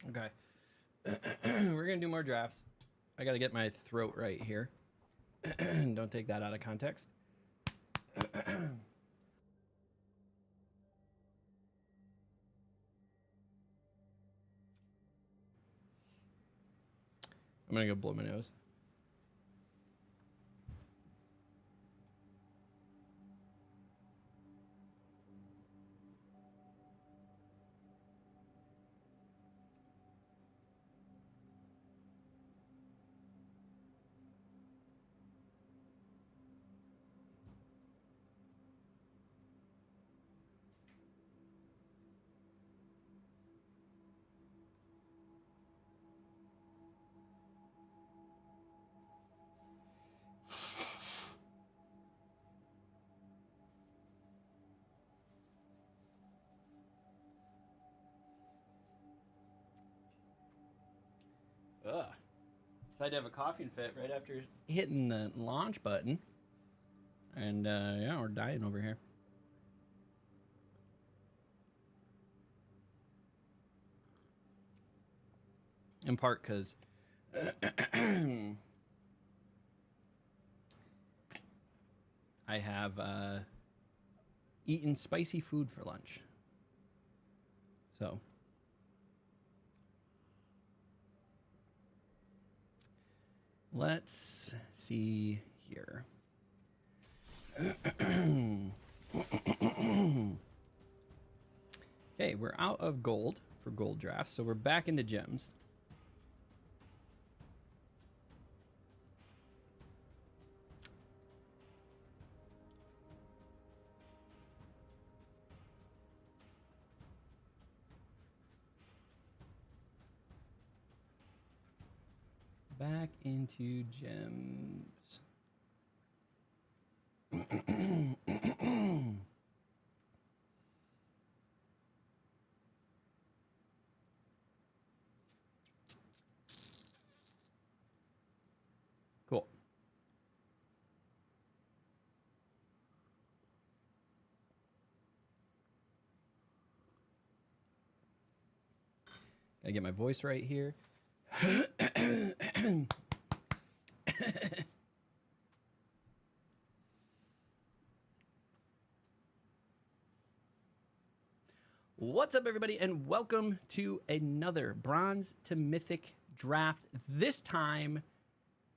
Okay. We're going to do more drafts. I got to get my throat right here. Don't take that out of context. I'm going to go blow my nose. Ugh. Decided to have a coughing fit right after hitting the launch button. And yeah, we're dying over here. In part because I have eaten spicy food for lunch. So let's see here. Okay, we're out of gold for gold drafts, so we're back into gems. Back into gems. Cool. Gotta get my voice right here. What's up, everybody, and welcome to another Bronze to Mythic draft. This time,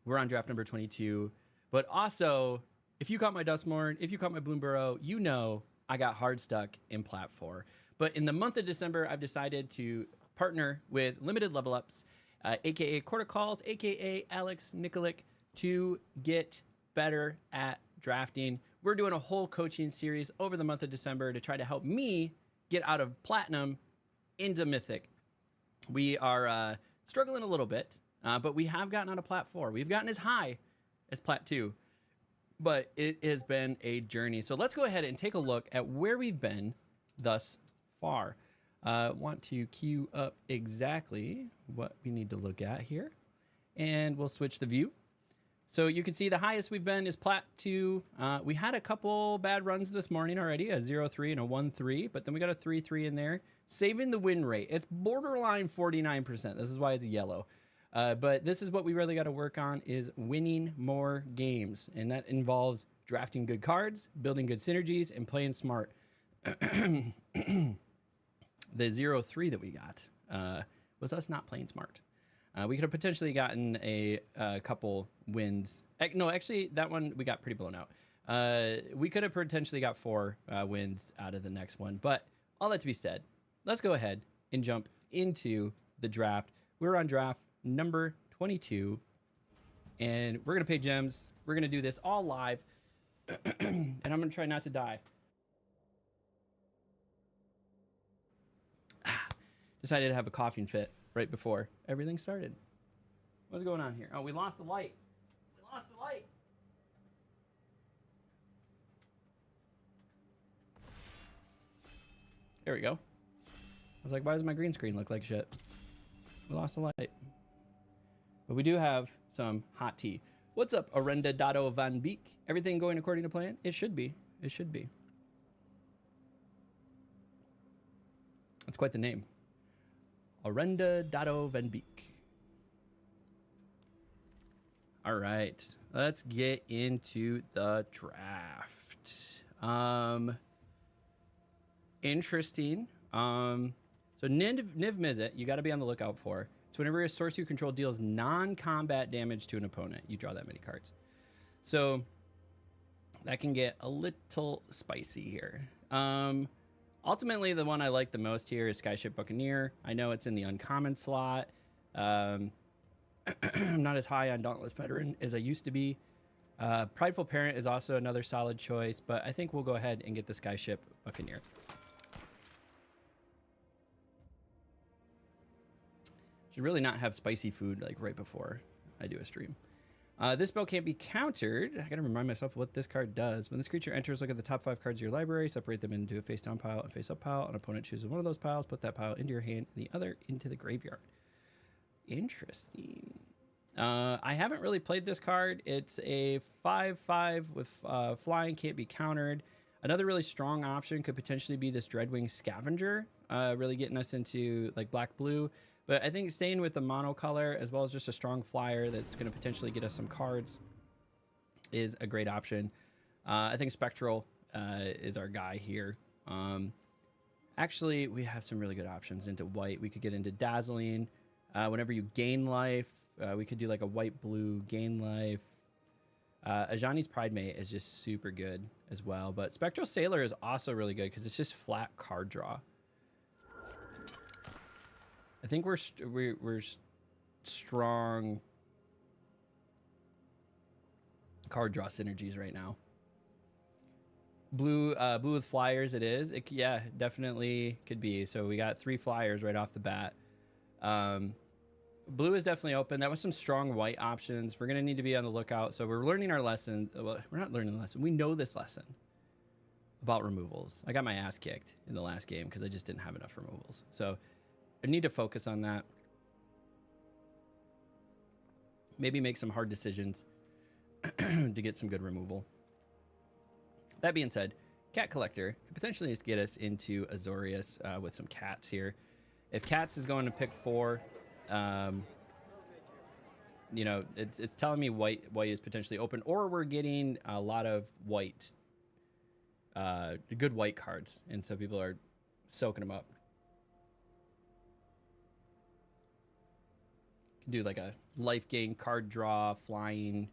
we're on draft number 22. But also, if you caught my Dustmorn, if you caught my Bloomburrow, you know I got hard stuck in Plat 4. But in the month of December, I've decided to partner with Limited Level Ups, aka Quarter Calls, aka Alex Nikolic, to get better at drafting. We're doing a whole coaching series over the month of December to try to help me get out of Platinum into Mythic. We are struggling a little bit, but we have gotten out of Plat 4. We've gotten as high as Plat 2, but it has been a journey. So let's go ahead and take a look at where we've been thus far. Want to queue up exactly what we need to look at here, and we'll switch the view. So you can see the highest we've been is Plat 2. We had a couple bad runs this morning already, a 0-3 and a 1-3, but then we got a 3-3 in there, saving the win rate. It's borderline 49%. This is why it's yellow. But this is what we really got to work on, is winning more games. And that involves drafting good cards, building good synergies, and playing smart. The 0-3 that we got was us not playing smart. We could have potentially gotten a couple wins. No, actually, that one we got pretty blown out. We could have potentially got 4 wins out of the next one. But all that to be said, let's go ahead and jump into the draft. We're on draft number 22, and we're going to pay gems. We're going to do this all live, and I'm going to try not to die. Decided to have a coughing fit right before everything started. What's going on here? Oh, we lost the light. We lost the light. There we go. I was like, why does my green screen look like shit? We lost the light. But we do have some hot tea. What's up, Arenda Dado Van Beek? Everything going according to plan? It should be. It should be. That's quite the name. Orenda Dado Van Beek. All right, let's get into the draft. Interesting. So Niv Mizzet, you got to be on the lookout for. It's whenever a source you control deals non-combat damage to an opponent, you draw that many cards. So that can get a little spicy here. Ultimately, the one I like the most here is Skyship Buccaneer. I know it's in the uncommon slot. I'm not as high on Dauntless Veteran as I used to be. Prideful Parent is also another solid choice, but I think we'll go ahead and get the Skyship Buccaneer. Should really not have spicy food like right before I do a stream. This spell can't be countered. I gotta remind myself what this card does. When this creature enters, look at the top 5 cards of your library, separate them into a face-down pile and face-up pile. An opponent chooses one of those piles, put that pile into your hand, and the other into the graveyard. Interesting. I haven't really played this card. It's a 5/5 with flying, can't be countered. Another really strong option could potentially be this Dreadwing Scavenger, really getting us into like black-blue. But I think staying with the monocolor as well as just a strong flyer that's going to potentially get us some cards is a great option. I think Spectral is our guy here. Actually, we have some really good options into white. We could get into Dazzling. Whenever you gain life, we could do like a white-blue gain life. Ajani's Pridemate is just super good as well. But Spectral Sailor is also really good because it's just flat card draw. I think we're strong card draw synergies right now. Blue with flyers it is. Yeah, definitely could be. So we got 3 flyers right off the bat. Blue is definitely open. That was some strong white options. We're going to need to be on the lookout. So we're learning our lesson. Well, we're not learning the lesson. We know this lesson about removals. I got my ass kicked in the last game because I just didn't have enough removals. So I need to focus on that. Maybe make some hard decisions to get some good removal. That being said, Cat Collector could potentially just get us into Azorius with some cats here. If Cats is going to pick 4, you know, it's telling me white is potentially open, or we're getting a lot of white, good white cards, and so people are soaking them up. Can do like a life gain card draw, flying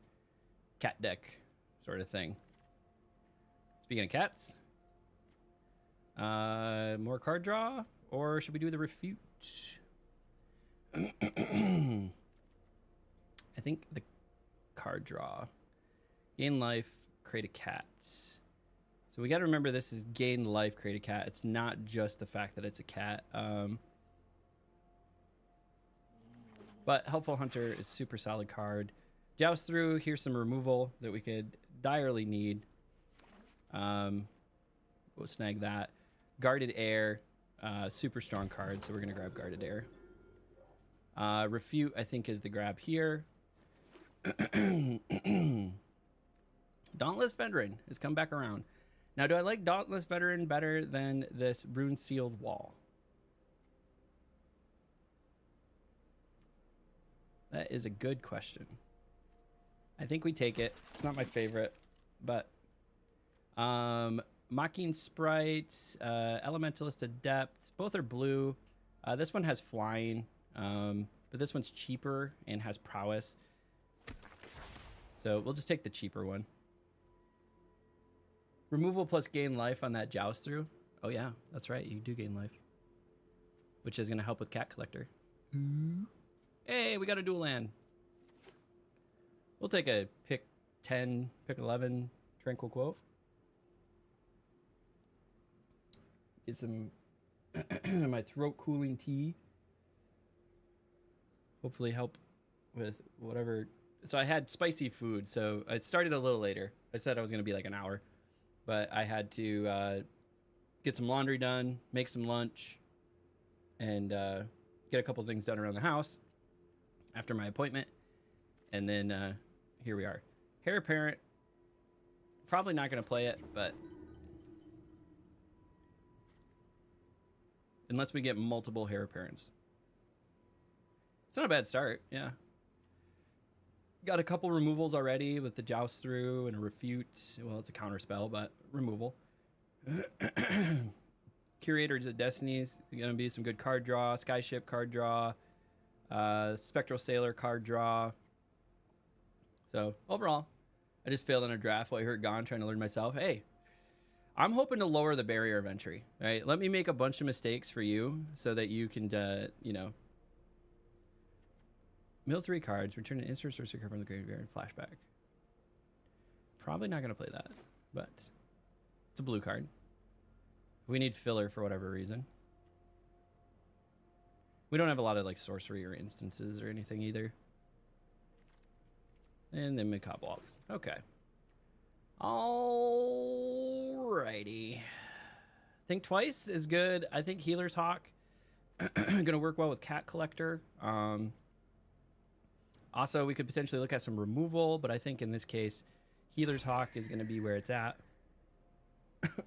cat deck sort of thing. Speaking of cats, more card draw, or should we do the refute? I think the card draw. Gain life, create a cat. So we got to remember this is gain life, create a cat. It's not just the fact that it's a cat. But Helpful Hunter is a super solid card. Joust Through, here's some removal that we could direly need. We'll snag that. Guarded Air, super strong card, so we're going to grab Guarded Air. Refute, I think, is the grab here. Dauntless Veteran has come back around. Now, do I like Dauntless Veteran better than this Rune Sealed Wall? That is a good question. I think we take it. It's not my favorite, but Mocking Sprites, Elementalist Adept, both are blue. This one has flying, but this one's cheaper and has prowess. So we'll just take the cheaper one. Removal plus gain life on that Joust Through. Oh yeah, that's right. You do gain life, which is going to help with Cat Collector. Hey, we got a dual land. We'll take a pick 10, pick 11 Tranquil Quote. Get some my throat cooling tea. Hopefully help with whatever. So I had spicy food, so I started a little later. I said I was going to be like an hour, but I had to get some laundry done, make some lunch, and get a couple things done around the house after my appointment. And then here we are. Heir Apparent. Probably not going to play it, but unless we get multiple Heir Apparents. It's not a bad start. Yeah. Got a couple removals already with the Joust Through and a Refute. Well, it's a counter spell, but removal. Curators of Destinies. Going to be some good card draw. Skyship card draw. Spectral Sailor card draw. So, overall, I just failed in a draft while you heard Gone trying to learn myself. Hey, I'm hoping to lower the barrier of entry, right? Let me make a bunch of mistakes for you so that you can, you know, mill 3 cards, return an instant sorcery card from the graveyard, flashback. Probably not going to play that, but it's a blue card. We need filler for whatever reason. We don't have a lot of like sorcery or instances or anything either. And then Macabre. Okay. Alrighty. Think Twice is good. I think Healer's Hawk gonna work well with Cat Collector. Also, we could potentially look at some removal, but I think in this case, Healer's Hawk is gonna be where it's at.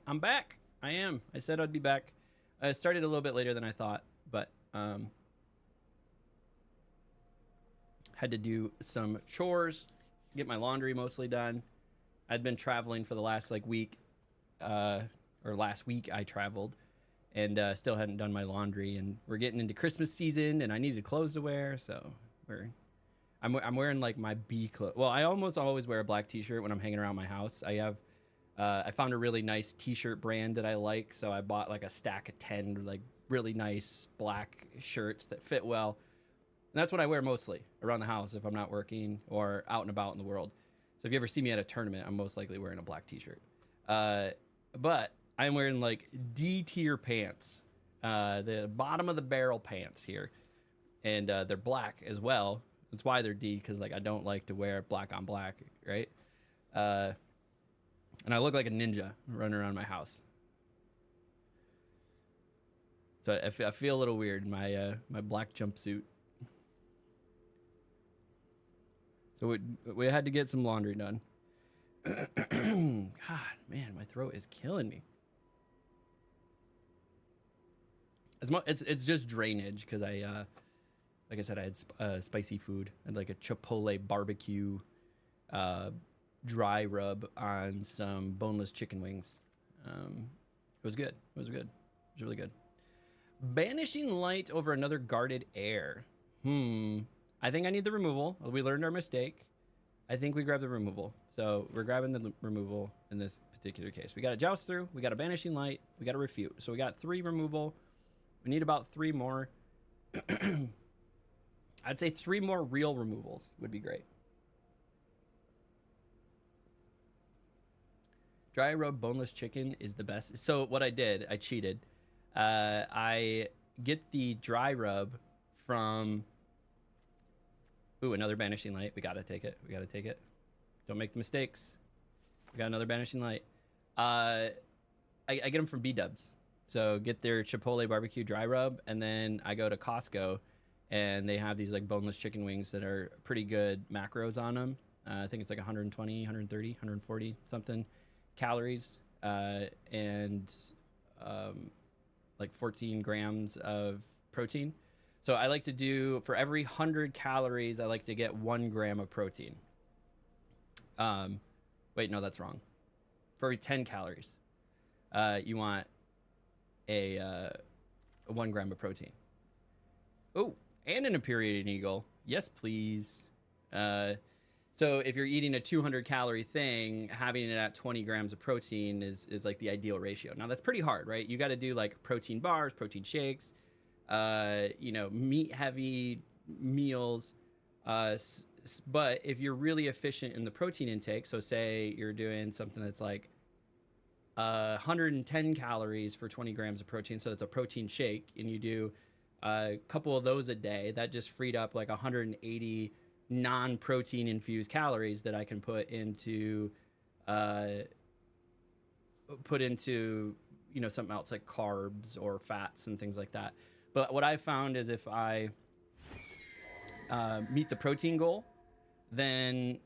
I'm back. I am. I said I'd be back. I started a little bit later than I thought, but had to do some chores, get my laundry mostly done. I'd been traveling for the last like week, or last week I traveled, and still hadn't done my laundry. And we're getting into Christmas season, and I needed clothes to wear, so I'm wearing like my B clothes. Well, I almost always wear a black T-shirt when I'm hanging around my house. I found a really nice T-shirt brand that I like, so I bought like a stack of 10 like really nice black shirts that fit well. And that's what I wear mostly around the house if I'm not working or out and about in the world. So if you ever see me at a tournament, I'm most likely wearing a black T-shirt. But I'm wearing like D-tier pants, the bottom of the barrel pants here, and they're black as well. That's why they're D, because like I don't like to wear black on black, right? And I look like a ninja running around my house. So I feel a little weird in my my black jumpsuit. So we had to get some laundry done. God, man, my throat is killing me. It's just drainage because I, like I said, I had spicy food. I had like a Chipotle barbecue dry rub on some boneless chicken wings. It was good. It was good. It was really good. Banishing Light over another Guarded Air. I think I need the removal. We learned our mistake. I think we grabbed the removal. So we're grabbing the removal in this particular case. We got a Joust Through. We got a Banishing Light. We got a Refute. So we got 3 removal. We need about 3 more. I'd say 3 more real removals would be great. Dry rub boneless chicken is the best. So what I did, I cheated. I get the dry rub from... Ooh, another Banishing Light. We gotta take it. We gotta take it. Don't make the mistakes. We got another Banishing Light. I get them from B-dubs. So get their Chipotle barbecue dry rub, and then I go to Costco, and they have these like boneless chicken wings that are pretty good macros on them. I think it's like 120, 130, 140 something calories, and like 14 grams of protein. So I like to do, for every 100 calories, I like to get 1 gram of protein. Wait, no, that's wrong. For every 10 calories, you want a 1 gram of protein. Oh, and an Imperiated Eagle. Yes, please. So if you're eating a 200 calorie thing, having it at 20 grams of protein is like the ideal ratio. Now that's pretty hard, right? You got to do like protein bars, protein shakes, you know, meat heavy meals. But if you're really efficient in the protein intake, so say you're doing something that's like 110 calories for 20 grams of protein, so it's a protein shake, and you do a couple of those a day, that just freed up like 180 non-protein infused calories that I can put into you know, something else like carbs or fats and things like that. But what I found is if I meet the protein goal, then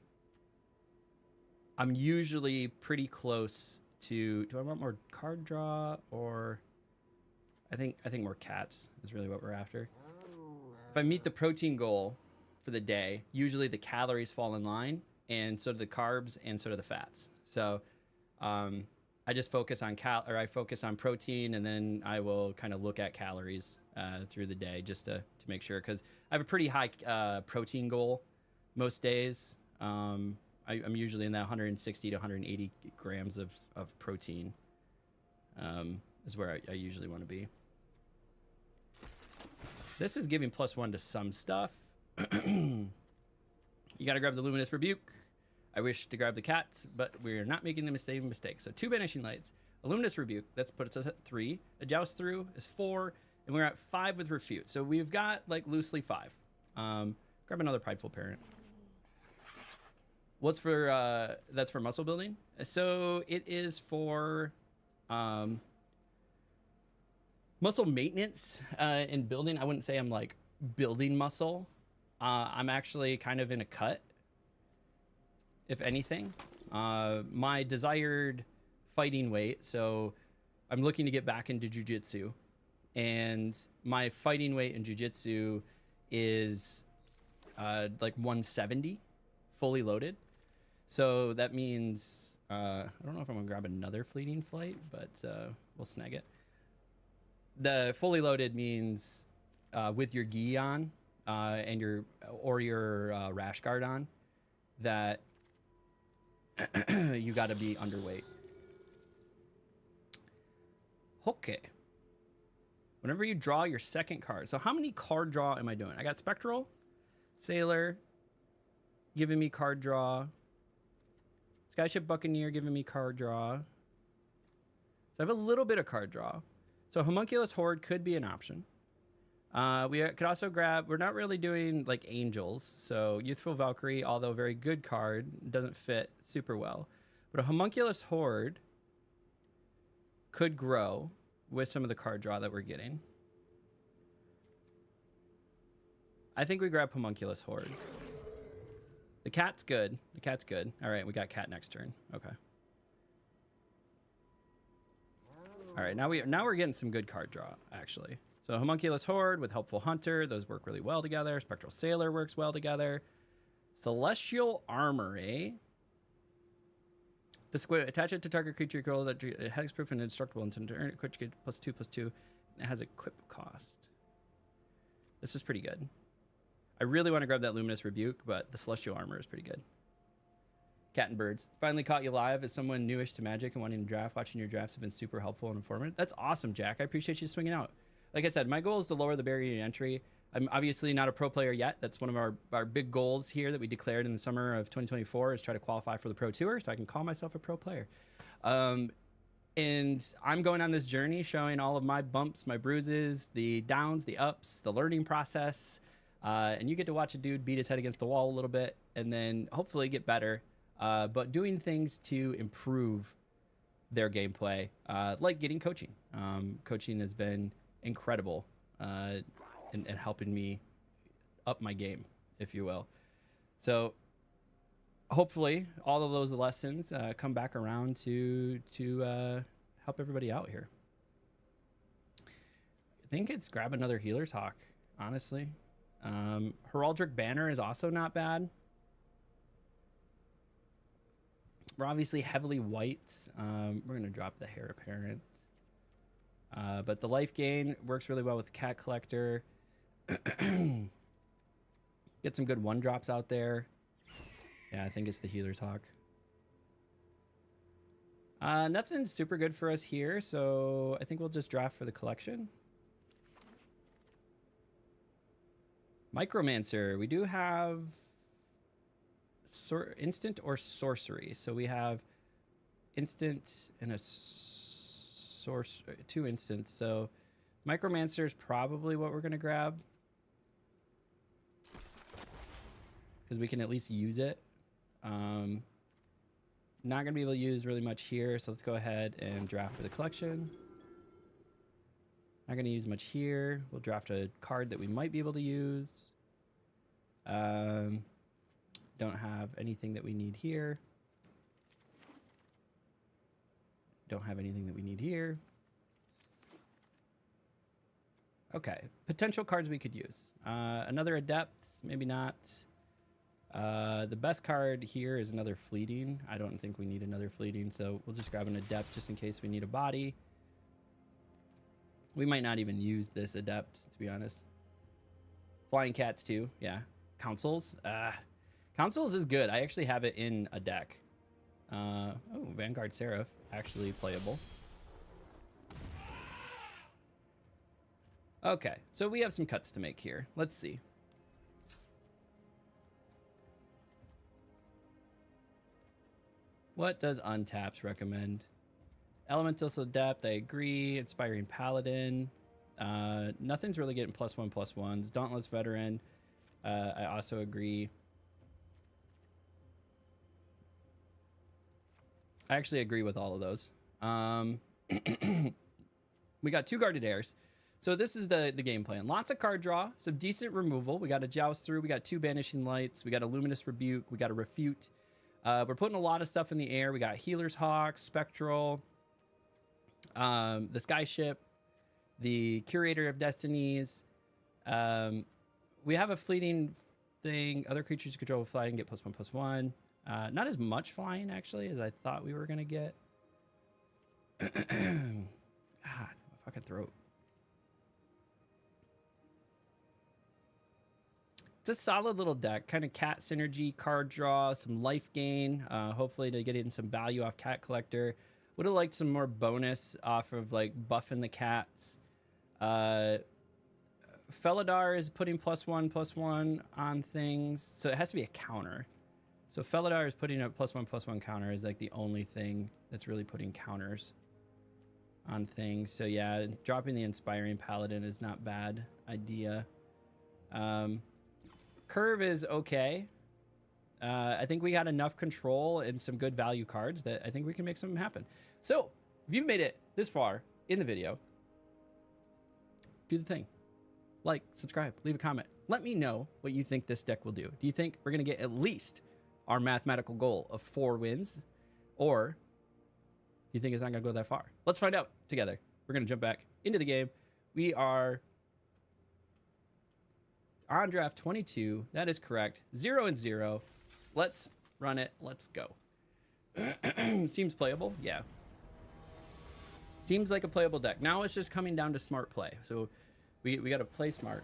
I'm usually pretty close to... Do I want more card draw, or... I think more cats is really what we're after. if I meet the protein goal for the day, usually the calories fall in line, and so do the carbs, and so do the fats. So I just focus on I focus on protein, and then I will kind of look at calories through the day just to make sure, because I have a pretty high protein goal most days. I'm usually in that 160 to 180 grams of protein is where I usually want to be. This is giving +1 to some stuff. You got to grab the Luminous Rebuke. I wish to grab the cats, but we're not making the same mistake. So 2 Banishing Lights, a Luminous Rebuke, that's puts us at 3. A Joust Through is 4, and we're at 5 with Refute. So we've got like loosely 5. Grab another Prideful Parent. What's for, that's for muscle building. So it is for muscle maintenance and building. I wouldn't say I'm like building muscle. I'm actually kind of in a cut, if anything. My desired fighting weight, so I'm looking to get back into jiu-jitsu, and my fighting weight in jiu-jitsu is like 170 fully loaded. So that means I don't know if I'm gonna grab another fleeting flight, but we'll snag it. The fully loaded means with your gi on and your rash guard on, that you got to be underweight. Okay. Whenever you draw your second card. So how many card draw am I doing? I got Spectral, Sailor, giving me card draw. Skyship Buccaneer giving me card draw. So I have a little bit of card draw. So Homunculus Horde could be an option. We could also grab, we're not really doing like Angels. So Youthful Valkyrie, although a very good card, doesn't fit super well. But a Homunculus Horde could grow with some of the card draw that we're getting. I think we grab Homunculus Horde. The cat's good. The cat's good. All right, we got cat next turn. Okay. All right, now we're getting some good card draw, actually. So Homunculus Horde with Helpful Hunter, those work really well together. Spectral Sailor works well together. Celestial Armor, eh? Attach it to target creature you control that hexproof and indestructible until to earn it, quick get +2/+2. It has equip cost. This is pretty good. I really want to grab that Luminous Rebuke, but the Celestial Armor is pretty good. Cat and Birds. Finally caught you live as someone newish to Magic and wanting to draft. Watching your drafts have been super helpful and informative. That's awesome, Jack. I appreciate you swinging out. Like I said, my goal is to lower the barrier to entry. I'm obviously not a pro player yet. That's one of our big goals here that we declared in the summer of 2024 is try to qualify for the Pro Tour so I can call myself a pro player. And I'm going on this journey showing all of my bumps, my bruises, the downs, the ups, the learning process. And you get to watch a dude beat his head against the wall a little bit and then hopefully get better. But doing things to improve their gameplay, like getting coaching. Coaching has been incredible in helping me up my game, if you will. So hopefully all of those lessons come back around to help everybody out here. I think it's grab another Healer's Hawk, honestly. Heraldric Banner is also not bad. We're obviously heavily white. We're going to drop the Heir Apparent. But the life gain works really well with the Cat Collector. Get some good 1-drops out there. Yeah, I think it's the Healer's Hawk. Nothing's super good for us here, so I think we'll just draft for the collection. Micromancer. We do have instant or sorcery. So we have instant and a two instants. So Micromancer is probably what we're going to grab, because we can at least use it. Not going to be able to use really much here, so let's go ahead and draft for the collection. Not going to use much here. We'll draft a card that we might be able to use. Don't have anything that we need here. Don't have anything that we need here. Okay, potential cards we could use. Another Adept, maybe not. The best card here is another Fleeting. I don't think we need another Fleeting, so we'll just grab an Adept just in case we need a body. We might not even use this Adept, to be honest. Flying Cats too, yeah. Councils. Councils is good. I actually have it in a deck. Oh, Vanguard Seraph, actually playable. Okay, so we have some cuts to make here. Let's see. What does Untapped recommend? Elemental Adept, I agree. Inspiring Paladin. Nothing's really getting +1/+1s. Dauntless Veteran, I also agree. I actually agree with all of those. We got 2 Guarded Airs. So this is the game plan. Lots of card draw, some decent removal. We got a Joust Through, we got 2 Banishing Lights, we got a Luminous Rebuke, we got a Refute. We're putting a lot of stuff in the air. We got Healer's Hawk, Spectral, the Skyship, the Curator of Destinies. We have a Fleeting thing. Other creatures you control with flying get +1/+1. Not as much flying, actually, as I thought we were going to get. God, my fucking throat. It's a solid little deck, kind of cat synergy, card draw, some life gain, hopefully to get in some value off Cat Collector. Would have liked some more bonus off of like buffing the cats. Felidar is putting +1/+1 on things, so it has to be a counter. So Felidar is putting a +1/+1 counter is like the only thing that's really putting counters on things. So yeah, dropping the Inspiring Paladin is not bad idea. Curve is okay. I think we got enough control and some good value cards that I think we can make something happen. So if you've made it this far in the video, do the thing. Like, subscribe, leave a comment. Let me know what you think this deck will do. Do you think we're going to get at least our mathematical goal of 4 wins? Or do you think it's not going to go that far? Let's find out together. We're going to jump back into the game. We are on draft 22. That is correct. 0-0. Let's run it. Let's go. Seems playable. Yeah. Seems like a playable deck. Now it's just coming down to smart play. So we got to play smart.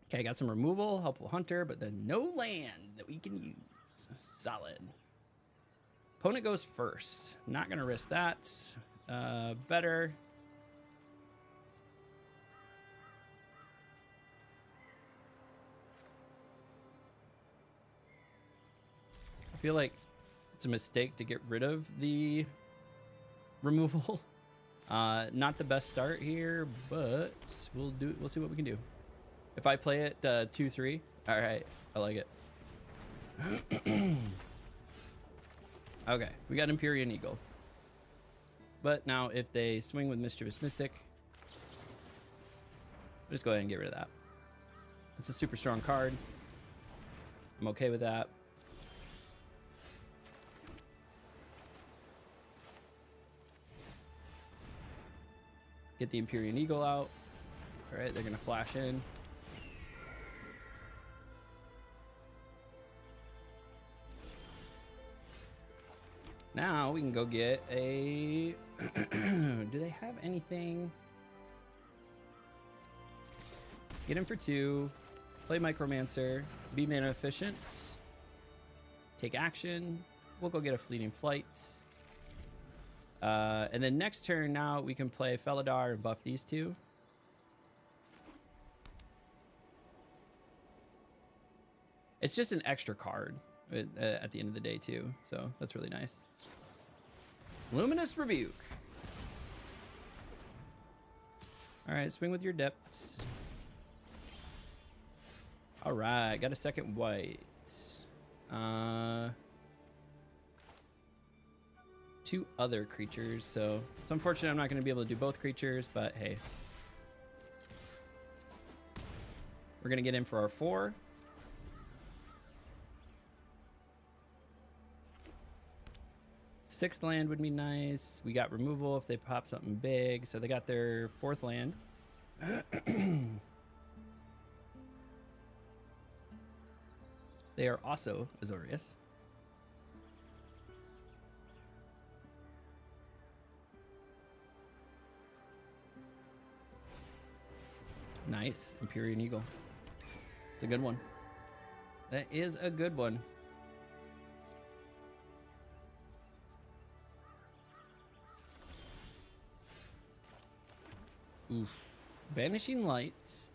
Okay, got some removal, Helpful Hunter, but then no land that we can use. Solid. Opponent goes first. Not going to risk that. Better. I feel like it's a mistake to get rid of the removal. Not the best start here, but we'll see what we can do. If I play it 2-3, all right, I like it. Okay, we got Empyrean Eagle. But now if they swing with Mischievous Mystic, I'll just go ahead and get rid of that. It's a super strong card. I'm okay with that. Get the Empyrean Eagle out. All right, they're gonna flash in. Now we can go get a... Do they have anything? Get him for 2. Play Micromancer. Be mana efficient. Take action. We'll go get a Fleeting Flight. And then next turn now we can play Felidar and buff these 2. It's just an extra card at the end of the day too, so that's really nice. Luminous Rebuke. All right, swing with your depths. All right, got a second white. 2 other creatures, so it's unfortunate I'm not going to be able to do both creatures, but hey. We're going to get in for our 4. 6th land would be nice. We got removal if they pop something big. So they got their 4th land. They are also Azorius. Nice. Empyrean Eagle. It's a good one. That is a good one. Oof. Vanishing Lights.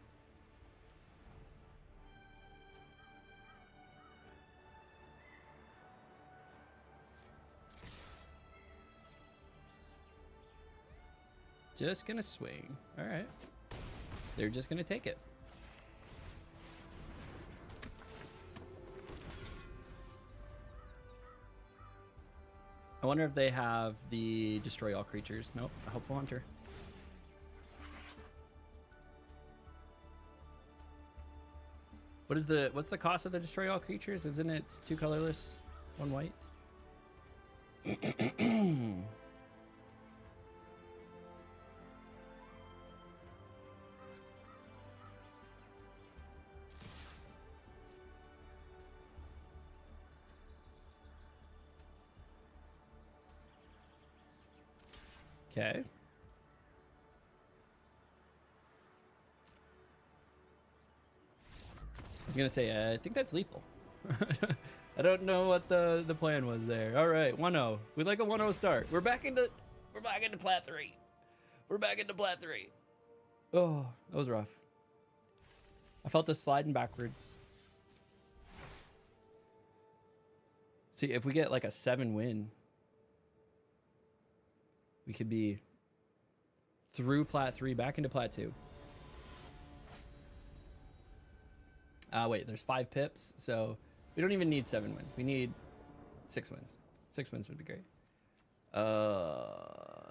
Just gonna swing. All right. They're just gonna take it. I wonder if they have the destroy all creatures. Nope. A helpful hunter. What's the cost of the destroy all creatures? Isn't it 2 colorless, 1 white? Okay. I was gonna say, I think that's lethal. I don't know what the plan was there. All right, 1-0. We'd like a 1-0 start. We're back into plat 3. We're back into plat 3. Oh, that was rough. I felt us sliding backwards. See, if we get like a 7 win, we could be through plat 3 back into plat 2. Wait, there's 5 pips, so we don't even need 7 wins. We need 6 wins. 6 wins would be great.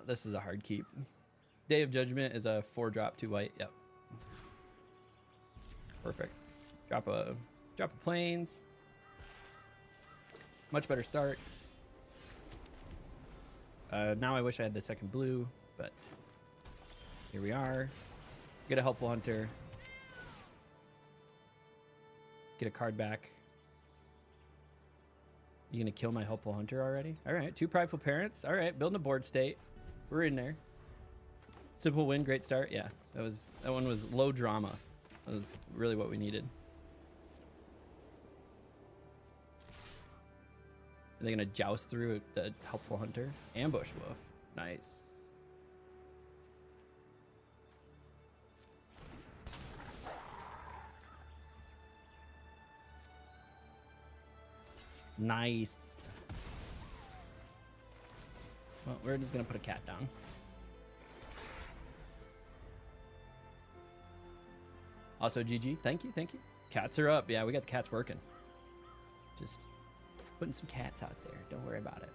This is a hard keep. Day of Judgment is a 4-drop, 2 white. Yep. Perfect. Drop a plains. Much better start. Now I wish I had the 2nd blue, but here we are. Get a helpful hunter. Get a card back. You gonna kill my helpful hunter already? All right, 2 prideful parents. All right, building a board state. We're in there. Simple win, great start. Yeah, that one was low drama. That was really what we needed. Are they gonna joust through the helpful hunter? Ambush wolf. Nice. Nice. Well, we're just gonna put a cat down. Also, GG. Thank you. Cats are up. Yeah, we got the cats working. Just putting some cats out there. Don't worry about it.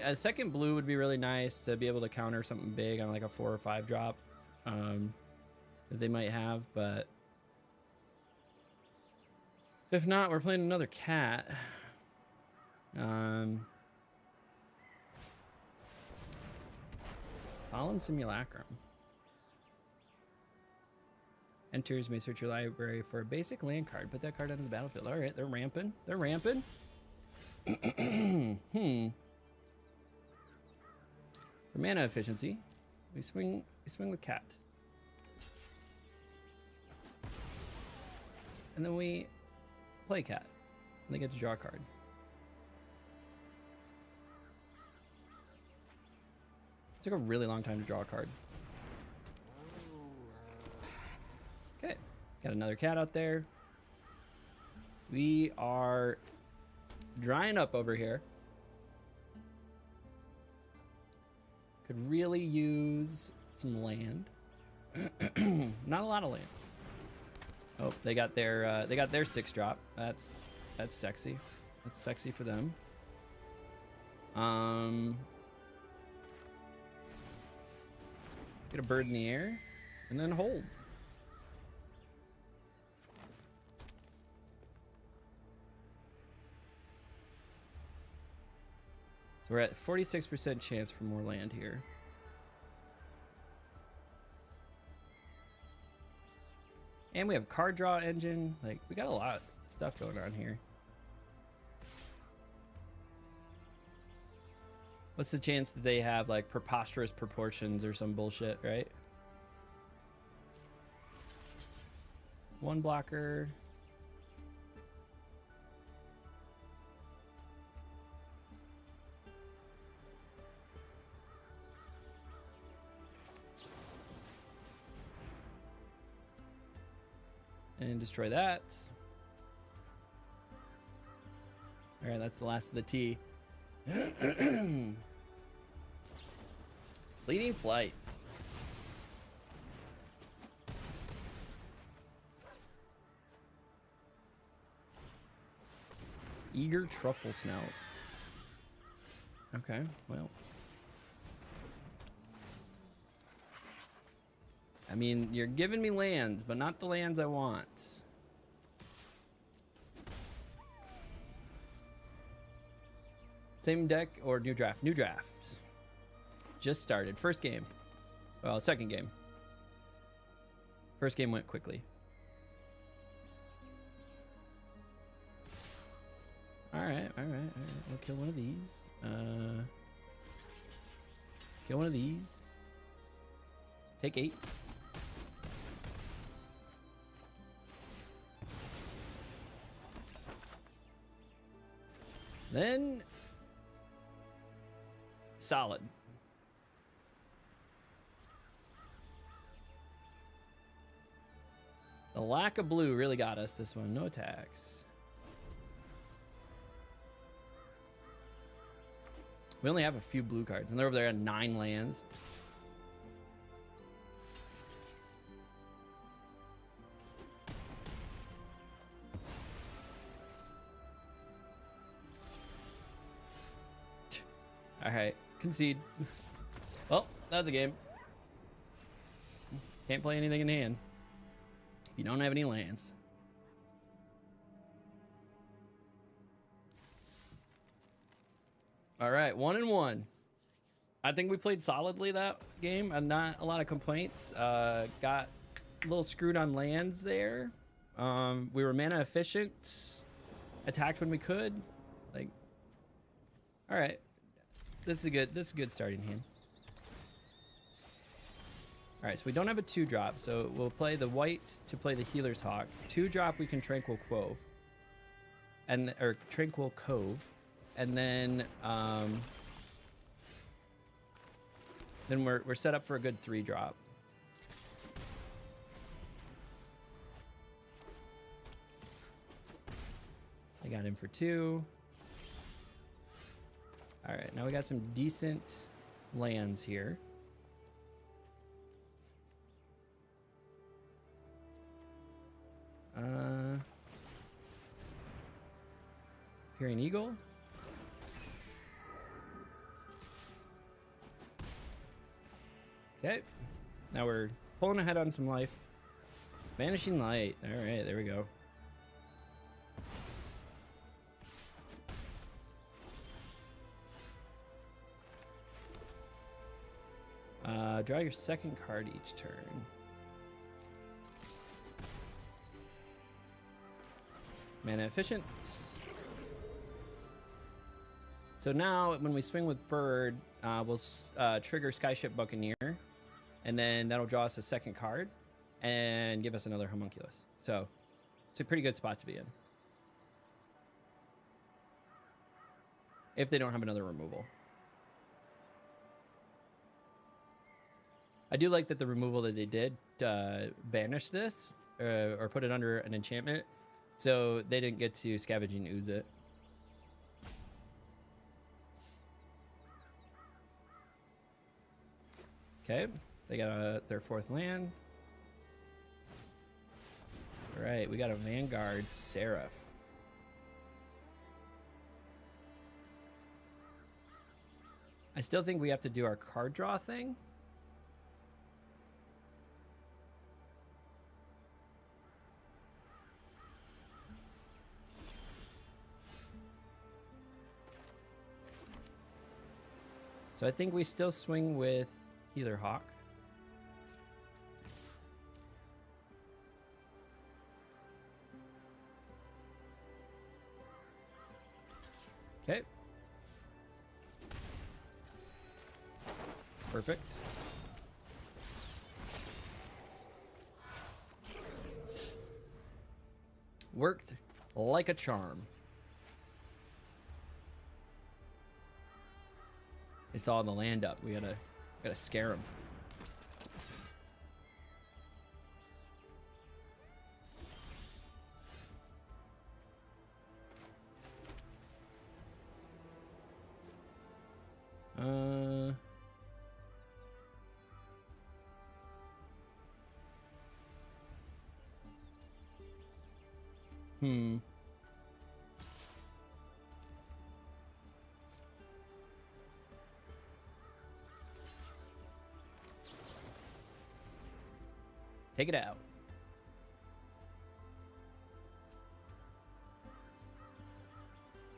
A 2nd blue would be really nice to be able to counter something big on like a 4 or 5 drop that they might have, but if not, we're playing another cat. Solemn Simulacrum. Enters, may search your library for a basic land card. Put that card onto the battlefield. All right, they're ramping. They're ramping. For mana efficiency, we swing with cats. And then we play cat. And they get to draw a card. It took a really long time to draw a card. Okay, got another cat out there. We are drying up over here. Could really use some land. Not a lot of land. Oh, they got their 6-drop. That's sexy. That's sexy for them. Get a bird in the air and then hold. So we're at 46% chance for more land here. And we have card draw engine. Like, we got a lot of stuff going on here. What's the chance that they have like preposterous proportions or some bullshit, right? One blocker. And destroy that. All right, that's the last of the T. Fleeting flights. Eager truffle snout. Okay, well. I mean, you're giving me lands, but not the lands I want. Same deck or new draft? New draft. Just started. First game. Well, second game. First game went quickly. All right. We'll kill one of these. Kill one of these. Take 8. Then solid. The lack of blue really got us this one. No attacks. We only have a few blue cards, and they're over there at 9 lands. All right, concede. Well, that was a game. Can't play anything in hand. You don't have any lands. All right, 1-1. I think we played solidly that game, and not a lot of complaints. Got a little screwed on lands there. We were mana efficient. Attacked when we could. Like, all right. This is a good starting hand. All right, so we don't have a 2-drop, so we'll play the white to play the Healer's Hawk. 2-drop, we can Tranquil Cove, or Tranquil Cove, and then we're set up for a good 3-drop. I got him for 2. All right, now we got some decent lands here. Peering Eagle. Okay, now we're pulling ahead on some life. Vanishing Light. All right, there we go. Draw your second card each turn. Mana efficient. So now when we swing with Bird, we'll trigger Skyship Buccaneer, and then that'll draw us a second card and give us another Homunculus. So it's a pretty good spot to be in. If they don't have another removal. I do like that the removal that they did banish this or put it under an enchantment, so they didn't get to Scavenging Ooze it. Okay, they got their 4th land. All right, we got a Vanguard Seraph. I still think we have to do our card draw thing. So I think we still swing with Healer Hawk. Okay. Perfect. Worked like a charm. They saw the land up. We gotta scare them. Take it out.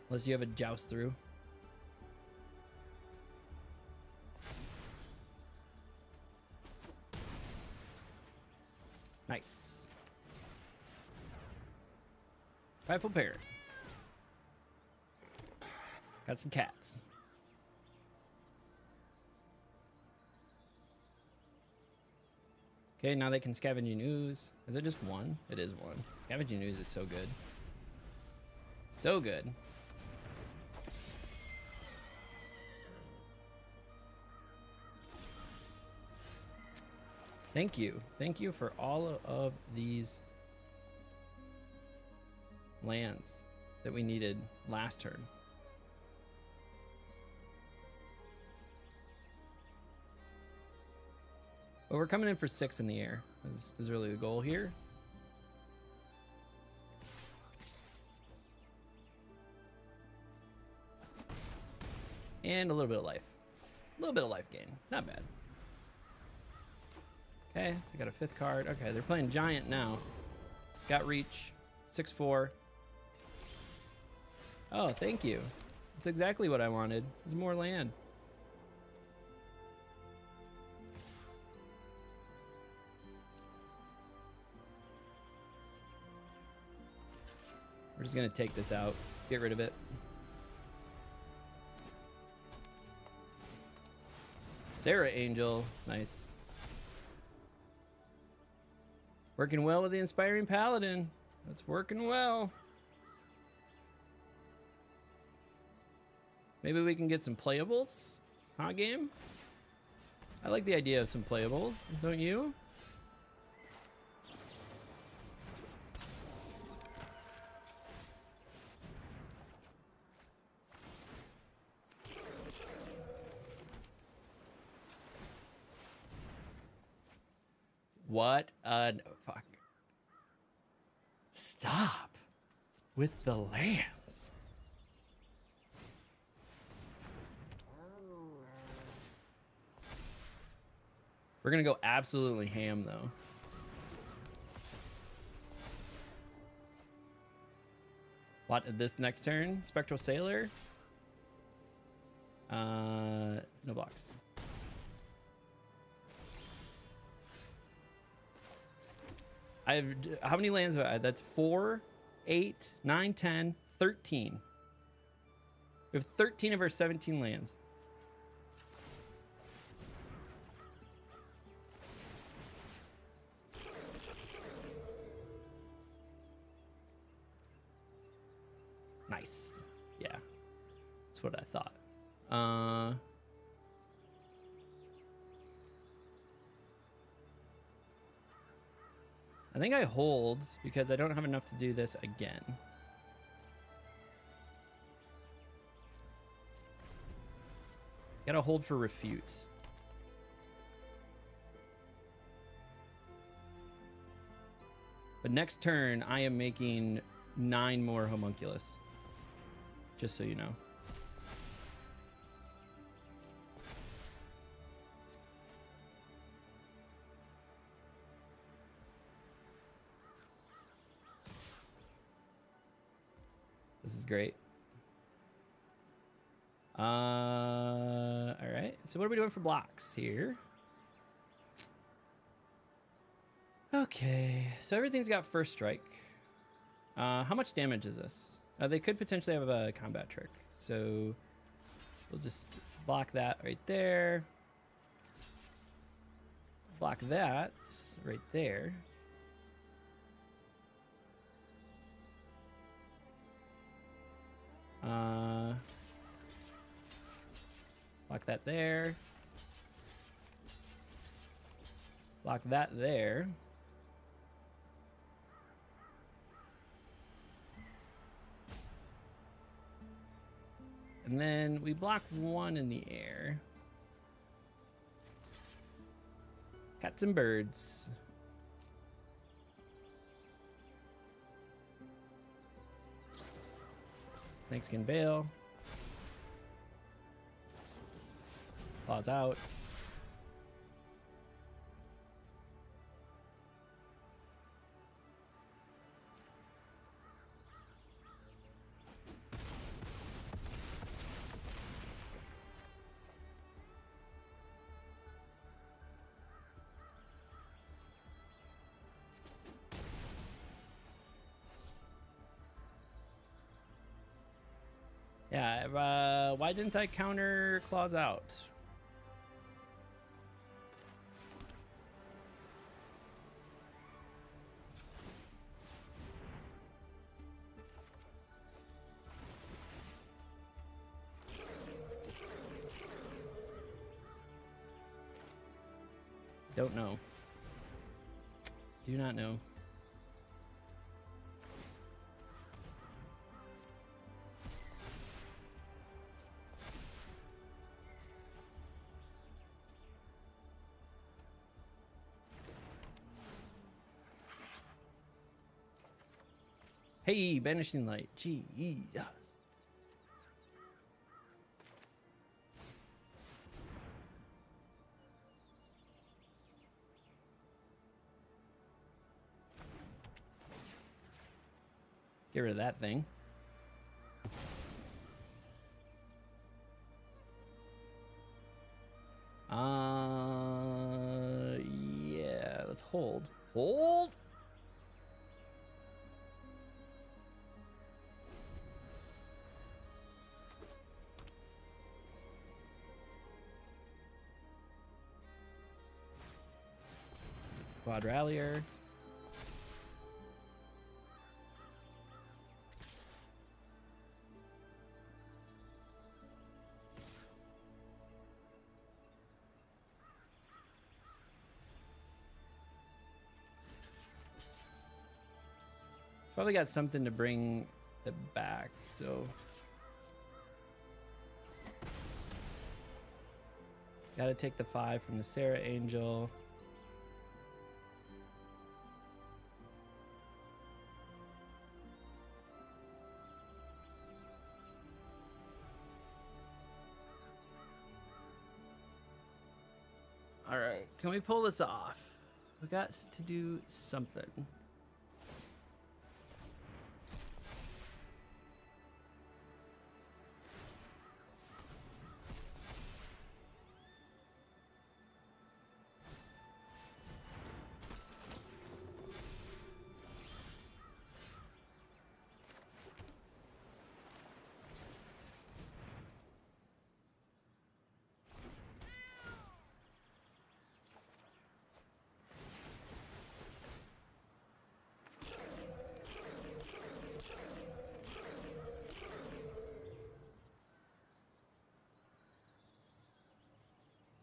Unless you have a joust through. Nice. Prideful parrot. Got some cats. Okay, now they can Scavenging Ooze. Is it just one? It is one. Scavenging Ooze is so good. So good. Thank you. Thank you for all of these lands that we needed last turn. But we're coming in for 6 in the air. Is really the goal here. And a little bit of life. A little bit of life gain. Not bad. Okay, I got a 5th card. Okay, they're playing giant now. Got reach. 6/4. Oh, thank you. That's exactly what I wanted. There's more land. We're just gonna take this out. Get rid of it. Sarah Angel. Nice. Working well with the Inspiring Paladin. That's working well. Maybe we can get some playables? Huh, game? I like the idea of some playables, don't you? What a fuck. Stop with the lands. We're gonna go absolutely ham though. What this next turn? Spectral Sailor? No blocks. How many lands have I had? That's 4, 8, 9, 10, 13. We have 13 of our 17 lands. Nice. Yeah. That's what I thought. I think I hold because I don't have enough to do this again. Gotta hold for refute. But next turn, I am making 9 more homunculus. Just so you know. This is great. All right. So what are we doing for blocks here? Okay, so everything's got first strike. How much damage is this? They could potentially have a combat trick. So we'll just block that right there. Block that right there. Block that there. Block that there. And then we block one in the air. Got some birds. Snakeskin veil. Claws out. Yeah, why didn't I counter claws out? Don't know. Do not know. Hey, banishing light. Jesus. Get rid of that thing. Yeah, let's hold. Hold. Squad Rallier. Probably got something to bring it back, so. Gotta take the 5 from the Sarah Angel. All right, can we pull this off? We got to do something.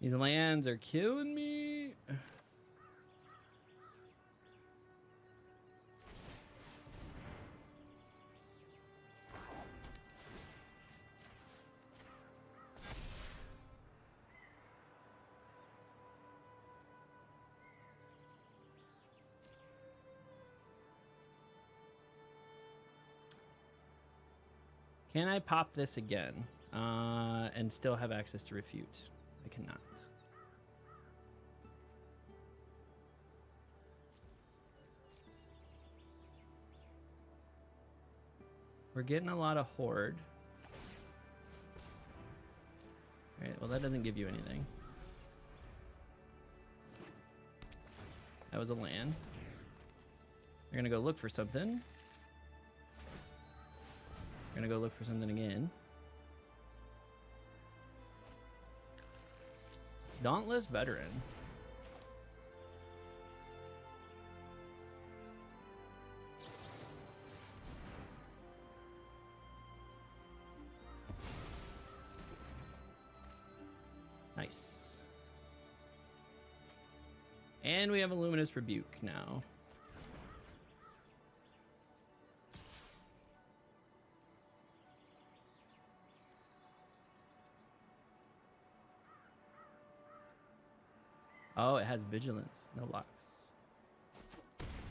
These lands are killing me. Can I pop this again and still have access to refute? I cannot. We're getting a lot of horde. All right, Well, that doesn't give you anything. That was a land. We're gonna go look for something. We're gonna go look for something again. Dauntless Veteran. Nice. And we have a Luminous Rebuke now. Oh, it has Vigilance. No locks.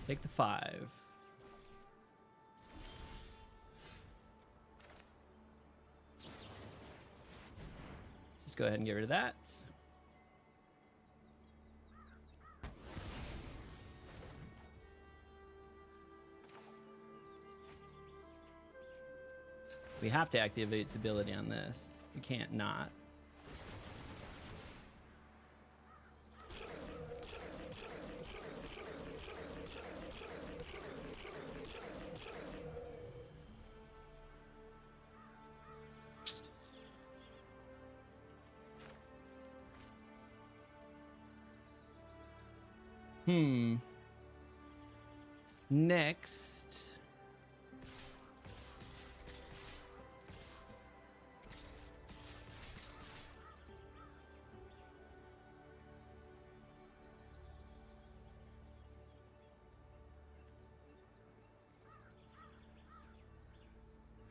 Take the 5. Just go ahead and get rid of that. We have to activate the ability on this. We can't not. Next.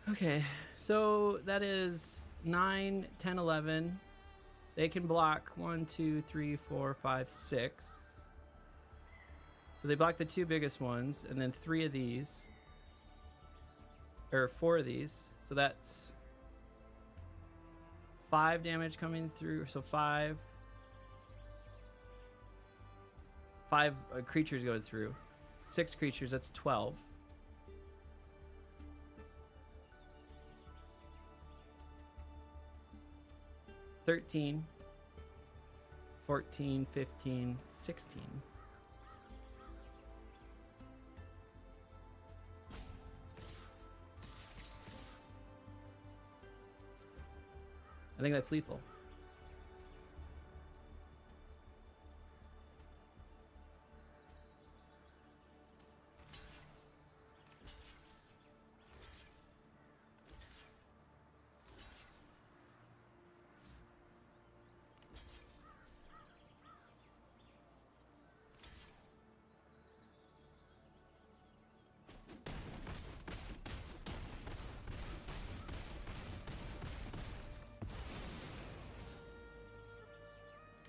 Okay, so that is 9, 10, 11. They can block 1, 2, 3, 4, 5, 6. So they block the 2 biggest ones, and then 3 of these, or 4 of these. So that's 5 damage coming through. So 5 creatures going through. 6 creatures, that's 12. $13, 14, 15, 16. I think that's lethal.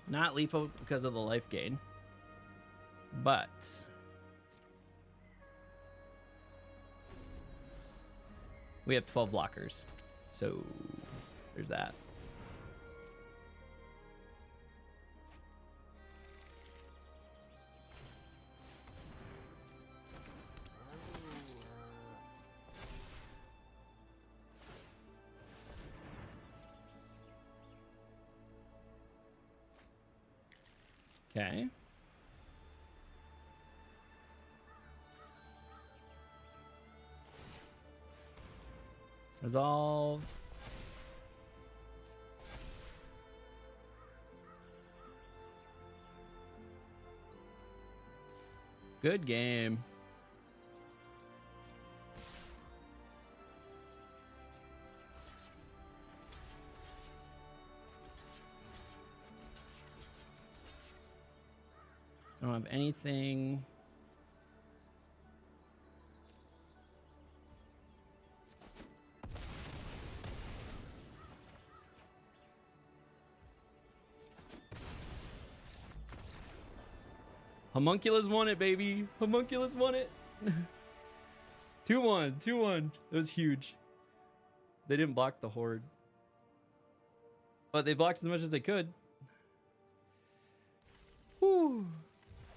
Not lethal because of the life gain, but we have 12 blockers, so there's that. Okay. Resolve. Good game. I don't have anything. Homunculus won it, baby. Homunculus won it. 2-1, 2-1. It was huge. They didn't block the horde, but they blocked as much as they could. Whew.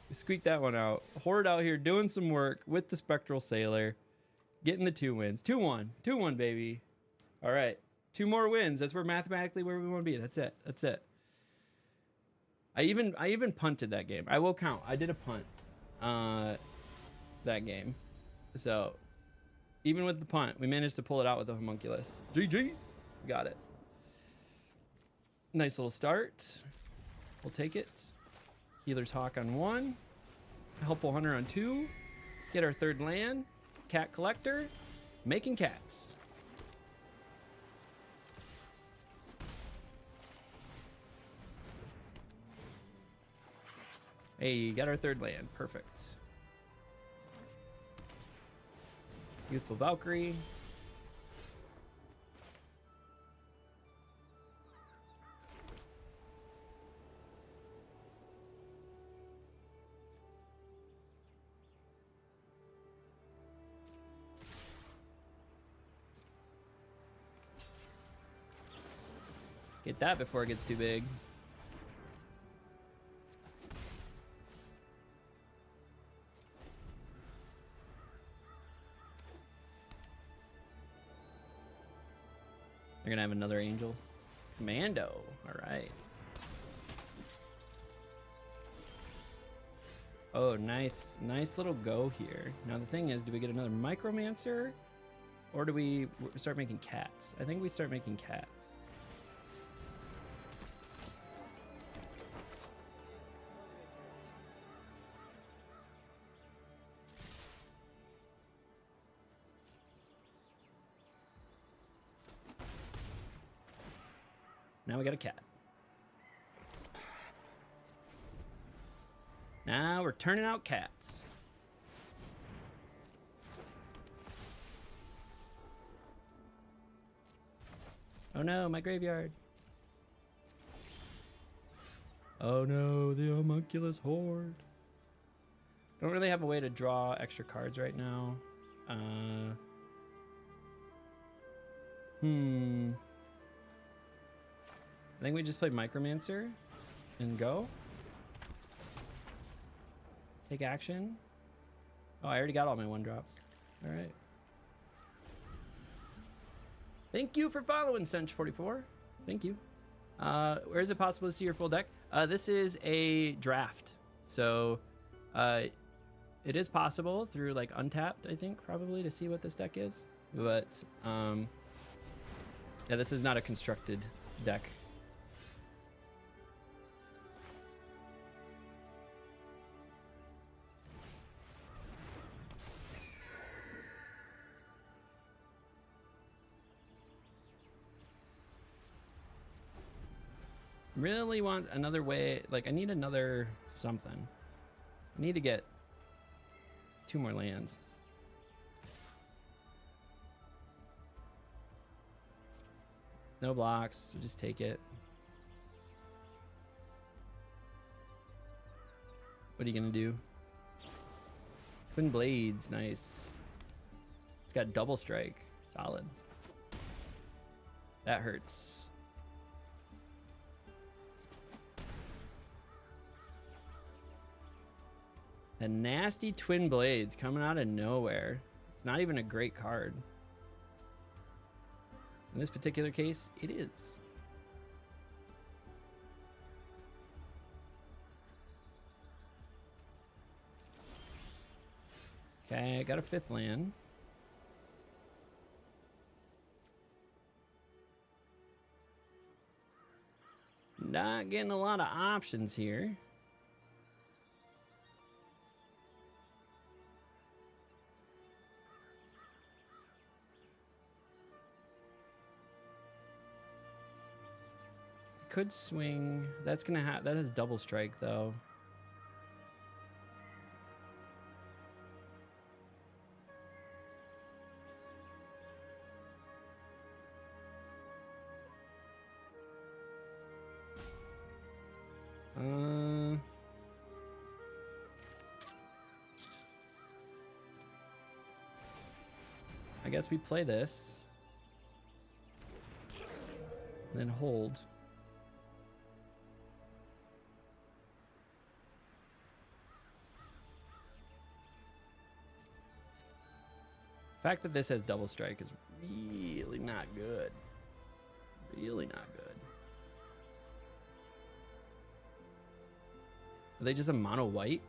We squeaked that one out. Horde out here doing some work with the Spectral Sailor, getting the 2 wins. 2-1, 2-1, baby. All right, 2 more wins. That's where mathematically where we want to be. That's it. That's it. I even punted that game. I will count. I did a punt that game. So even with the punt, we managed to pull it out with the homunculus. GG. Got it. Nice little start. We'll take it. Healer's Hawk on 1. Helpful Hunter on 2. Get our 3rd land. Cat Collector. Making cats. Hey, got our 3rd land. Perfect. Youthful Valkyrie. Get that before it gets too big. They're gonna have another angel. Commando. All right. Oh, nice little go here. Now the thing is, do we get another Micromancer, or do we start making cats? I think we start making cats. Now we got a cat. Now we're turning out cats. Oh no, my graveyard. Oh no, the homunculus horde. Don't really have a way to draw extra cards right now. I think we just play Micromancer and go. Take action. Oh, I already got all my 1-drops. All right. Thank you for following, Sench44. Thank you. Where is it possible to see your full deck? This is a draft. So it is possible through like Untapped, I think, probably to see what this deck is. But yeah, this is not a constructed deck. Really want another way, like I need another something. I need to get 2 more lands. No blocks, we'll just take it. What are you gonna do? Twin Blades, nice. It's got double strike, solid. That hurts. The nasty Twin Blades coming out of nowhere. It's not even a great card. In this particular case, it is. Okay, I got a 5th land. Not getting a lot of options here. Could swing. That's gonna have, that has double strike though. I guess we play this. And then hold. The fact that this has double strike is really not good. Really not good. Are they just a mono white?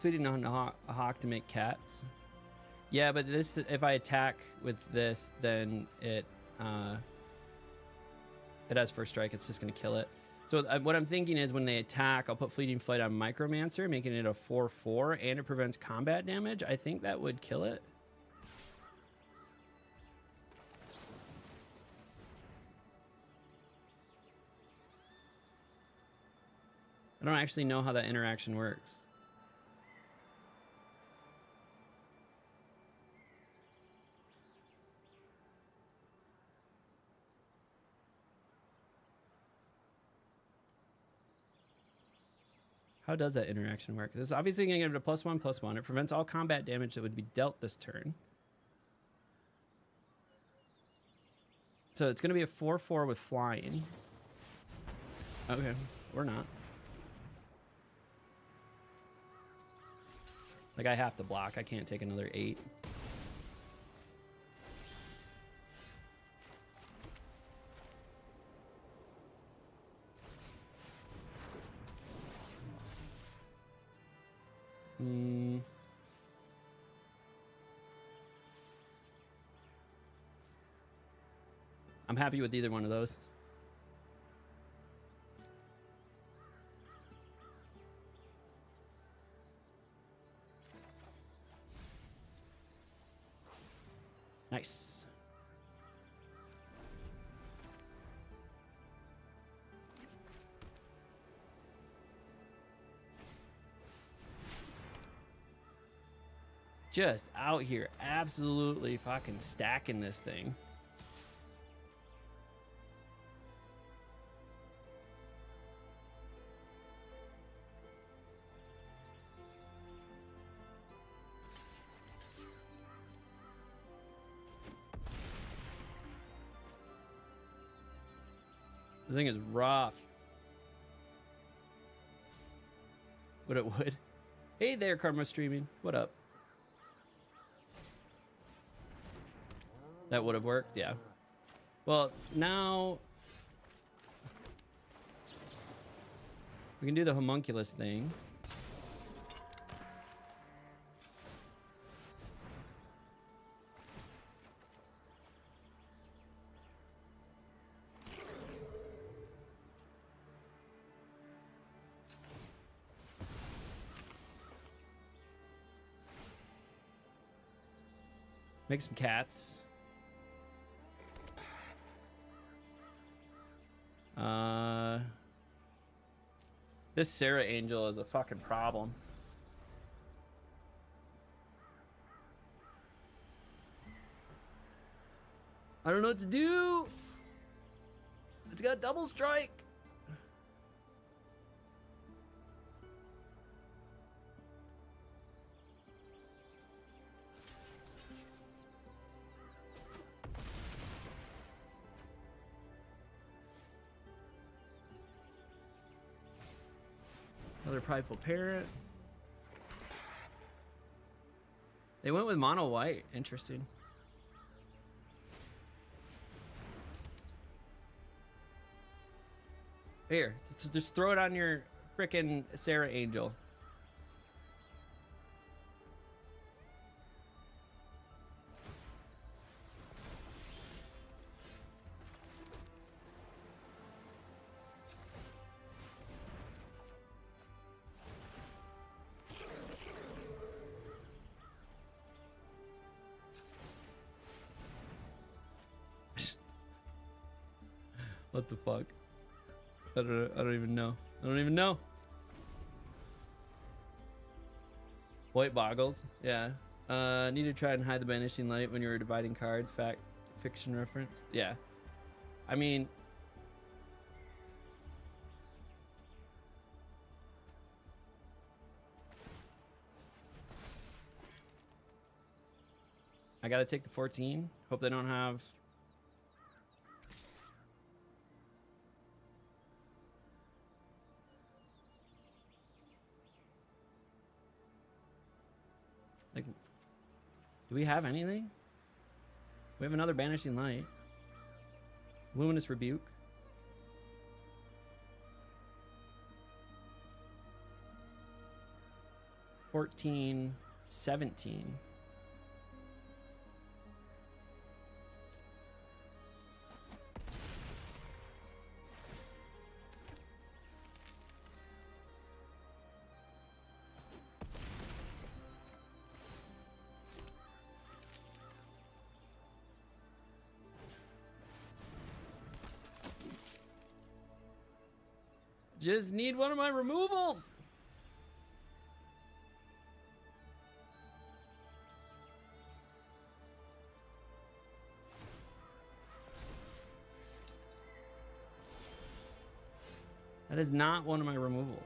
Fleeting on a hawk to make cats. Yeah, but this, if I attack with this, then it has first strike. It's just gonna kill it. So what I'm thinking is when they attack, I'll put Fleeting Flight on Micromancer, making it a 4/4, and it prevents combat damage. I think that would kill it. I don't actually know how that interaction works. How does that interaction work? This is obviously going to give it a +1/+1. It prevents all combat damage that would be dealt this turn. So it's going to be a 4/4 with flying. Okay, or not. Like, I have to block. I can't take another 8. I'm happy with either one of those. Nice. Just out here absolutely fucking stacking this thing. This thing is rough. But it would. Hey there, Karma Streaming. What up? That would have worked, yeah. Well, now we can do the homunculus thing. Make some cats. This Sarah Angel is a fucking problem. I don't know what to do. It's got double strike. Another prideful parent. They went with mono white. Interesting. Here, just throw it on your frickin' Sarah Angel. What the fuck? I don't even know. I don't even know. White boggles. Yeah. Need to try and hide the banishing light when you were dividing cards. Fact, fiction reference. Yeah. I mean, I gotta take the 14. Hope they don't have. Like, do we have anything? We have another banishing light. Luminous Rebuke. $14, $17. Just need one of my removals. That is not one of my removals.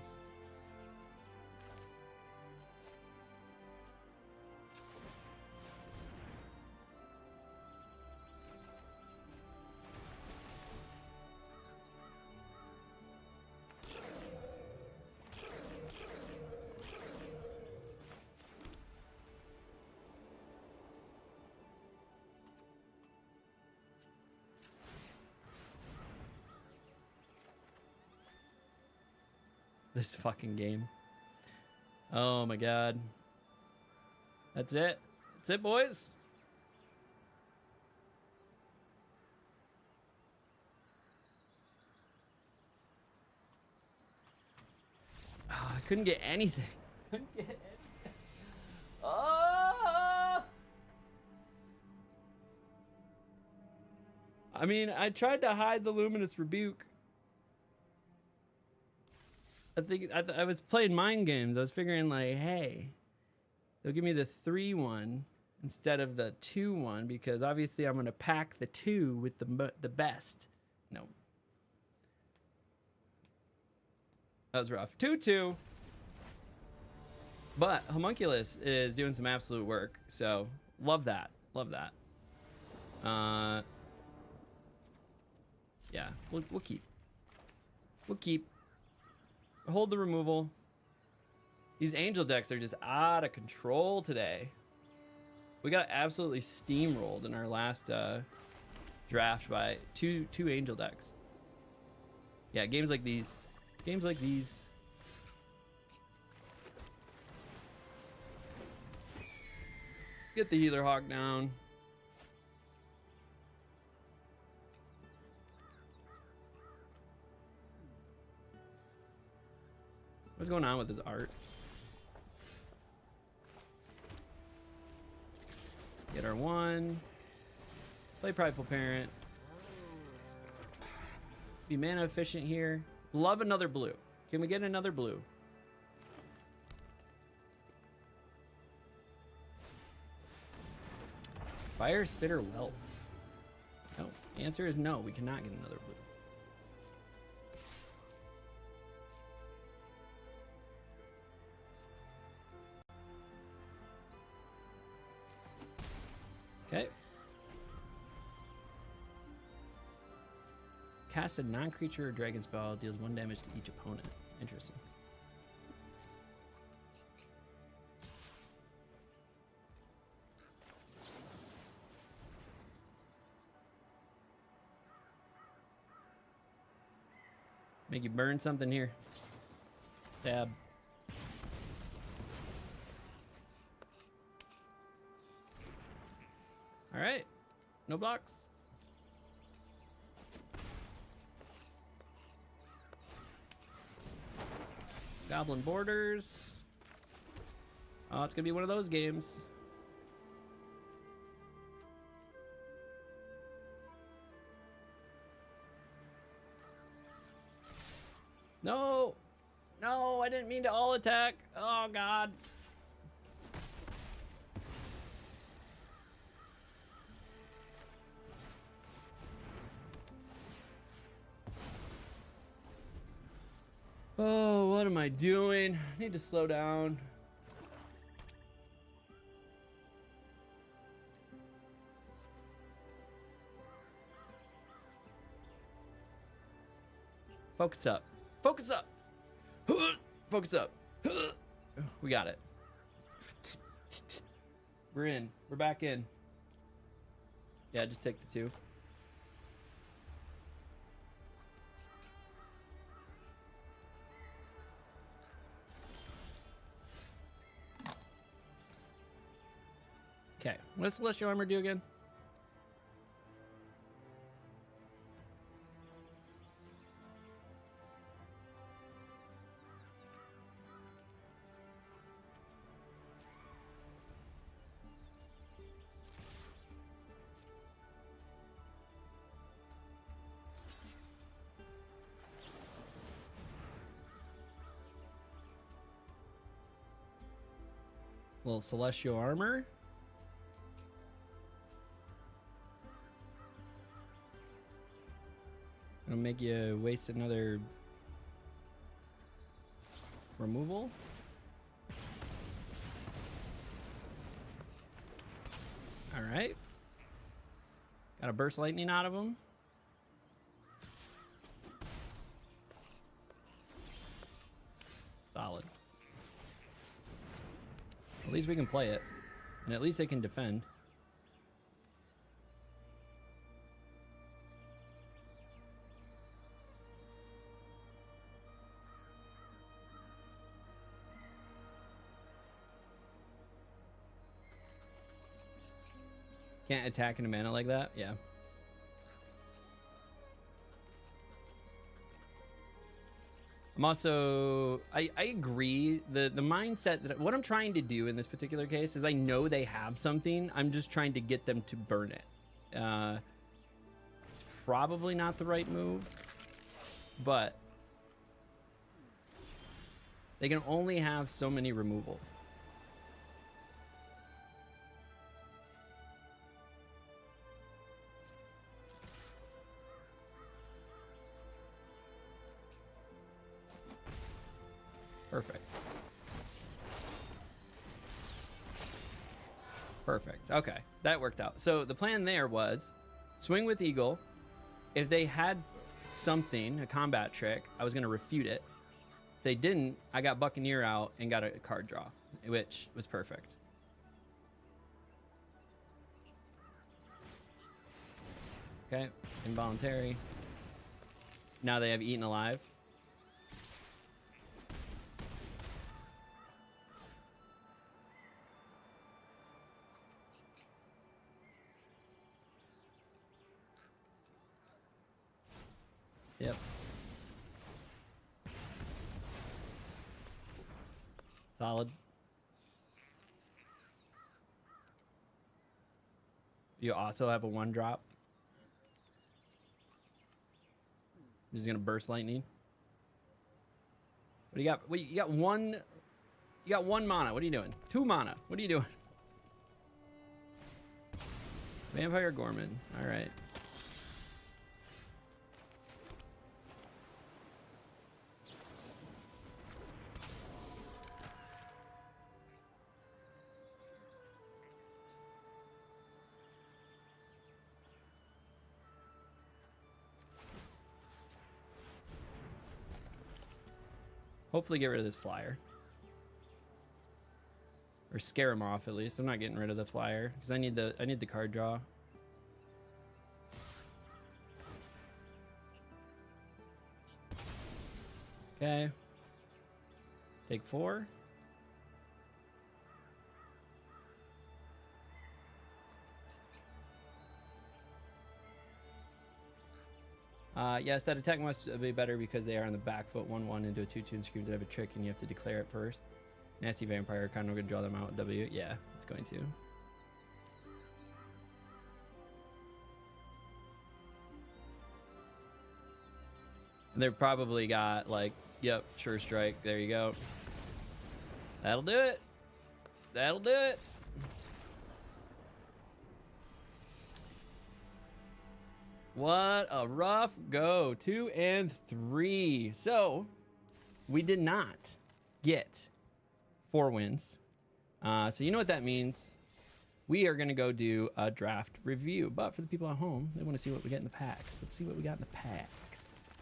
This fucking game. Oh my god. That's it. That's it, boys. Oh, I couldn't get anything. Couldn't get anything. Oh! I mean, I tried to hide the Luminous Rebuke. I think I was playing mind games. I was figuring like, hey, they'll give me the 3-1 instead of the 2-1 because obviously I'm gonna pack the 2 with the best. No, that was rough. 2-2. But Homunculus is doing some absolute work, so love that. Love that. Yeah, we'll keep. We'll keep. Hold the removal. These angel decks are just out of control today. We got absolutely steamrolled in our last draft by two angel decks. Yeah, games like these. Games like these. Get the Healer Hawk down. What's going on with this art? Get our 1. Play Prideful Parent. Be mana efficient here. Love another blue. Can we get another blue? Fire Spitter Whelp. No. The answer is no. We cannot get another blue. Okay. Cast a non-creature or dragon spell, deals 1 damage to each opponent. Interesting. Make you burn something here. Stab. All right, no blocks. Goblin Borders. Oh, it's gonna be one of those games. No, no, I didn't mean to all attack. Oh God. Oh, what am I doing? I need to slow down. Focus up. Focus up. Focus up. We got it. We're in. We're back in. Yeah, just take the 2. Okay, what does Celestial Armor do again? Little Celestial Armor. It'll make you waste another removal. All right. Got a burst lightning out of him. Solid. At least we can play it. And at least they can defend. Can't attack in a mana like that? Yeah. I'm also, I agree. The mindset that what I'm trying to do in this particular case is I know they have something. I'm just trying to get them to burn it. It's probably not the right move, but they can only have so many removals. Perfect. Perfect. Okay, that worked out. So the plan there was swing with Eagle. If they had something, a combat trick, I was going to refute it. If they didn't, I got Buccaneer out and got a card draw, which was perfect. Okay, involuntary. Now they have Eaten Alive. Yep. Solid. You also have a 1-drop. He's gonna burst lightning. What do you got? Wait, you got one. You got 1 mana. What are you doing? 2 mana. What are you doing? Vampire Gorman. All right. Hopefully get rid of this flyer. Or scare him off at least. I'm not getting rid of the flyer because I need the card draw. Okay. Take 4. Yes, that attack must be better because they are on the back foot 1/1 into a 2/2 and screams that have a trick and you have to declare it first. Nasty vampire, kind of gonna draw them out with W. Yeah, it's going to. And they've probably got like, yep, sure strike. There you go. That'll do it. That'll do it. What a rough go. 2 and 3. So we did not get 4 wins. So you know what that means. We are going to go do a draft review. But for the people at home, they want to see what we get in the packs. Let's see what we got in the packs.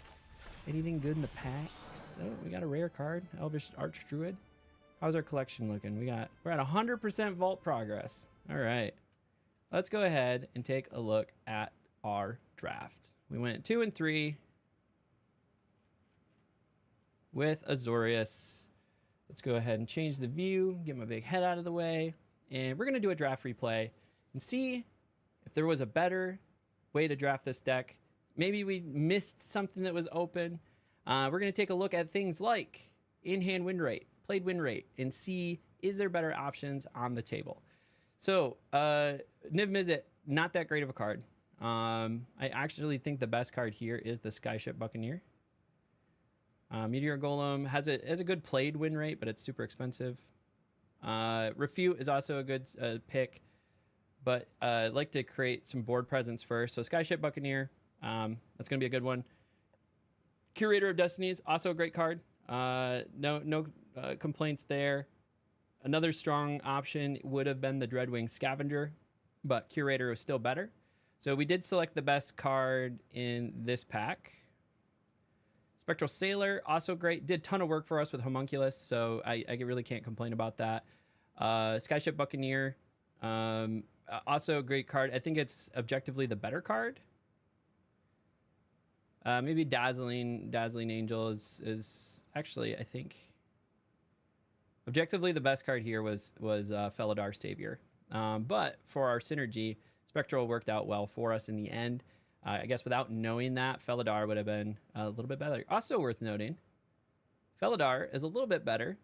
Anything good in the packs? Oh, we got a rare card. Elvish Archdruid. How's our collection looking? We're at 100% vault progress. All right. Let's go ahead and take a look at our draft. We went 2 and 3 with Azorius. Let's go ahead and change the view, get my big head out of the way. and we're going to do a draft replay and see if there was a better way to draft this deck. Maybe we missed something that was open. We're going to take a look at things like in-hand win rate, played win rate, and see is there better options on the table. So, Niv Mizzet, not that great of a card. I actually think the best card here is the Skyship Buccaneer. Meteor Golem has a good played win rate, but it's super expensive. Refute is also a good pick, but I'd like to create some board presence first. So Skyship Buccaneer, that's going to be a good one. Curator of Destinies, also a great card. No complaints there. Another strong option would have been the Dreadwing Scavenger, but Curator is still better. So we did select the best card in this pack. Spectral Sailor, also great. Did a ton of work for us with Homunculus, so I really can't complain about that. Skyship Buccaneer, also a great card. I think it's objectively the better card. Maybe Dazzling Angel is actually, I think, objectively the best card here was Felidar Savior. But for our synergy, Spectral worked out well for us in the end. I guess without knowing that, Felidar would have been a little bit better. Also worth noting, Felidar is a little bit better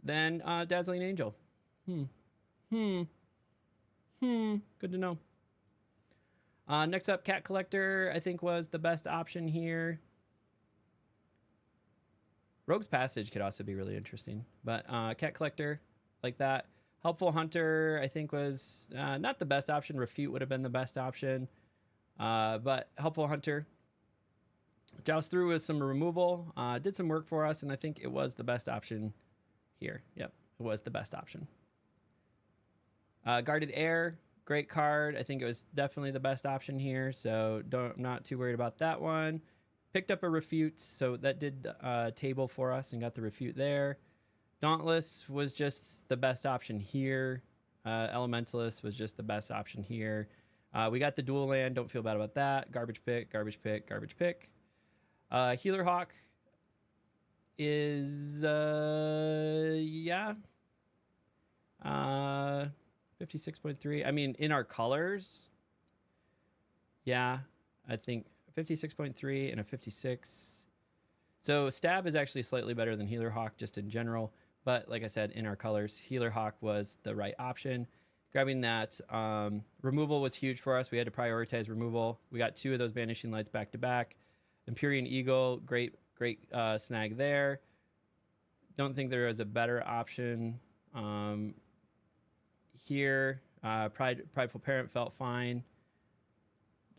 than Dazzling Angel. Good to know. Next up, Cat Collector, I think was the best option here. Rogue's Passage could also be really interesting, but Cat Collector, like that. Helpful Hunter, I think was not the best option. Refute would have been the best option. But Helpful Hunter, Joust through with some removal, did some work for us, and I think it was the best option here. Yep, it was the best option. Guarded Air, great card. I think it was definitely the best option here, so I'm not too worried about that one. Picked up a Refute, so that did table for us and got the Refute there. Dauntless was just the best option here. Elementalist was just the best option here. We got the dual land. Don't feel bad about that. Garbage pick, garbage pick, garbage pick. Healer Hawk is, 56.3. I mean, in our colors, yeah, I think 56.3 and a 56. So Stab is actually slightly better than Healer Hawk just in general. But like I said, in our colors, Healer Hawk was the right option. Grabbing that removal was huge for us. We had to prioritize removal. We got 2 of those Banishing Lights back to back. Empyrean Eagle, great snag there. Don't think there was a better option here. Prideful Parent felt fine.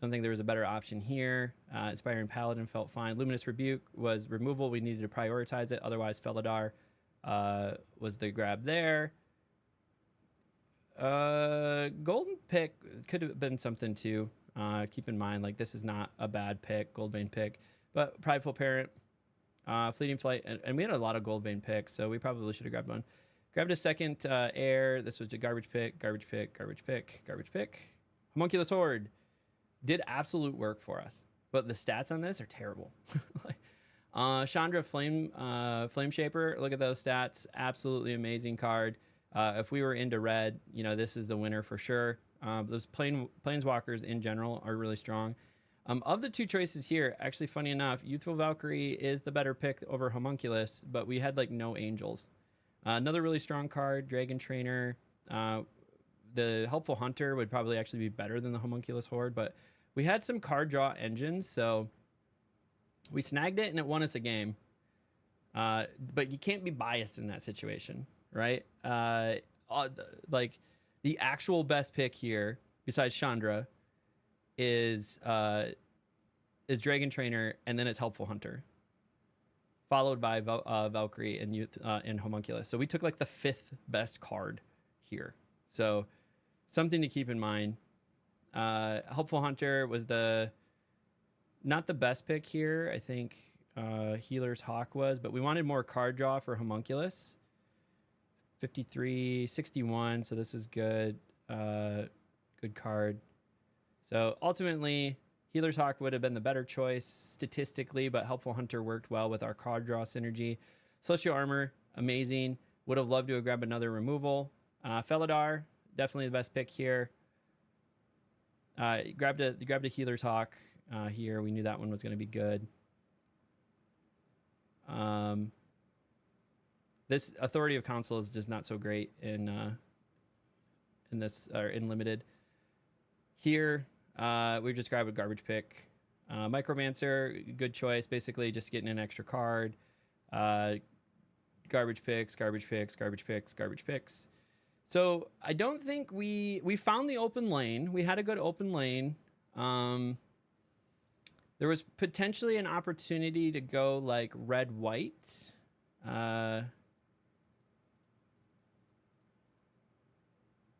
Don't think there was a better option here. Inspiring Paladin felt fine. Luminous Rebuke was removal. We needed to prioritize it. Otherwise, Felidar was the grab there. Golden Pick could have been something too. Keep in mind, like, this is not a bad pick, Goldvein pick, but Prideful Parent, Fleeting Flight, and we had a lot of Goldvein picks, so we probably should have grabbed one. Grabbed a second Air. This was a garbage pick, garbage pick, garbage pick, garbage pick. Homunculus Horde did absolute work for us, but the stats on this are terrible. Chandra Flame Shaper, look at those stats. Absolutely amazing card. If we were into red, this is the winner for sure. Those Planeswalkers in general are really strong. Of the 2 choices here, actually, funny enough, Youthful Valkyrie is the better pick over Homunculus, but we had no angels. Another really strong card, Dragon Trainer. The Helpful Hunter would probably actually be better than the Homunculus Horde, but we had some card draw engines, so we snagged it and it won us a game. But you can't be biased in that situation, right? Like, the actual best pick here, besides Chandra, is Dragon Trainer, and then it's Helpful Hunter, followed by Valkyrie and Homunculus. So we took the 5th best card here. So something to keep in mind. Helpful Hunter was not the best pick here. I think Healer's Hawk was, but we wanted more card draw for Homunculus. 53, 61, so this is good. Good card. So ultimately, Healer's Hawk would have been the better choice statistically, but Helpful Hunter worked well with our card draw synergy. Celestial Armor, amazing. Would have loved to have grabbed another removal. Felidar, definitely the best pick here. Grabbed a Healer's Hawk here. We knew that one was going to be good. This Authority of Council is just not so great in this or in limited. Here, we just grabbed a garbage pick. Micromancer, good choice. Basically, just getting an extra card. Garbage picks, garbage picks, garbage picks, garbage picks. So I don't think we found the open lane. We had a good open lane. There was potentially an opportunity to go like red white.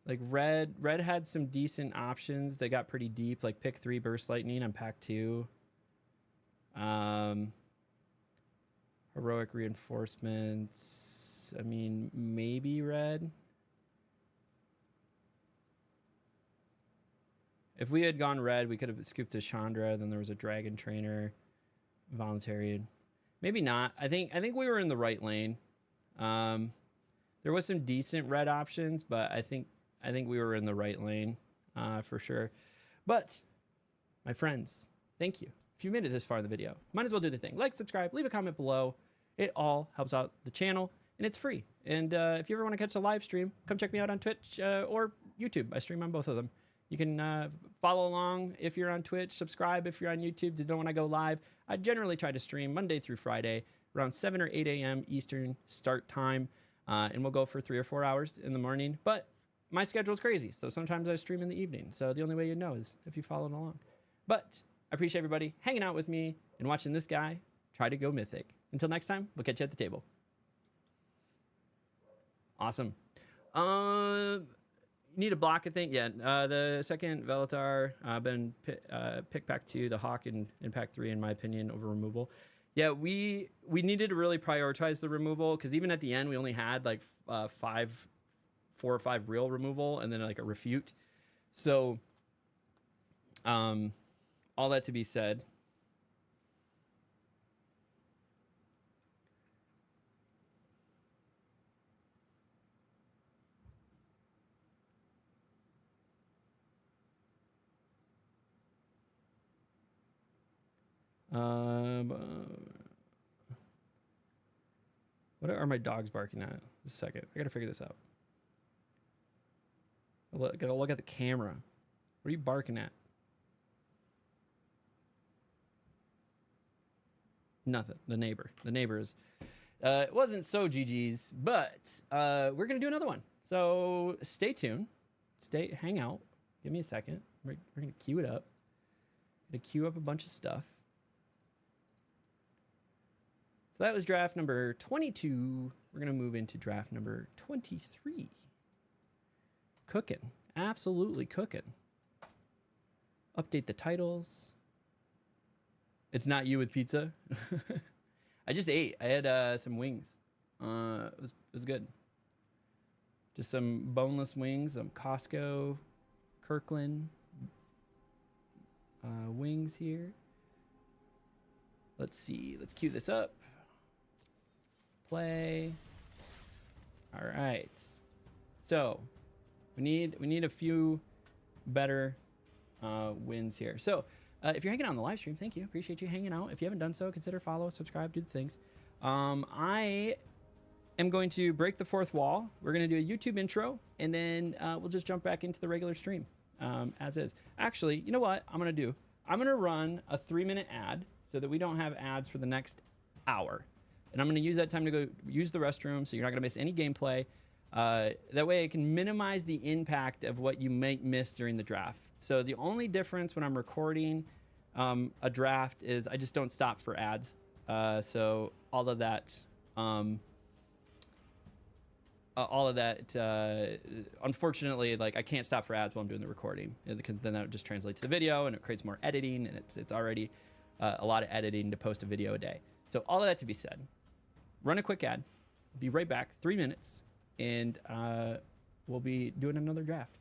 Like red had some decent options. They got pretty deep, like pick 3 Burst Lightning on pack 2. Heroic Reinforcements. I mean, maybe red. If we had gone red, we could have scooped a Chandra. Then there was a Dragon Trainer, voluntary. Maybe not. I think we were in the right lane. There was some decent red options, but I think we were in the right lane for sure. But my friends, thank you. If you made it this far in the video, might as well do the thing. Like, subscribe, leave a comment below. It all helps out the channel, and it's free. And if you ever want to catch a live stream, come check me out on Twitch or YouTube. I stream on both of them. You can follow along if you're on Twitch, subscribe if you're on YouTube to know when I go live. I generally try to stream Monday through Friday around 7 or 8 a.m. Eastern start time, and we'll go for 3 or 4 hours in the morning. But my schedule's crazy, so sometimes I stream in the evening. So the only way you know is if you follow along. But I appreciate everybody hanging out with me and watching this guy try to go mythic. Until next time, we'll catch you at the table. Awesome. Need a block, I think. Yeah, the second Velatar, been pick pack 2, the Hawk in pack 3, in my opinion, over removal. Yeah, we needed to really prioritize the removal, because even at the end, we only had like 4 or 5 real removal and then like a refute. So, all that to be said, what are my dogs barking at? Just a second. I gotta figure this out. I gotta look at the camera. What are you barking at? Nothing. The neighbor. The neighbors. It wasn't so GG's, but we're gonna do another one. So stay tuned. Hang out. Give me a second. We're gonna queue it up. Gonna queue up a bunch of stuff. So that was draft number 22. We're going to move into draft number 23. Cooking. Absolutely cooking. Update the titles. It's not you with pizza. I just ate. I had some wings. It was good. Just some boneless wings, some Costco, Kirkland wings here. Let's see. Let's cue this up. Play. All right. So we need a few better wins here. So if you're hanging out on the live stream, thank you. Appreciate you hanging out. If you haven't done so, consider follow, subscribe, do the things. I am going to break the fourth wall. We're going to do a YouTube intro, and then we'll just jump back into the regular stream as is. Actually, you know what I'm going to do? I'm going to run a 3-minute ad so that we don't have ads for the next hour. And I'm going to use that time to go use the restroom, so you're not going to miss any gameplay. That way I can minimize the impact of what you might miss during the draft. So the only difference when I'm recording a draft is I just don't stop for ads. So all of that, unfortunately, like I can't stop for ads while I'm doing the recording, because then that would just translate to the video and it creates more editing, and it's already a lot of editing to post a video a day. So all of that to be said, run a quick ad, be right back, 3 minutes, and we'll be doing another draft.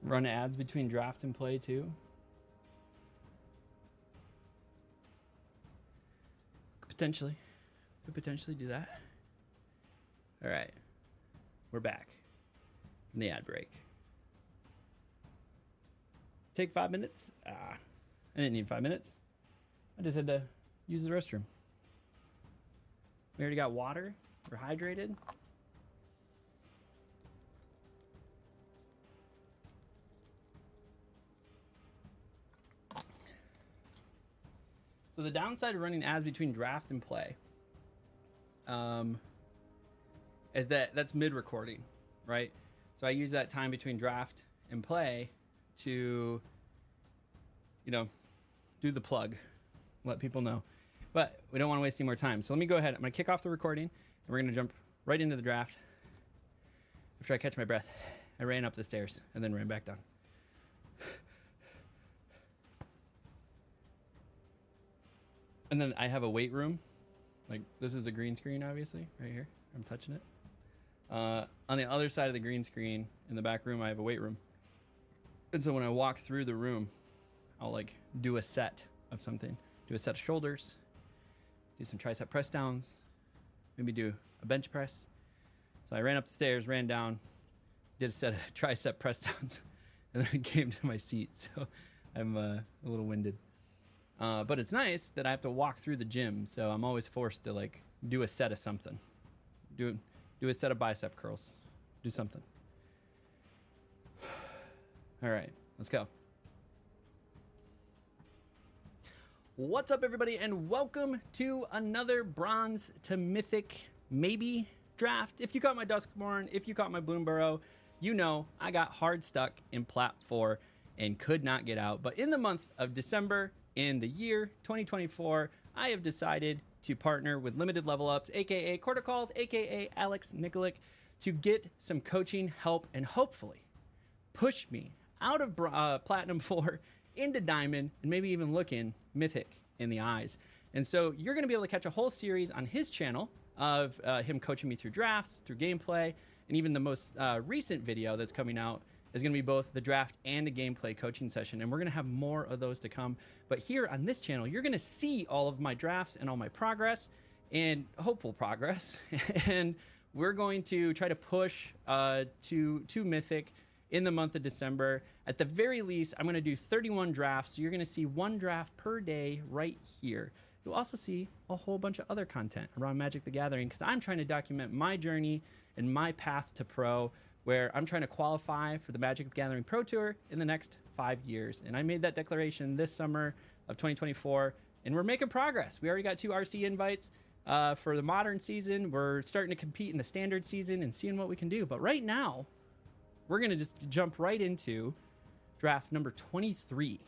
Run ads between draft and play too. Potentially. Could potentially do that. All right. We're back from the ad break. Take 5 minutes. I didn't need 5 minutes. I just had to use the restroom. We already got water. We're hydrated. So the downside of running ads between draft and play is that's mid-recording, right? So I use that time between draft and play to, do the plug, let people know. But we don't want to waste any more time. So let me go ahead. I'm going to kick off the recording, and we're going to jump right into the draft. After I catch my breath, I ran up the stairs and then ran back down. And then I have a weight room. Like, this is a green screen, obviously, right here. I'm touching it. On the other side of the green screen, in the back room, I have a weight room. And so when I walk through the room, I'll do a set of something. Do a set of shoulders, do some tricep press downs, maybe do a bench press. So I ran up the stairs, ran down, did a set of tricep press downs, and then came to my seat. So I'm a little winded. But it's nice that I have to walk through the gym, so I'm always forced to do a set of something. Do a set of bicep curls. Do something. All right, let's go. What's up, everybody, and welcome to another Bronze to Mythic maybe draft. If you caught my Duskborn, if you caught my Bloomburrow, you know I got hard stuck in Plat 4 and could not get out. But in the month of December, in the year 2024, I have decided to partner with Limited Level Ups, aka Corticalls, aka Alex Nikolic, to get some coaching help and hopefully push me out of Platinum 4 into Diamond and maybe even looking Mythic in the eyes. And so you're going to be able to catch a whole series on his channel of him coaching me through drafts, through gameplay, and even the most recent video that's coming out is going to be both the draft and a gameplay coaching session. And we're going to have more of those to come. But here on this channel, you're going to see all of my drafts and all my progress and hopeful progress. And we're going to try to push to Mythic in the month of December. At the very least, I'm going to do 31 drafts. So you're going to see one draft per day right here. You'll also see a whole bunch of other content around Magic the Gathering because I'm trying to document my journey and my path to pro, where I'm trying to qualify for the Magic the Gathering Pro Tour in the next 5 years. And I made that declaration this summer of 2024, and we're making progress. We already got 2 RC invites for the modern season. We're starting to compete in the standard season and seeing what we can do. But right now, we're going to just jump right into draft number 23.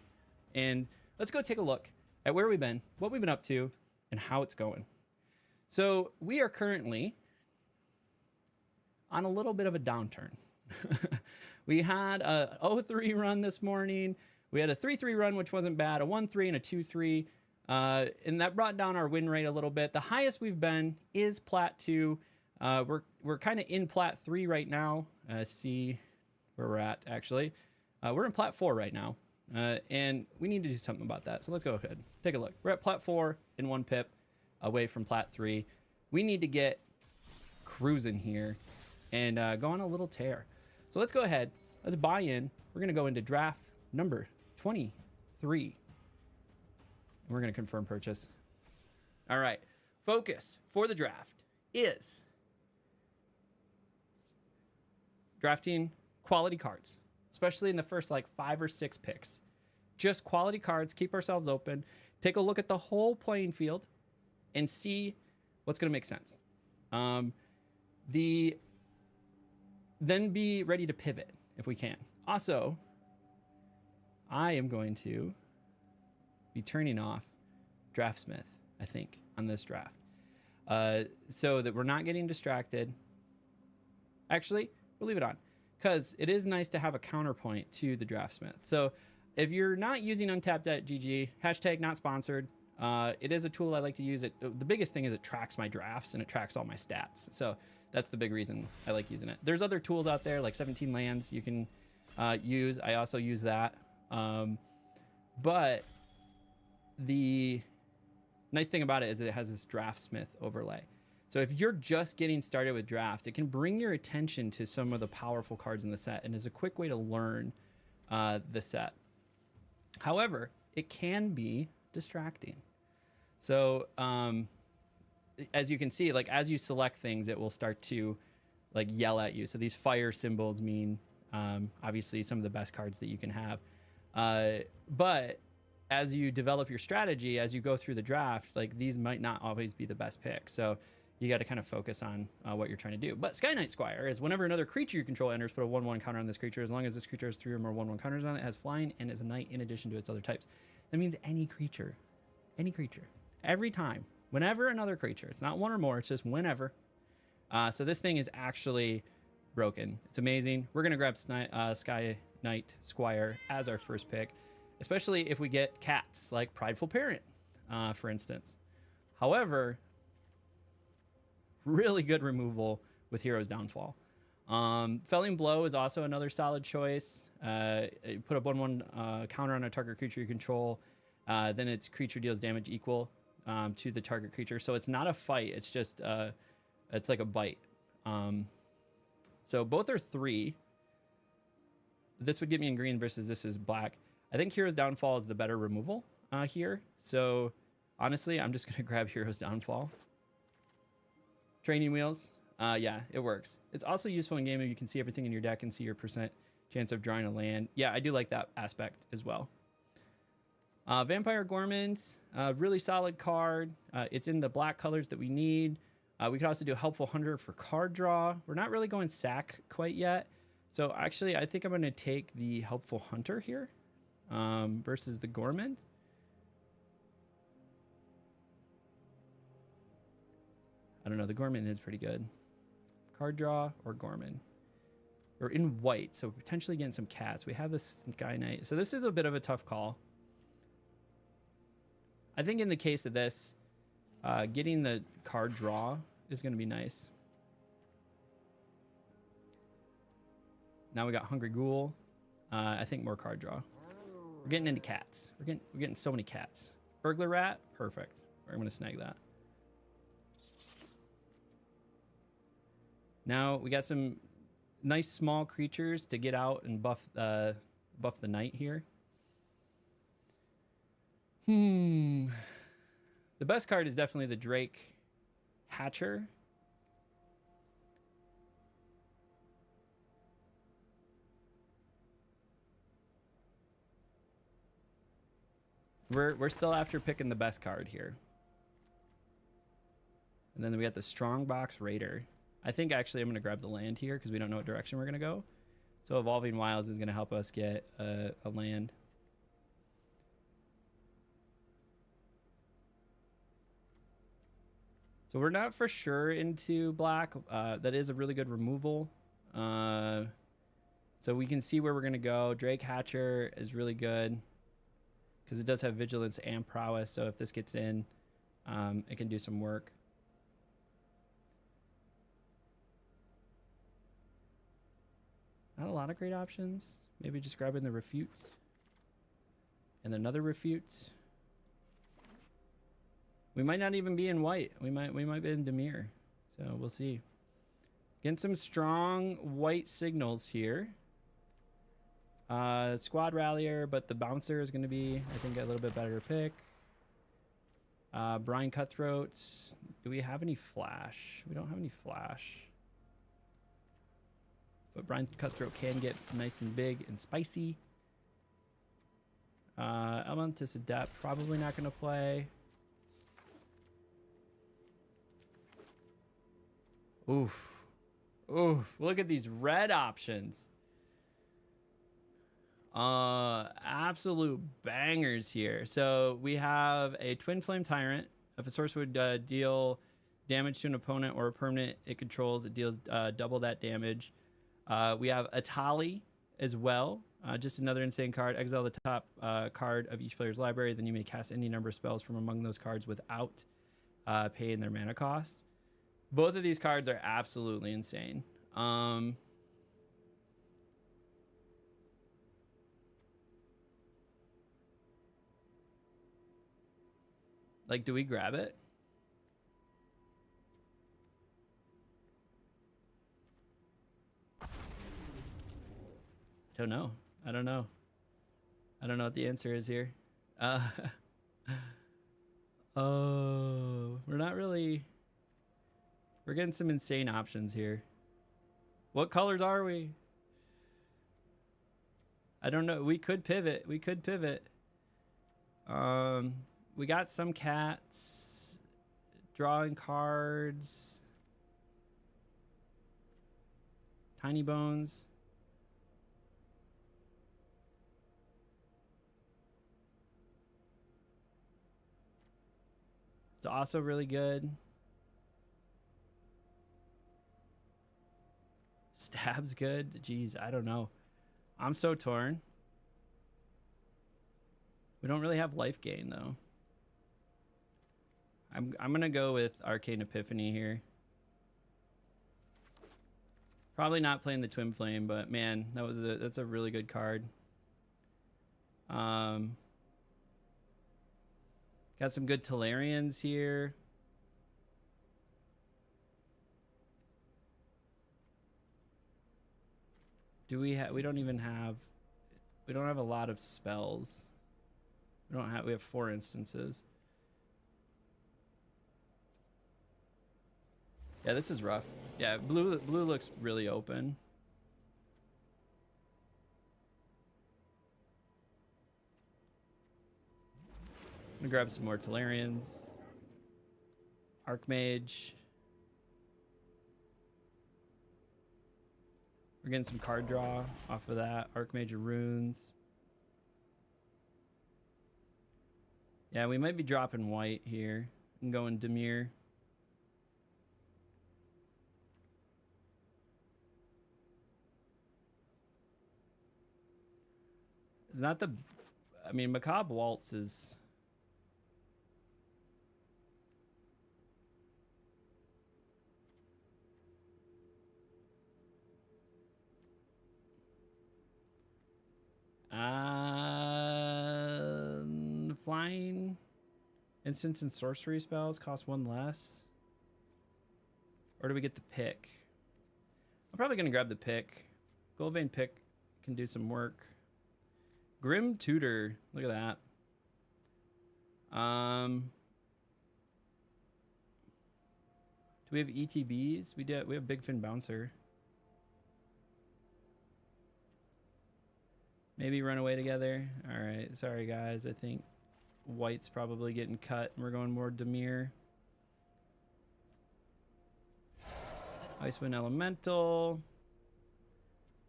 And let's go take a look at where we've been, what we've been up to, and how it's going. So we are currently on a little bit of a downturn. We had a 0-3 run this morning. We had a 3-3 run, which wasn't bad, a 1-3 and a 2-3. And that brought down our win rate a little bit. The highest we've been is Plat 2. We're kind of in Plat 3 right now. See where we're at, actually. We're in Plat 4 right now. And we need to do something about that. So let's go ahead. Take a look. We're at Plat 4 in 1 pip away from Plat 3. We need to get cruising here and go on a little tear. So let's go ahead. Let's buy in. We're going to go into draft number 23. We're going to confirm purchase. All right. Focus for the draft is drafting quality cards, especially in the first 5 or 6 picks. Just quality cards, keep ourselves open, take a look at the whole playing field and see what's going to make sense. Then be ready to pivot if we can. Also, I am going to be turning off Draftsmith, I think, on this draft, so that we're not getting distracted. Actually, we'll leave it on because it is nice to have a counterpoint to the Draftsmith. So if you're not using untapped.gg, hashtag not sponsored, it is a tool I like to use. The biggest thing is it tracks my drafts and it tracks all my stats. So that's the big reason I like using it. There's other tools out there like 17 lands you can use. I also use that. But the nice thing about it is it has this draftsmith overlay. So if you're just getting started with draft, it can bring your attention to some of the powerful cards in the set and is a quick way to learn the set. However, it can be distracting. So as you can see, like as you select things, it will start to like yell at you. So these fire symbols mean obviously some of the best cards that you can have. But as you develop your strategy, as you go through the draft, like these might not always be the best pick. So you got to kind of focus on what you're trying to do. But Sky Knight Squire is whenever another creature you control enters, put a 1/1 counter on this creature. As long as this creature has 3 or more 1/1 counters on it, has flying, and is a knight in addition to its other types. That means any creature, every time, whenever another creature. It's not one or more, it's just whenever. So this thing is actually broken. It's amazing. We're going to grab Sky Knight Squire as our first pick, especially if we get cats like Prideful Parent, for instance. However, really good removal with Hero's Downfall. Felling Blow is also another solid choice. Put a 1/1 counter on a target creature you control. Then its creature deals damage equal to the target creature. So it's not a fight. It's just it's like a bite. So both are 3. This would get me in green versus this is black. I think Hero's Downfall is the better removal here. So honestly, I'm just going to grab Hero's Downfall. Training Wheels. Yeah, it works. It's also useful in game if you can see everything in your deck and see your percent chance of drawing a land. Yeah, I do like that aspect as well. Vampire Gormans, really solid card. It's in the black colors that we need. We could also do Helpful Hunter for card draw. We're not really going sack quite yet. So actually, I think I'm going to take the Helpful Hunter here versus the Gorman. I don't know. The Gorman is pretty good. Card draw or Gorman. We're in white, so potentially getting some cats. We have this Sky Knight. So this is a bit of a tough call. I think in the case of this, getting the card draw is going to be nice. Now we got Hungry Ghoul. I think more card draw. We're getting into cats. We're getting so many cats. Burglar Rat, perfect. I'm going to snag that. Now we got some nice small creatures to get out and buff the knight here. The best card is definitely the Drake Hatcher. We're still after picking the best card here. And then we got the Strongbox Raider. I think actually I'm going to grab the land here because we don't know what direction we're going to go. So Evolving Wilds is going to help us get a land. So we're not for sure into black. That is a really good removal. So we can see where we're going to go. Drake Hatcher is really good because it does have vigilance and prowess. So if this gets in, it can do some work. Not a lot of great options. Maybe just grabbing the Refutes. And another Refute. We might not even be in white. We might be in Dimir. So we'll see. Getting some strong white signals here. Squad Rallier, but the Bouncer is going to be, I think, a little bit better pick. Brine Cutthroat. Do we have any flash? We don't have any flash. But Brine Cutthroat can get nice and big and spicy. Elementus Adept, probably not going to play. Oof. Oof. Look at these red options. Absolute bangers here. So we have a Twin Flame Tyrant. If a source would deal damage to an opponent or a permanent it controls, it deals double that damage. We have Atali as well. Just another insane card. Exile the top card of each player's library. Then you may cast any number of spells from among those cards without paying their mana cost. Both of these cards are absolutely insane. Like, do we grab it? Don't know. I don't know. I don't know what the answer is here. Oh, we're not really. We're getting some insane options here. What colors are we? I don't know. We could pivot. We could pivot. We got some cats. Drawing cards. Tiny bones. It's also really good. Stab's good. Jeez, I don't know. I'm so torn. We don't really have life gain though. I'm gonna go with Arcane Epiphany here. Probably not playing the Twin Flame, but man, that's a really good card. Got some good Tolarians here. Do we have? We don't even have. We don't have a lot of spells. We don't have. We have 4 instances. Yeah, this is rough. Yeah, blue looks really open. I'm gonna grab some more Tolarians. Archmage. We're getting some card draw off of that. Archmage of Runes. Yeah, we might be dropping white here and going Dimir. It's not the... I mean, Macabre Waltz is... Flying instants and sorcery spells cost 1 less. Or do we get the pick? I'm probably gonna grab the pick. Goldvein pick can do some work. Grim Tutor, look at that. Do we have ETBs? We do. We have Big Fin Bouncer. Maybe run away together. All right, sorry guys. I think white's probably getting cut. We're going more Dimir. Icewind Elemental.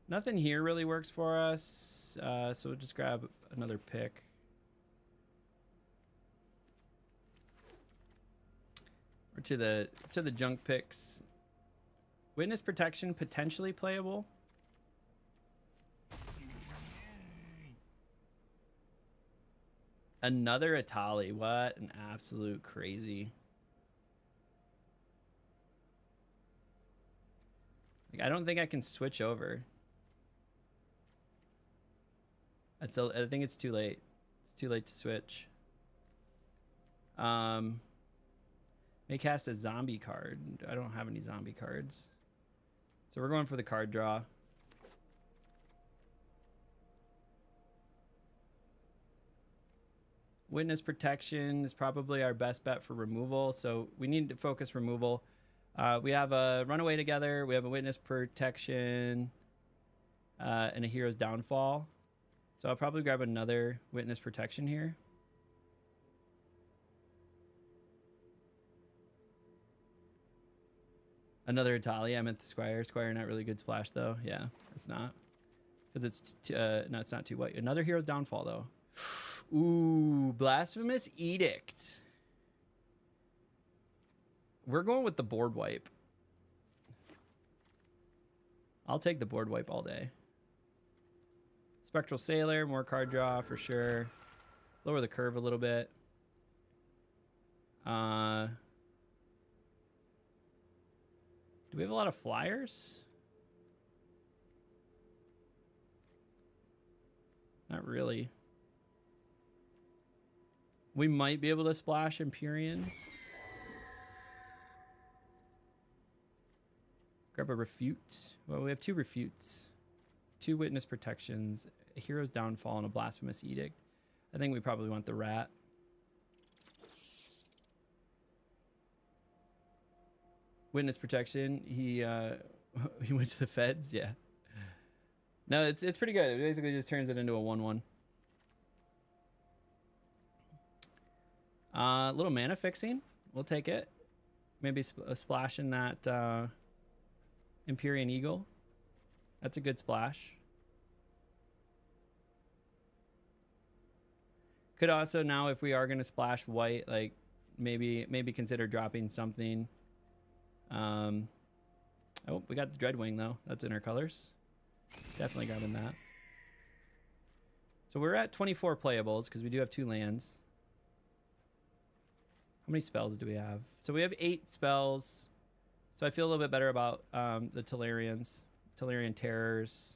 Nothing here really works for us, so we'll just grab another pick. Or to the junk picks. Witness Protection potentially playable. Another Atali. What an absolute crazy. Like, I don't think I can switch over. I think it's too late. It's too late to switch. May cast a zombie card. I don't have any zombie cards. So we're going for the card draw. Witness Protection is probably our best bet for removal, so we need to focus removal. We have a Runaway together, we have a Witness Protection, and a Hero's Downfall. So I'll probably grab another Witness Protection here. Another Italia. I meant the Squire. Squire, not really good splash though. Yeah, it's not. Because it's, no, it's not too white. Another Hero's Downfall though. Ooh, Blasphemous Edict. We're going with the board wipe. I'll take the board wipe all day. Spectral Sailor, more card draw for sure. Lower the curve a little bit. Do we have a lot of flyers? Not really. We might be able to splash Empyrean. Grab a refute. Well, we have 2 refutes. 2 witness protections, a hero's downfall, and a blasphemous edict. I think we probably want the rat. Witness protection. He he went to the feds. Yeah. No, it's pretty good. It basically just turns it into a 1/1. Little mana fixing. We'll take it. Maybe a splash in that Empyrean Eagle. That's a good splash. Could also now, if we are going to splash white, like maybe consider dropping something. Oh, we got the Dreadwing though. That's in our colors. Definitely grabbing that. So we're at 24 playables because we do have 2 lands. How many spells do we have? So we have 8 spells. So I feel a little bit better about the Tellurians. Tellurian Terrors.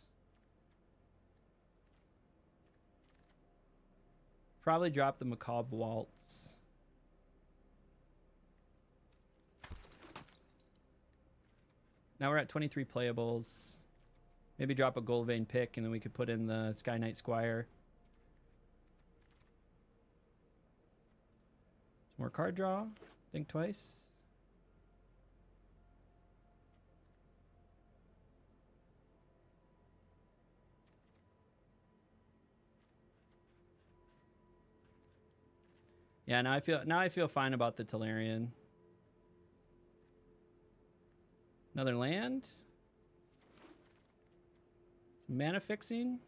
Probably drop the Macabre Waltz. Now we're at 23 playables. Maybe drop a Goldvein pick, and then we could put in the Sky Knight Squire. Some more card draw. Think twice. Yeah, now I feel fine about the Tellurian. Another land. Some mana fixing.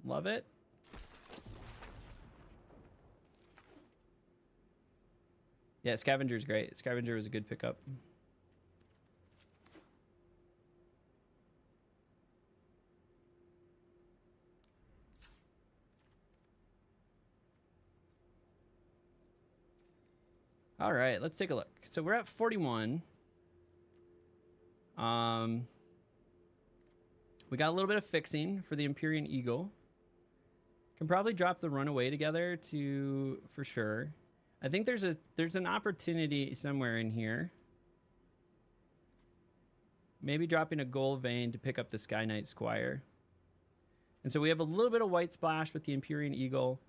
Love it. Yeah, Scavenger's great. Scavenger was a good pickup. All right, let's take a look. So we're at 41. We got a little bit of fixing for the Empyrean Eagle. Can probably drop the Runaway together to for sure. I think there's an opportunity somewhere in here. Maybe dropping a Goldvein to pick up the Sky Knight Squire. And so we have a little bit of white splash with the Empyrean Eagle,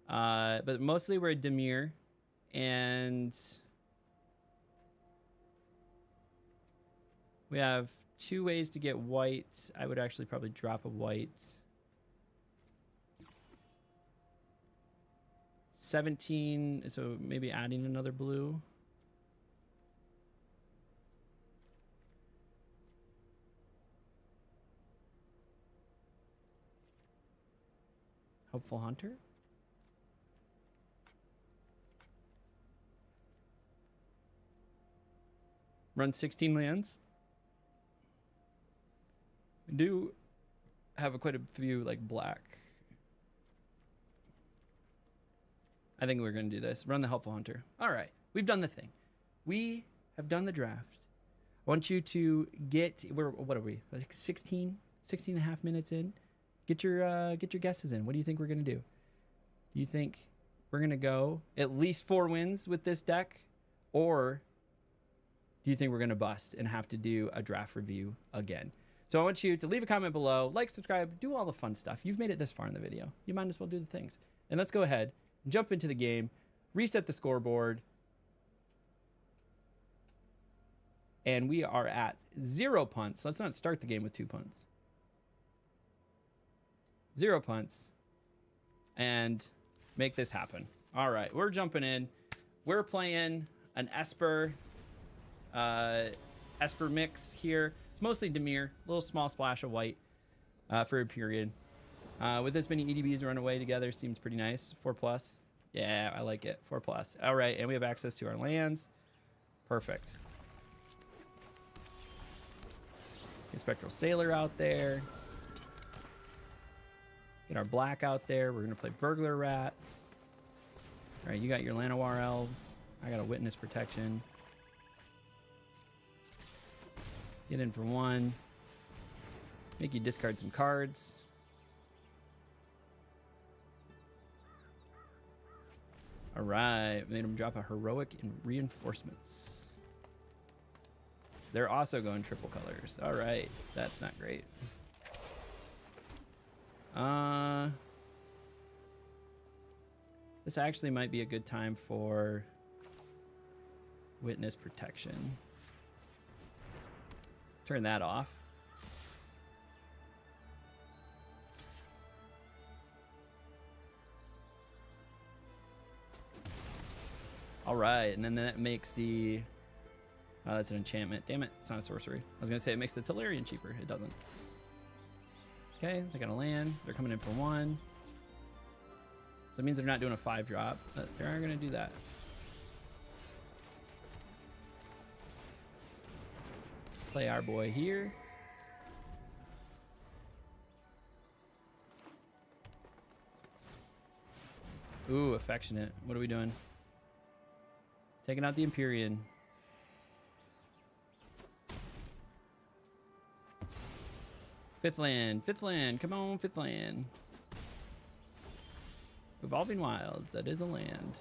but mostly we're a Dimir. And we have 2 ways to get white. I would actually probably drop a white. 17, so maybe adding another blue. Hopeful Hunter. Run 16 lands. We do have quite a few like black. I think we're going to do this. Run the Helpful Hunter. All right. We've done the thing. We have done the draft. I want you to get, what are we? Like 16 and a half minutes in. Get your guesses in. What do you think we're going to do? Do you think we're going to go at least 4 wins with this deck? Or do you think we're going to bust and have to do a draft review again? So I want you to leave a comment below, like, subscribe, do all the fun stuff. You've made it this far in the video. You might as well do the things. And let's go ahead and jump into the game, reset the scoreboard. And we are at 0 punts. Let's not start the game with 2 punts. 0 punts. And make this happen. All right, we're jumping in. We're playing an Esper mix here. It's mostly Dimir, a little small splash of white for a period. With this many EDBs run away together, seems pretty nice. 4+. Yeah, I like it. 4+. All right, and we have access to our lands. Perfect. Get Spectral Sailor out there. Get our black out there. We're going to play Burglar Rat. All right, you got your Llanowar Elves. I got a Witness Protection. Get in for 1. Make you discard some cards. All right, made him drop a heroic and reinforcements. They're also going triple colors. All right, that's not great. This actually might be a good time for witness protection. Turn that off. All right, and then that makes the... Oh, that's an enchantment. Damn it, it's not a sorcery. I was gonna say it makes the Tellurian cheaper. It doesn't. Okay, they got a land. They're coming in for 1. So it means they're not doing a 5-drop, but they are gonna do that. Play our boy here. Ooh, affectionate. What are we doing? Taking out the Empyrean. Fifth land. Come on, 5th land. Evolving Wilds. That is a land.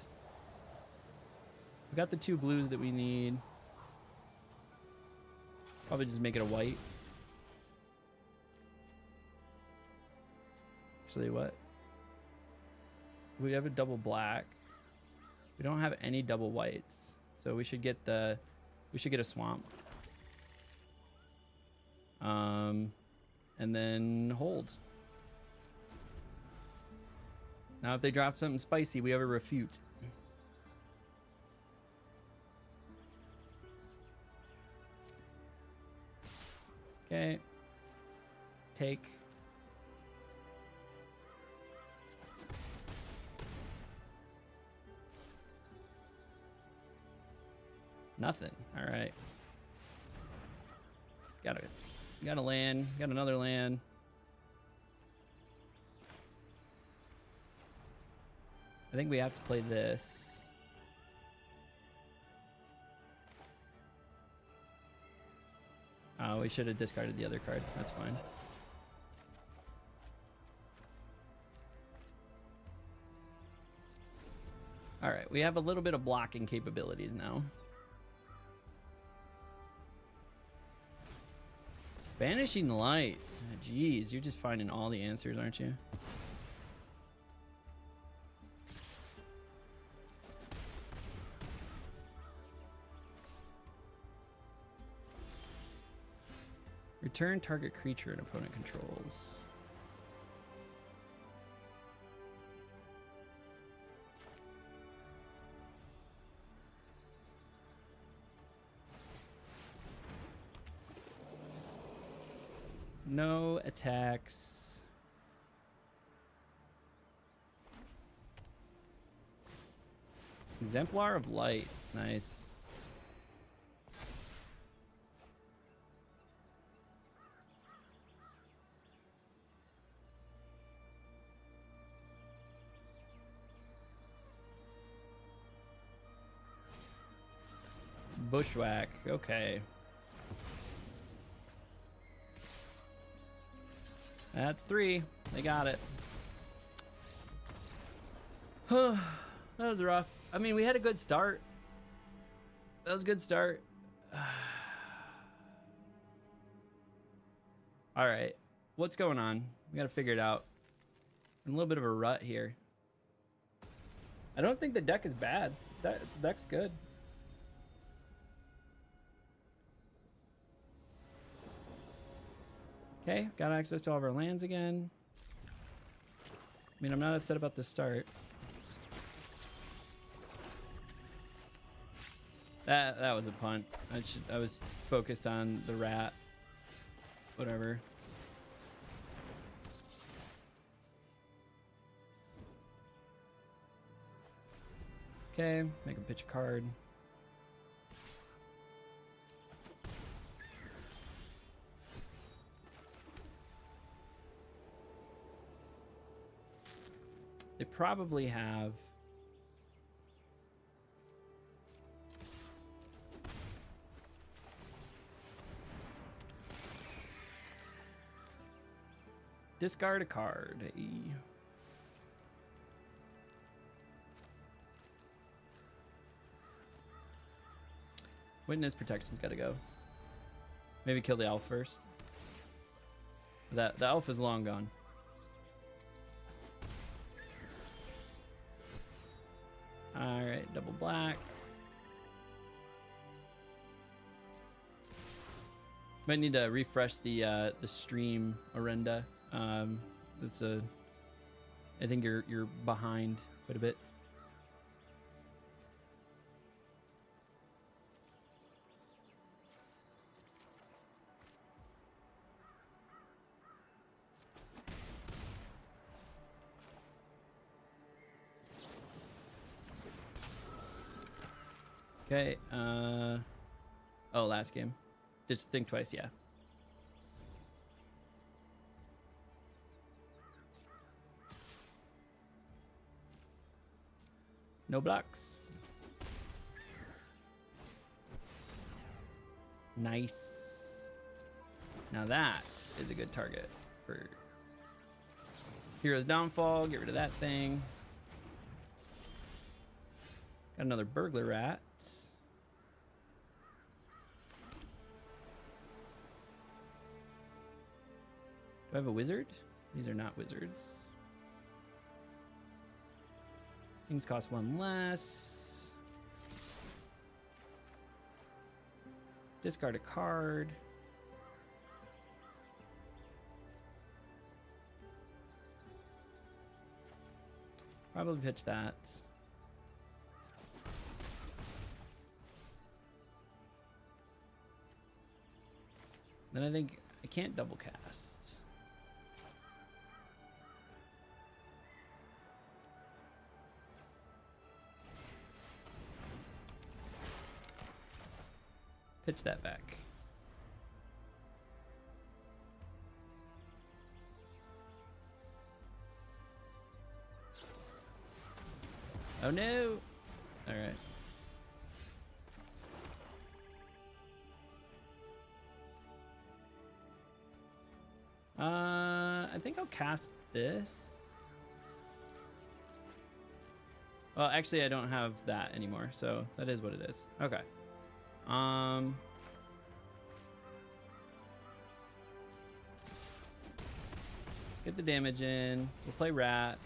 We got the 2 blues that we need. Probably just make it a white. Actually, what? We have a double black. We don't have any double whites, so we should get a swamp. And then hold. Now, if they drop something spicy, we have a refute. Okay. Take. Nothing. All right. Got a land. Got another land. I think we have to play this. Oh, we should have discarded the other card. That's fine. All right, we have a little bit of blocking capabilities now. Vanishing Light. Jeez, you're just finding all the answers, aren't you? Return target creature an opponent controls. No attacks. Exemplar of Light. Nice. Bushwhack. Okay. That's 3. They got it. That was rough. I mean, we had a good start. That was a good start. All right. What's going on? We got to figure it out. I'm in a little bit of a rut here. I don't think the deck is bad. That deck's good. Okay, got access to all of our lands again. I mean, I'm not upset about the start. That was a punt. I was focused on the rat. Whatever. Okay, make him pitch a card. They probably have Discard a card. Witness protection's got to go. Maybe kill the elf first. The elf is long gone. All right, double black. Might need to refresh the stream, Arenda. It's a. I think you're behind quite a bit. Okay. Oh, last game. Just think twice, yeah. No blocks. Nice. Now that is a good target for Hero's Downfall. Get rid of that thing. Got another burglar rat. Do I have a wizard? These are not wizards. Things cost one less. Discard a card. Probably pitch that. Then I think I can't double cast. Pitch that back. Oh no! All right. I think I'll cast this. Well, actually, I don't have that anymore, so that is what it is. Okay. Get the damage in. We'll play rat.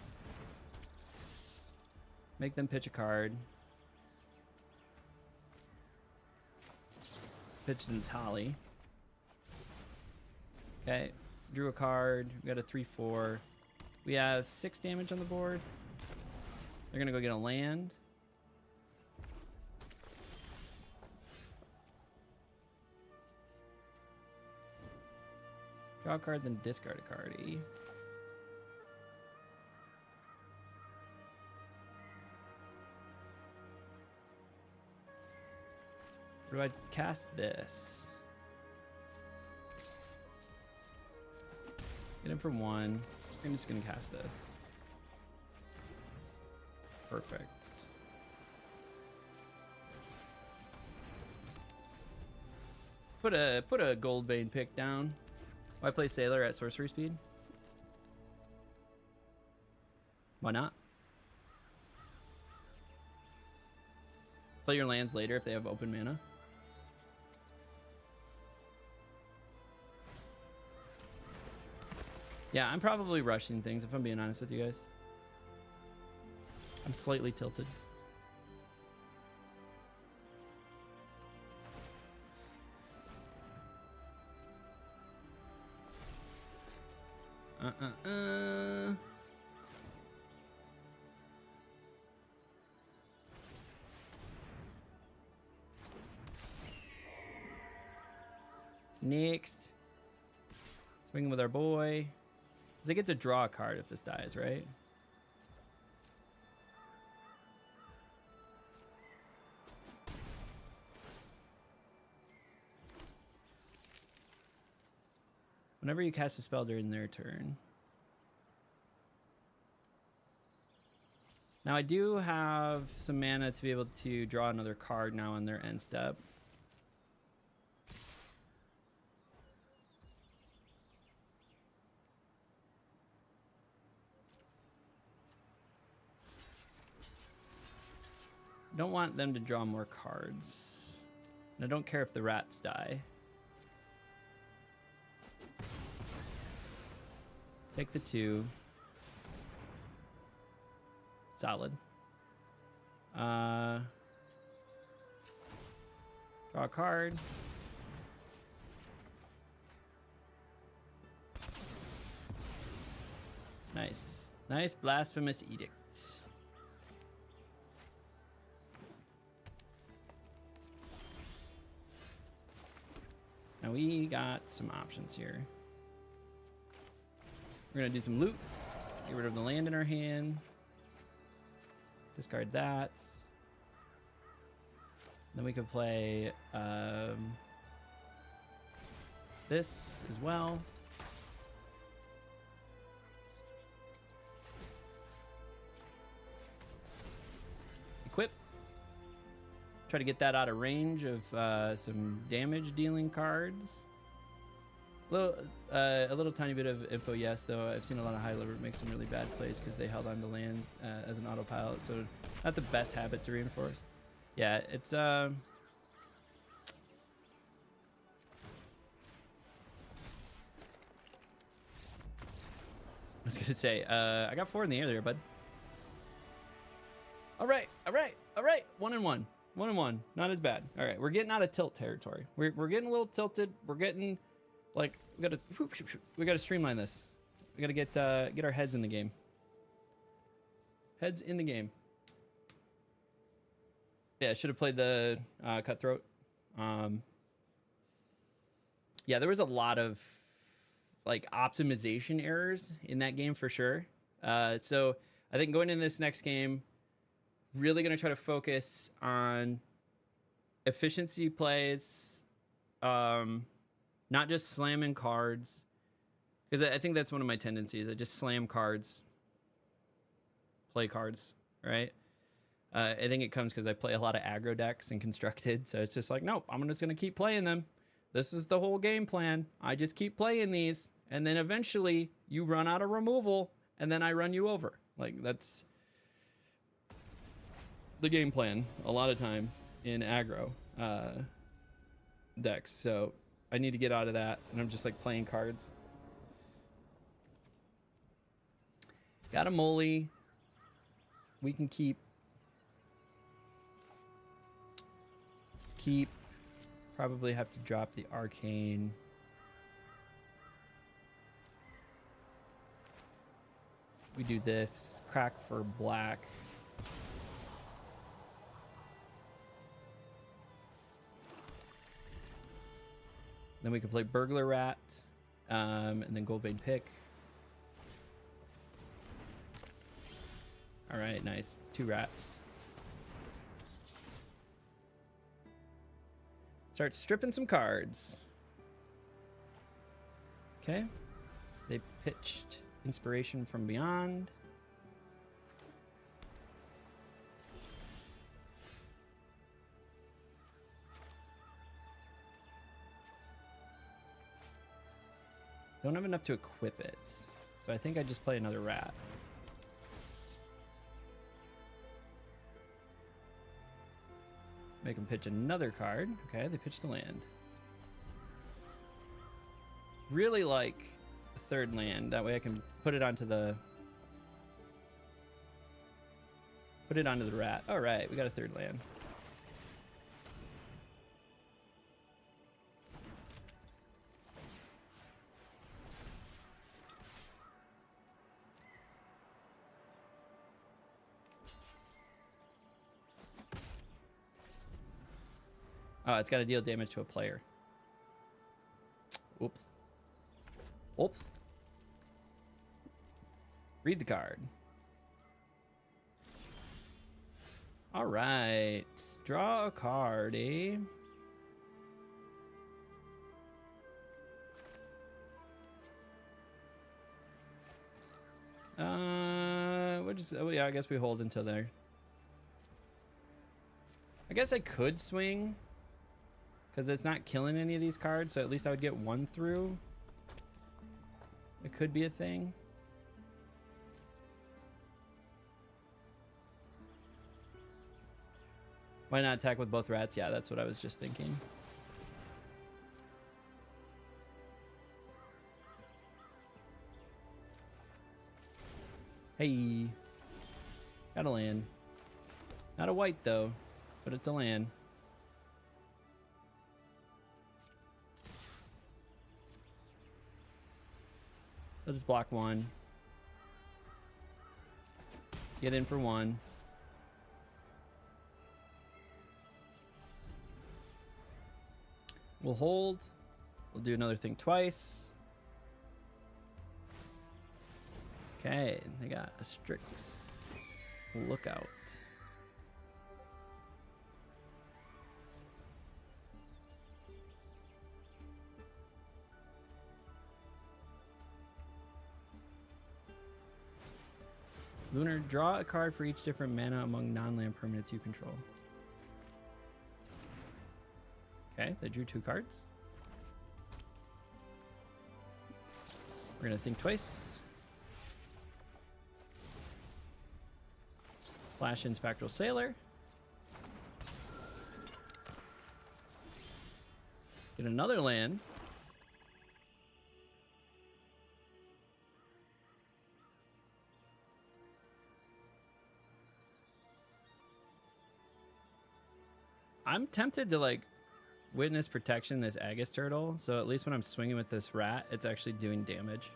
Make them pitch a card. Pitch Natali. Okay. Drew a card. We got a 3/4. We have 6 damage on the board. They're gonna go get a land. Draw a card, then discard a card. Where do I cast this? Get him from 1. I'm just gonna cast this. Perfect. Put a gold vein pick down. Why play Sailor at sorcery speed? Why not? Play your lands later if they have open mana. Yeah, I'm probably rushing things if I'm being honest with you guys. I'm slightly tilted. Next. Swinging with our boy. Does they get to draw a card if this dies, right? Whenever you cast a spell during their turn. Now I do have some mana to be able to draw another card now on their end step. don't want them to draw more cards. And I don't care if the rats die. Take the 2. Solid. Draw a card. Nice. Nice blasphemous edict. Now we got some options here. We're gonna do some loot. Get rid of the land in our hand. Discard that. Then we could play this as well. Equip. Try to get that out of range of some damage dealing cards. A little tiny bit of info, yes, though. I've seen a lot of high liver make some really bad plays because they held on to lands as an autopilot, so not the best habit to reinforce. Yeah, it's I was gonna say, I got 4 in the air there, bud. All right. 1 and 1. 1 and 1. Not as bad. All right, we're getting out of tilt territory. We're getting a little tilted. We're getting like we gotta streamline this. We gotta get our heads in the game. Heads in the game. Yeah, I should have played the cutthroat. Yeah, there was a lot of like optimization errors in that game for sure. So I think going into this next game, really gonna try to focus on efficiency plays, not just slamming cards, because I think that's one of my tendencies. I just slam cards, play cards, right? I think it comes because I play a lot of aggro decks and constructed, so it's just like, nope, I'm just gonna keep playing them. This is the whole game plan. I just keep playing these, and then eventually you run out of removal, and then I run you over. Like, that's the game plan a lot of times in aggro decks. So I need to get out of that, and I'm just like playing cards. Got a Molly. We can keep probably have to drop the arcane. We do this, crack for black. Then we can play burglar rat, and then gold vein pick. All right, nice. 2 rats. Start stripping some cards. Okay. They pitched Inspiration from Beyond. Don't have enough to equip it, so I think I just play another rat. Make them pitch another card. Okay, they pitched a land. Really like a 3rd land. That way I can put it onto the rat. All right, we got a 3rd land. Oh, it's got to deal damage to a player. Oops. Oops. Read the card. All right. Draw a card, eh? Oh yeah, I guess we hold until there. I guess I could swing, because it's not killing any of these cards, so at least I would get 1 through. It could be a thing. Why not attack with both rats? Yeah, that's what I was just thinking. Hey. Got a land. Not a white, though, but it's a land. I'll just block one. Get in for one. We'll hold. We'll do another thing twice. Okay, they got a Strix. Lookout. Lunar, draw a card for each different mana among non-land permanents you control. Okay, they drew 2 cards. We're gonna think twice. Flash in Spectral Sailor. Get another land. I'm tempted to like witness protection this Agus turtle, so at least when I'm swinging with this rat, it's actually doing damage.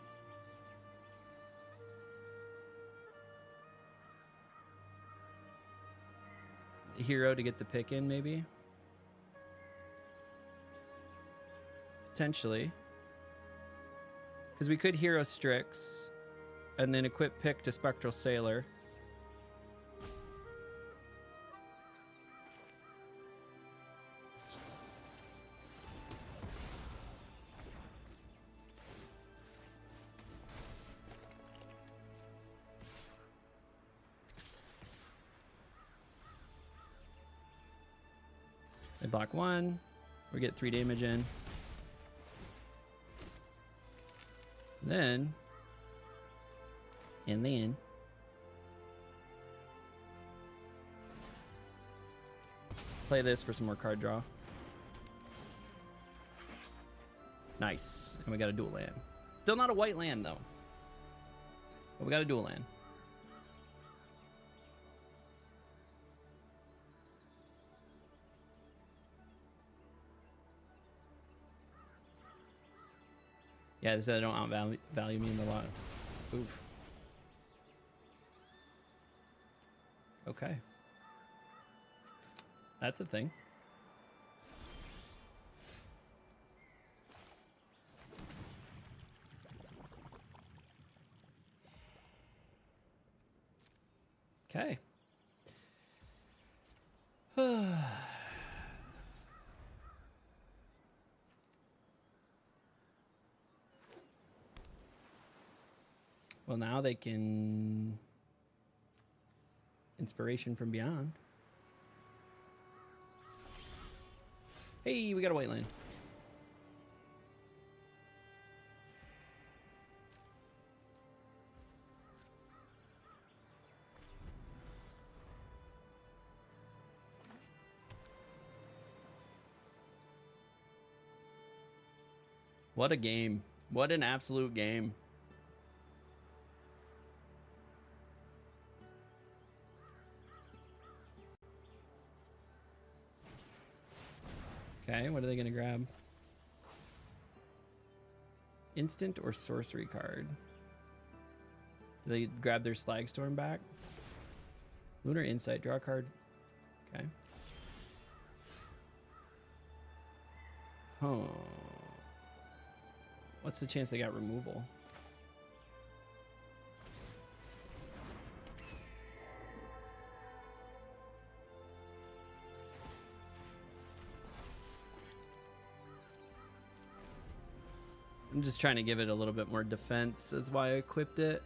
Hero to get the pick in, maybe. Potentially. Because we could hero Strix and then equip pick to Spectral Sailor. They block 1. We get 3 damage in. Then play this for some more card draw. Nice. And we got a dual land. Still not a white land though. But we got a dual land. Yeah, they said they don't outvalue me in the lot. Oof. Okay. That's a thing. Okay. Well, now they can Inspiration from Beyond. Hey, we got a white land. What a game. What an absolute game. Okay, what are they going to grab? Instant or sorcery card? Do they grab their Slagstorm back? Lunar Insight, draw a card. Okay. Huh. What's the chance they got removal? I'm just trying to give it a little bit more defense. That's why I equipped it.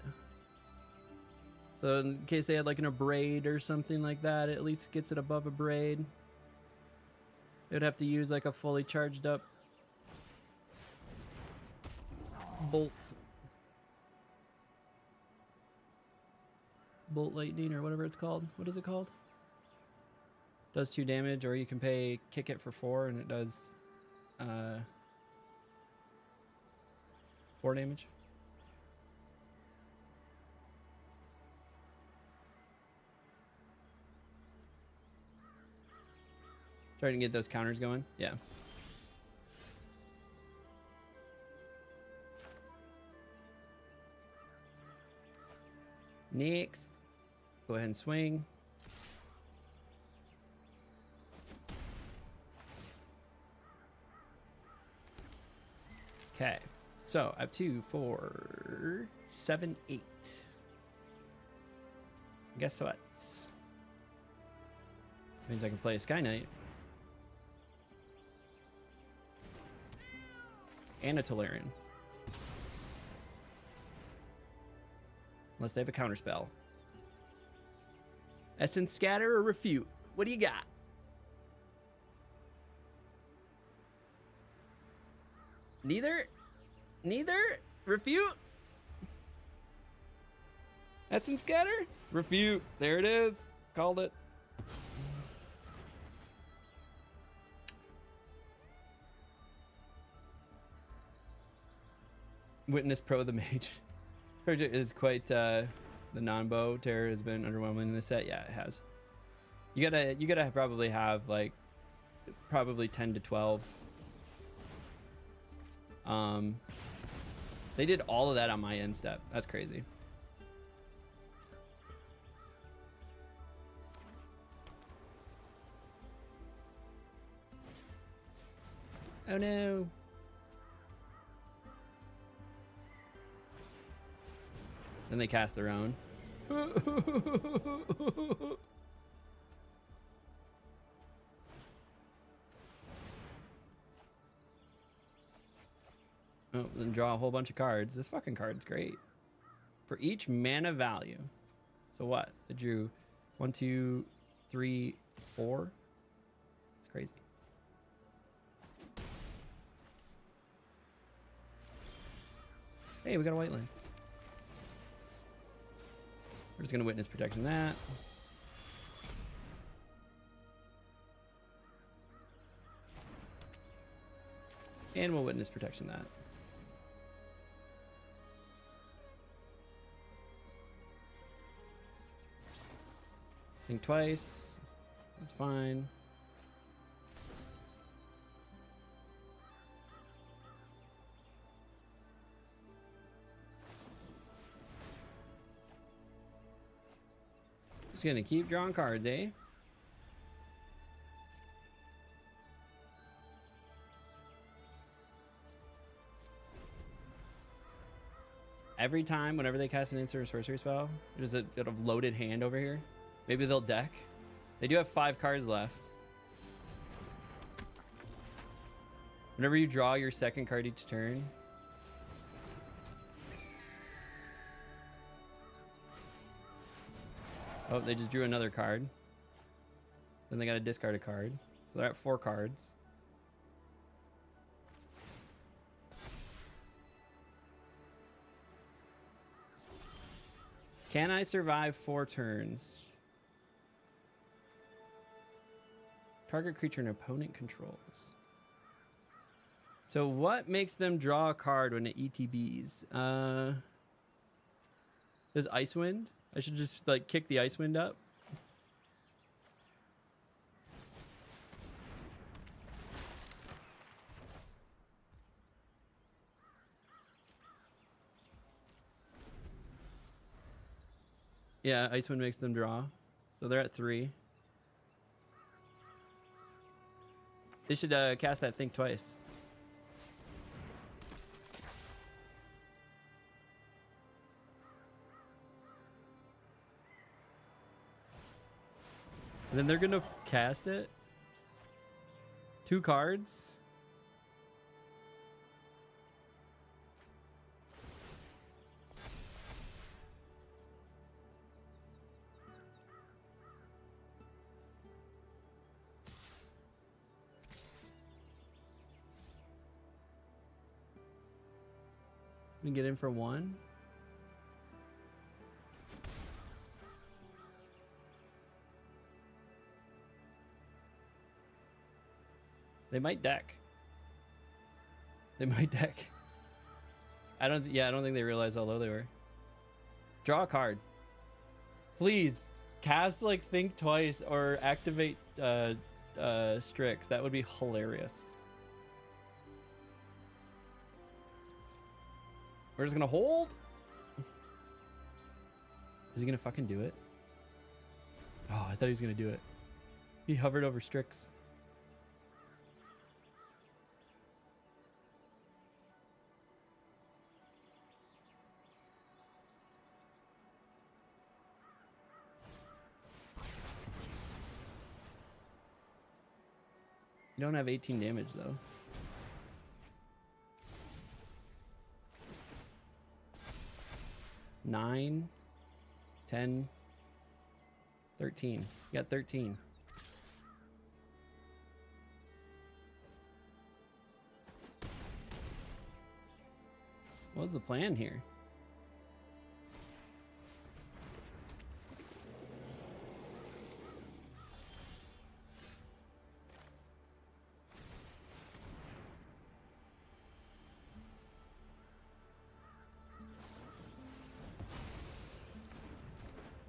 So in case they had like an Abrade or something like that, it at least gets it above Abrade. They would have to use like a fully charged up Bolt Lightning or whatever it's called. What is it called? Does 2 damage, or you can pay kick it for 4 and it does 4 damage. Trying to get those counters going. Yeah. Next, go ahead and swing. Okay, so I have 2, 4, 7, 8. Guess what? Means I can play a Sky Knight. And a Tolarian. Unless they have a counter spell. Essence Scatter or Refute? What do you got? Neither? Neither? Refute? Essence Scatter? Refute. There it is. Called it. Witness Pro the Mage. Project is quite the non-bow terror has been underwhelming in this set. Yeah, it has. You gotta probably have like probably 10 to 12. They did all of that on my end step. That's crazy. Oh no. Then they cast their own. Oh, then draw a whole bunch of cards. This fucking card's great. For each mana value. So what? I drew 1, 2, 3, 4. It's crazy. Hey, we got a white line. We're just gonna witness protection that. And we'll witness protection that. Think twice. That's fine. Just gonna keep drawing cards, eh? Every time, whenever they cast an instant or sorcery spell, there's a loaded hand over here. Maybe they'll deck. They do have 5 cards left. Whenever you draw your second card each turn. Oh, they just drew another card. Then they got to discard a card. So they're at 4 cards. Can I survive 4 turns? Target creature an opponent controls. So what makes them draw a card when it ETBs? Does Icewind? I should just like kick the Icewind up. Yeah, Icewind makes them draw. So they're at 3. They should cast that Think Twice. And then they're gonna cast it. 2 cards. We get in for 1. They might deck. They might deck. I don't think they realized how low they were. Draw a card. Please cast like Think Twice or activate Strix. That would be hilarious. We're just gonna hold. Is he gonna fucking do it? Oh, I thought he was gonna do it. He hovered over Strix. You don't have 18 damage though. Nine, 10, 13. You got 13. What was the plan here?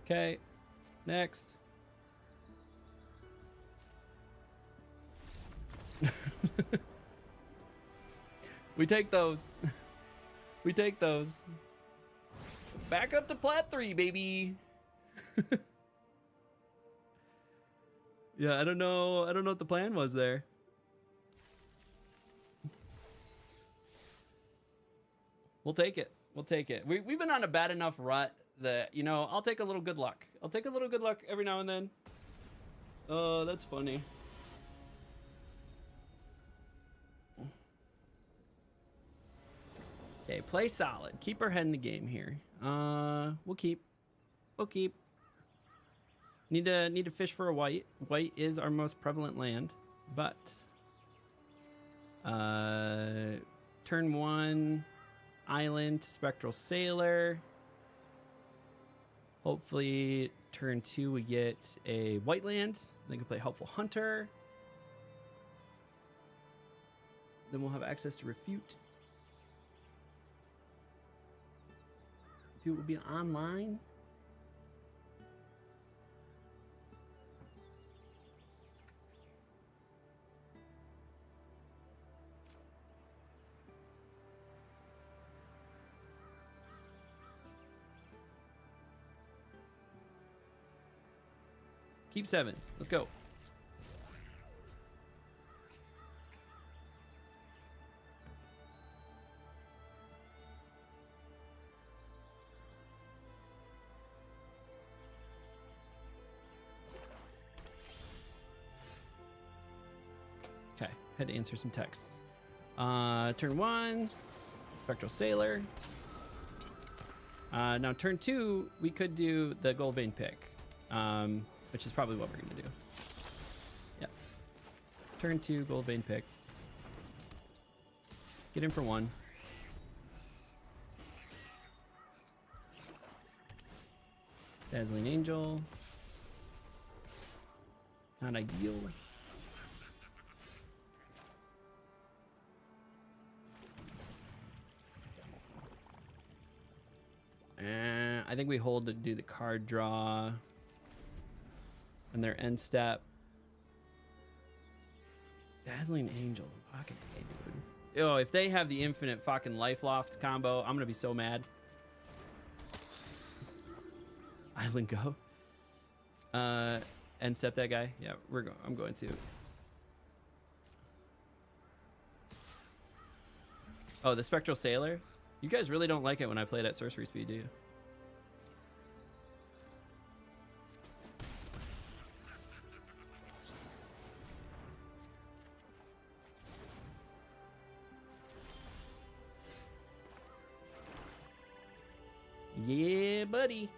Okay, next. We take those. We take those. Back up to plat 3, baby. Yeah, I don't know what the plan was there. We'll take it. We'll take it. We've been on a bad enough rut that, you know, I'll take a little good luck. I'll take a little good luck every now and then. Oh, that's funny. Okay, play solid. Keep our head in the game here. We'll keep. Need to fish for a white. White is our most prevalent land, but turn 1 island Spectral Sailor. Hopefully turn 2 we get a white land. Then we can play Helpful Hunter. Then we'll have access to Refute. Refute will be online. Keep 7. Let's go. Okay, had to answer some texts. Turn 1, Spectral Sailor. Now turn 2, we could do the Gold Vein pick. Which is probably what we're gonna do. Yep. Turn 2, Gold Vein pick. Get in for 1. Dazzling Angel. Not ideal. I think we hold to do the card draw. And their end step. Dazzling Angel. Fucking A, dude. Oh, if they have the infinite fucking Life Loft combo, I'm gonna be so mad. Island go. End step that guy. Yeah, I'm going to. Oh, the Spectral Sailor? You guys really don't like it when I play it at sorcery speed, do you? Yeah, buddy.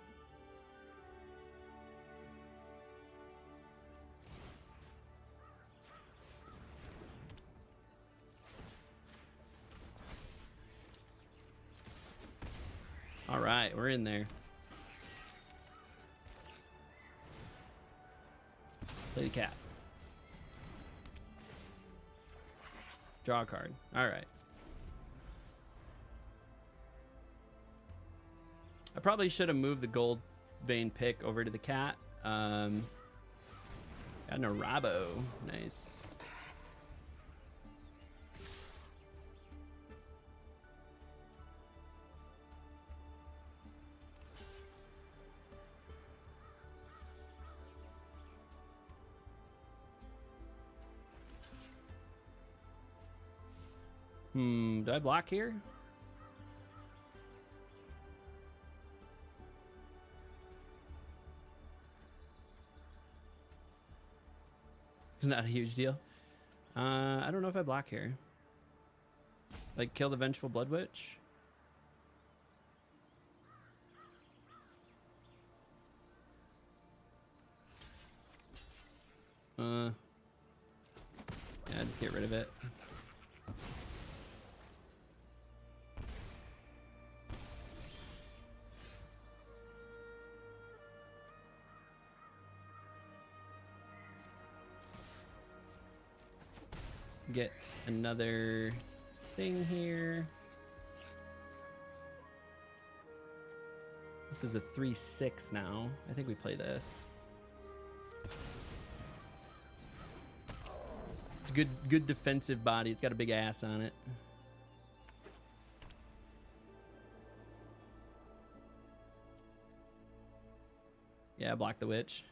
All right, we're in there. Play the cat. Draw a card. All right. I probably should have moved the gold vein pick over to the cat. Got an Arabo. Nice. Do I block here? It's not a huge deal. I don't know if I block here. Like, kill the Vengeful Blood Witch? Yeah, just get rid of it. Get another thing here. This is a 3/6 now. I think we play this. It's a good defensive body. It's got a big ass on it. Yeah, block the witch.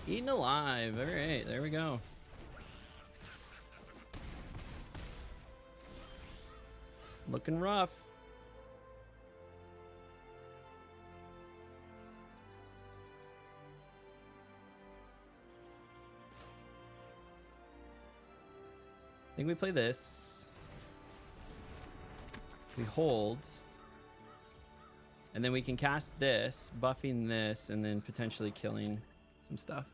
Eaten alive. All right, there we go. Looking rough. I think we play this. We hold. And then we can cast this, buffing this, and then potentially killing some stuff.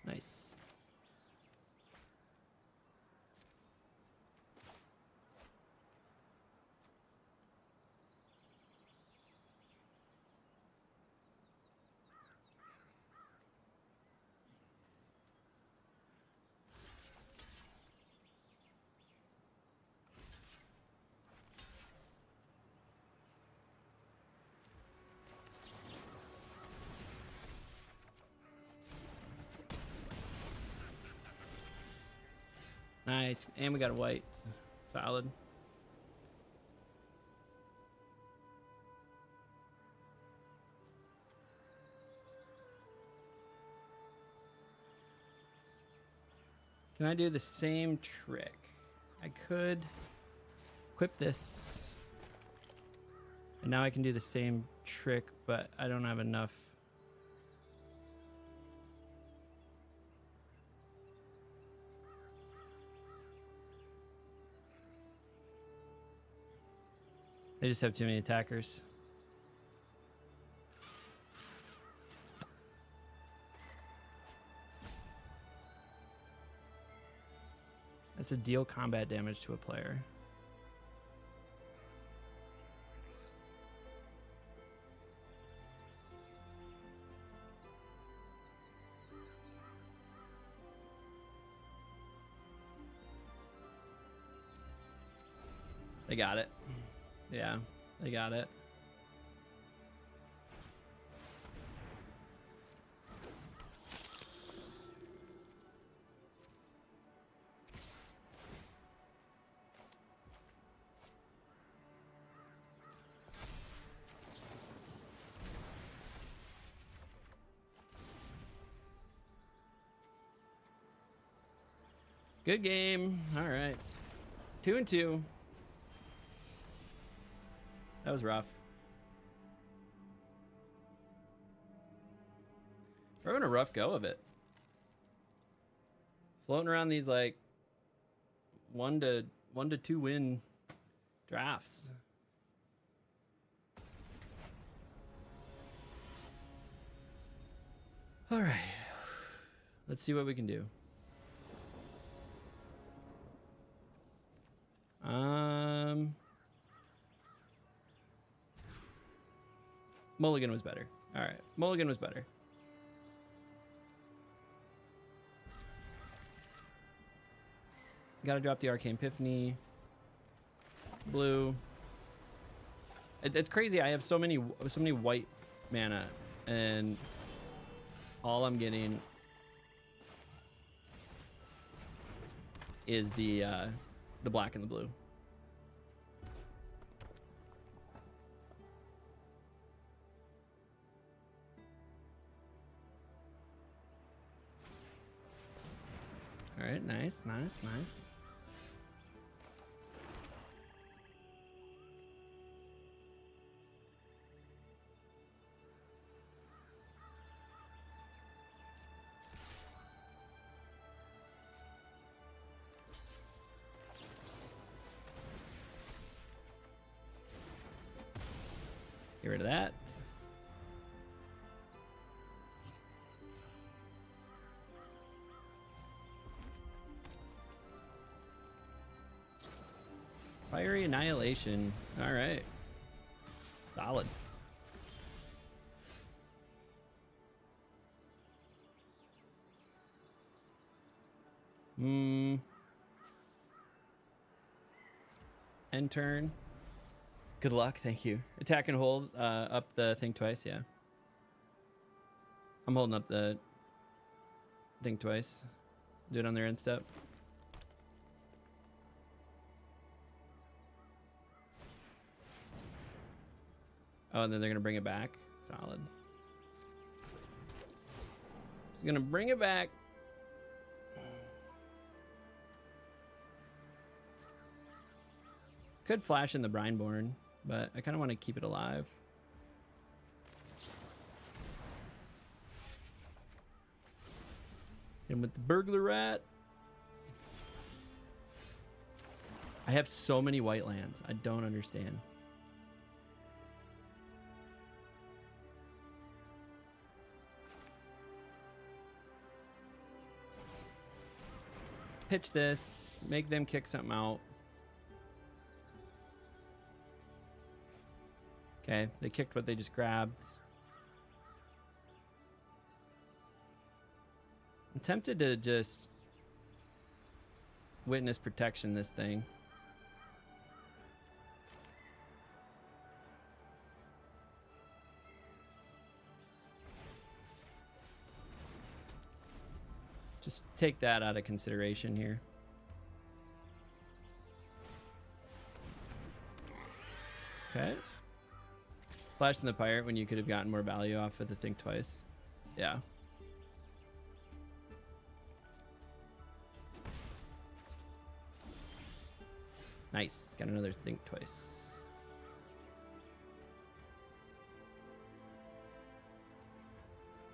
Nice. Nice. And we got a white. Solid. Can I do the same trick? I could equip this. And now I can do the same trick, but I don't have enough. They just have too many attackers. That's a deal combat damage to a player. They got it. Yeah, they got it. Good game. All right. 2-2. That was rough. We're having a rough go of it. Floating around these like 1 to 2 win drafts. All right. Let's see what we can do. Mulligan was better. All right, Mulligan was better. Gotta drop the Arcane Epiphany. Blue. It's crazy. I have so many white mana, and all I'm getting is the black and the blue. All right, nice. Get rid of that. Fiery Annihilation. All right. Solid. End turn. Good luck. Thank you. Attack and hold up the thing twice. Yeah. I'm holding up the thing twice. Do it on their end step. Oh, and then they're going to bring it back. Solid. He's going to bring it back. Could flash in the Brineborn, but I kind of want to keep it alive. Hit him with the Burglar Rat. I have so many white lands. I don't understand. Pitch this, make them kick something out. Okay, they kicked what they just grabbed. I'm tempted to just witness protection this thing. Just take that out of consideration here. Okay. Flash in the Pirate when you could have gotten more value off of the thing twice. Yeah. Nice. Got another think twice.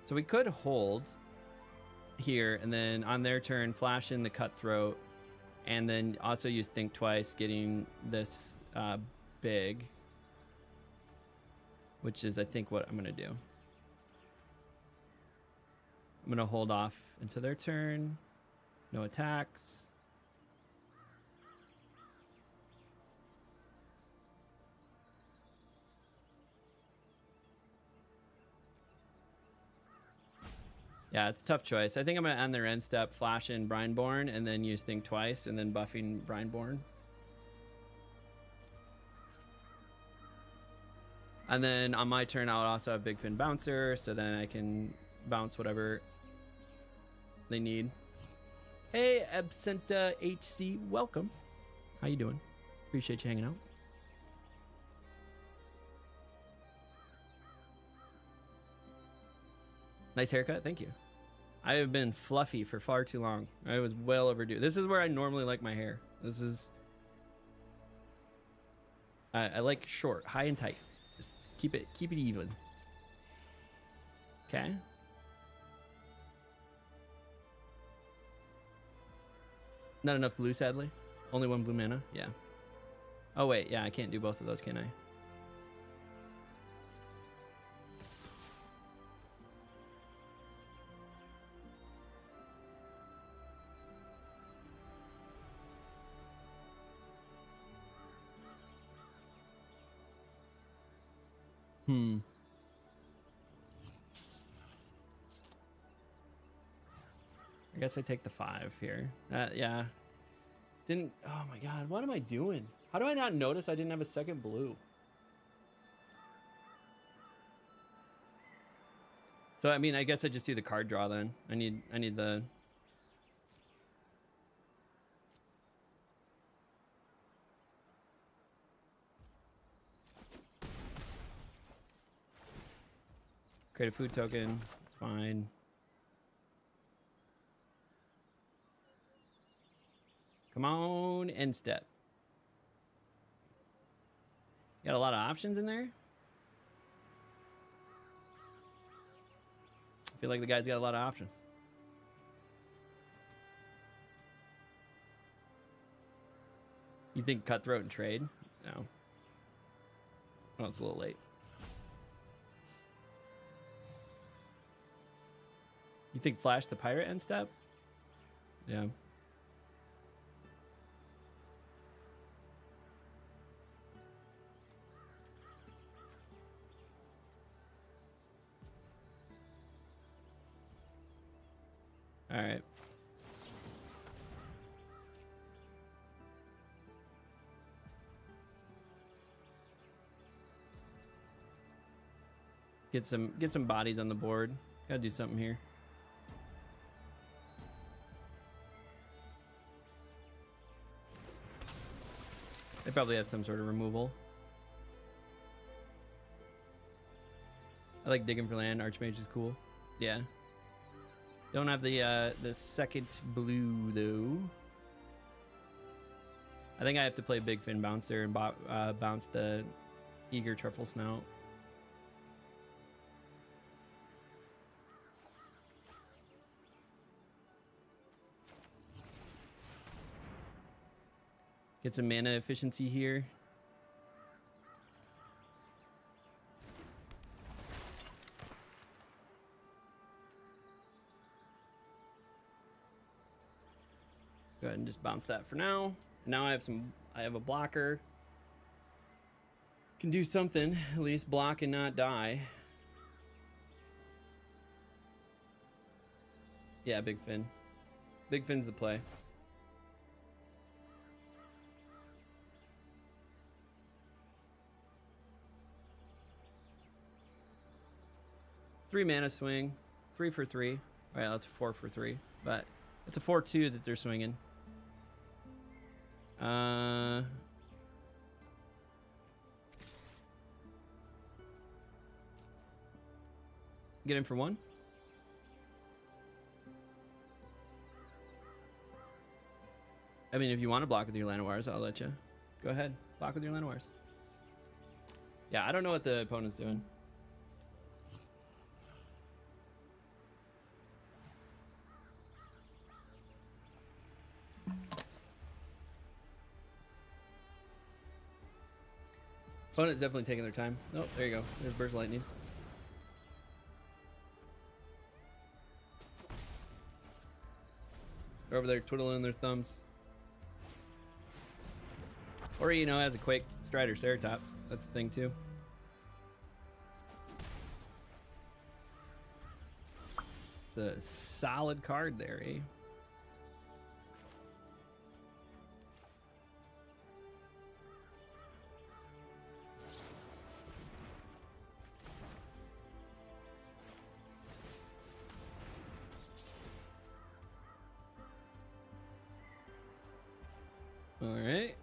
So we could hold here and then on their turn flash in the Cutthroat and then also use think twice, getting this big, which is I think what I'm gonna do. I'm gonna hold off until their turn. No attacks. Yeah, it's a tough choice. I think I'm going to end their end step, flash in Brineborn, and then use Think Twice, and then buffing Brineborn. And then on my turn, I'll also have Big Fin Bouncer, so then I can bounce whatever they need. Hey, Absenta HC, welcome. How you doing? Appreciate you hanging out. Nice haircut, thank you. I have been fluffy for far too long. I was well overdue. This is where I normally like my hair. This is... I like short, high and tight. Just keep it even. Okay. Not enough blue, sadly. Only one blue mana, yeah. Oh wait, yeah, I can't do both of those, can I? I guess I take the 5 here. Yeah. Didn't... Oh my god, what am I doing? How do I not notice I didn't have a second blue? So, I mean, I guess I just do the card draw then. I need the... Create a food token. It's fine. Come on, end step. You got a lot of options in there? I feel like the guy's got a lot of options. You think cutthroat and trade? No. Oh, it's a little late. You think flash the pirate end step? Yeah. All right. Get some bodies on the board. Gotta do something here. They probably have some sort of removal. I like digging for land. Archmage is cool. Yeah. Don't have the second blue though. I think I have to play Big Fin Bouncer and bounce the Eager Truffle Snout. Get some mana efficiency here. Go ahead and just bounce that for now. Now I have a blocker. Can do something, at least block and not die. Yeah, Big Fin. Big Fin's the play. Three mana swing, 3 for 3. All right, that's 4 for 3, but it's a 4/2 that they're swinging. Get in for 1. I mean, if you want to block with your Llanowars, I'll let you. Go ahead, block with your Llanowars. Yeah, I don't know what the opponent's doing. Opponent's definitely taking their time. Oh, there you go. There's Burst Lightning. They're over there twiddling their thumbs. Or, you know, as a Quake, Strider, Ceratops. That's the thing, too. It's a solid card there, eh? All right.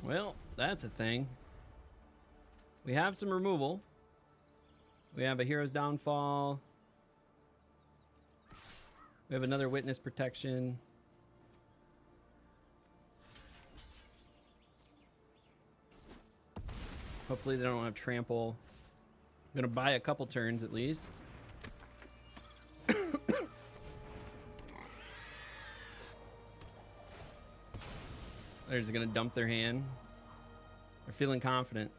Well, that's a thing. We have some removal. We have a Hero's Downfall. We have another Witness Protection. Hopefully they don't have Trample. I'm gonna buy a couple turns at least. They're just gonna dump their hand. They're feeling confident.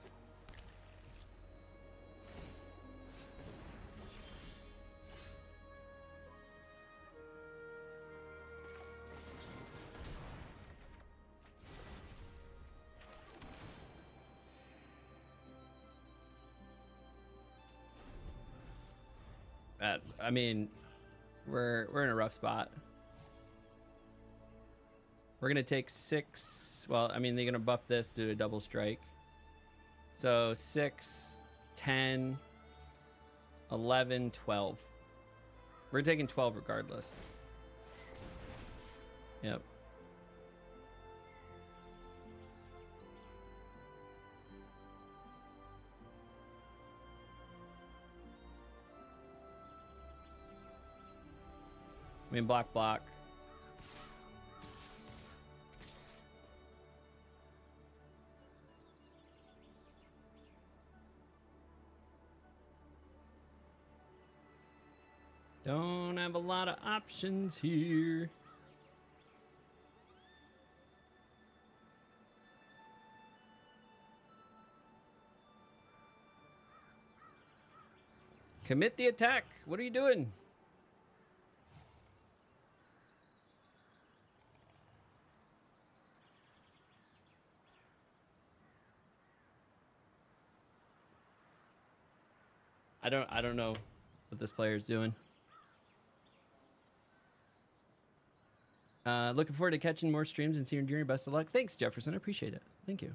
I mean, we're in a rough spot. We're gonna take 6. Well, I mean, they're gonna buff this to a double strike. So 6, 10, 11, 12. We're taking 12 regardless. Yep. I mean, block. Don't have a lot of options here. Commit the attack. What are you doing? I don't know what this player is doing. Looking forward to catching more streams and seeing your best of luck. Thanks, Jefferson. I appreciate it. Thank you.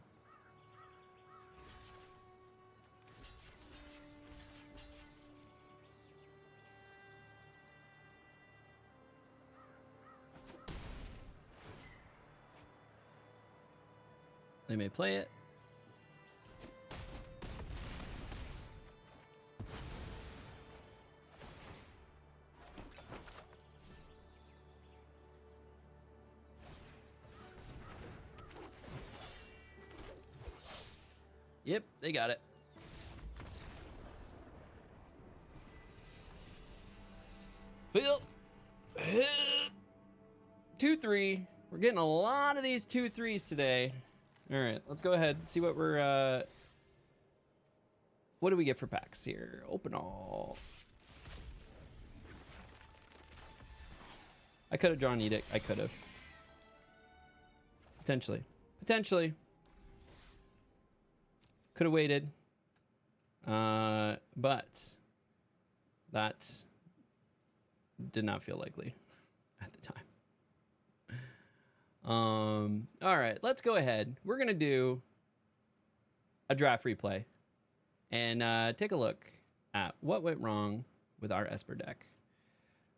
They may play it. Yep, they got it. Well, 2-3. We're getting a lot of these 2-3s today. All right, let's go ahead and see what we're. What do we get for packs here? Open all. I could have drawn Edict. I could have. Potentially. Could have waited. But that did not feel likely at the time. All right, let's go ahead. We're going to do a draft replay and take a look at what went wrong with our Esper deck.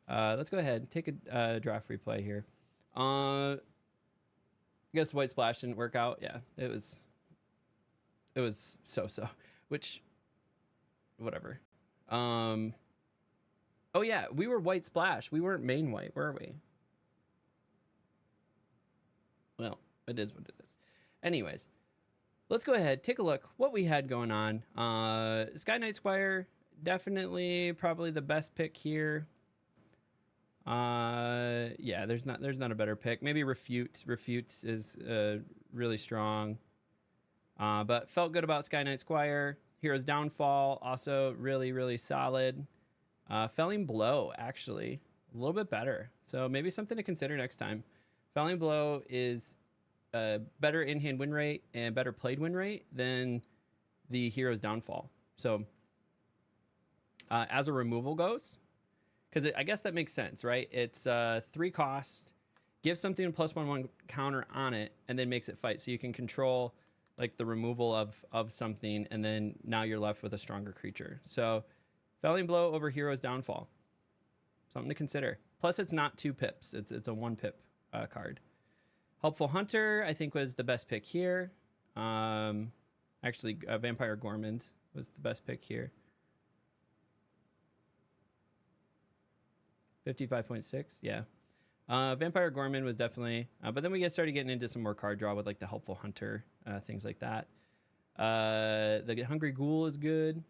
Let's go ahead and take a draft replay here. I guess White Splash didn't work out. Yeah, it was so-so, which, whatever. Oh yeah, we were White Splash. We weren't main white, were we? Well, it is what it is. Anyways, let's go ahead, take a look what we had going on. Sky Knight Squire, definitely probably the best pick here. Yeah, there's not a better pick. Maybe Refute. Refute is really strong. But felt good about Sky Knight Squire. Hero's Downfall, also really solid. Felling Blow, actually, a little bit better. So maybe something to consider next time. Felling Blow is a better in-hand win rate and better played win rate than the Hero's Downfall. So as a removal goes, because I guess that makes sense, right? It's 3 cost, give something a +1/1 counter on it, and then makes it fight. So you can control like the removal of something, and then now you're left with a stronger creature. So Felling Blow over Hero's Downfall, something to consider. Plus it's not 2 pips, it's a 1 pip card. Helpful Hunter, I think, was the best pick here. Actually, Vampire Gourmand was the best pick here. 55.6, yeah. Vampire Gourmand was definitely, but then we started getting into some more card draw with like the Helpful Hunter, things like that. The Hungry Ghoul is good.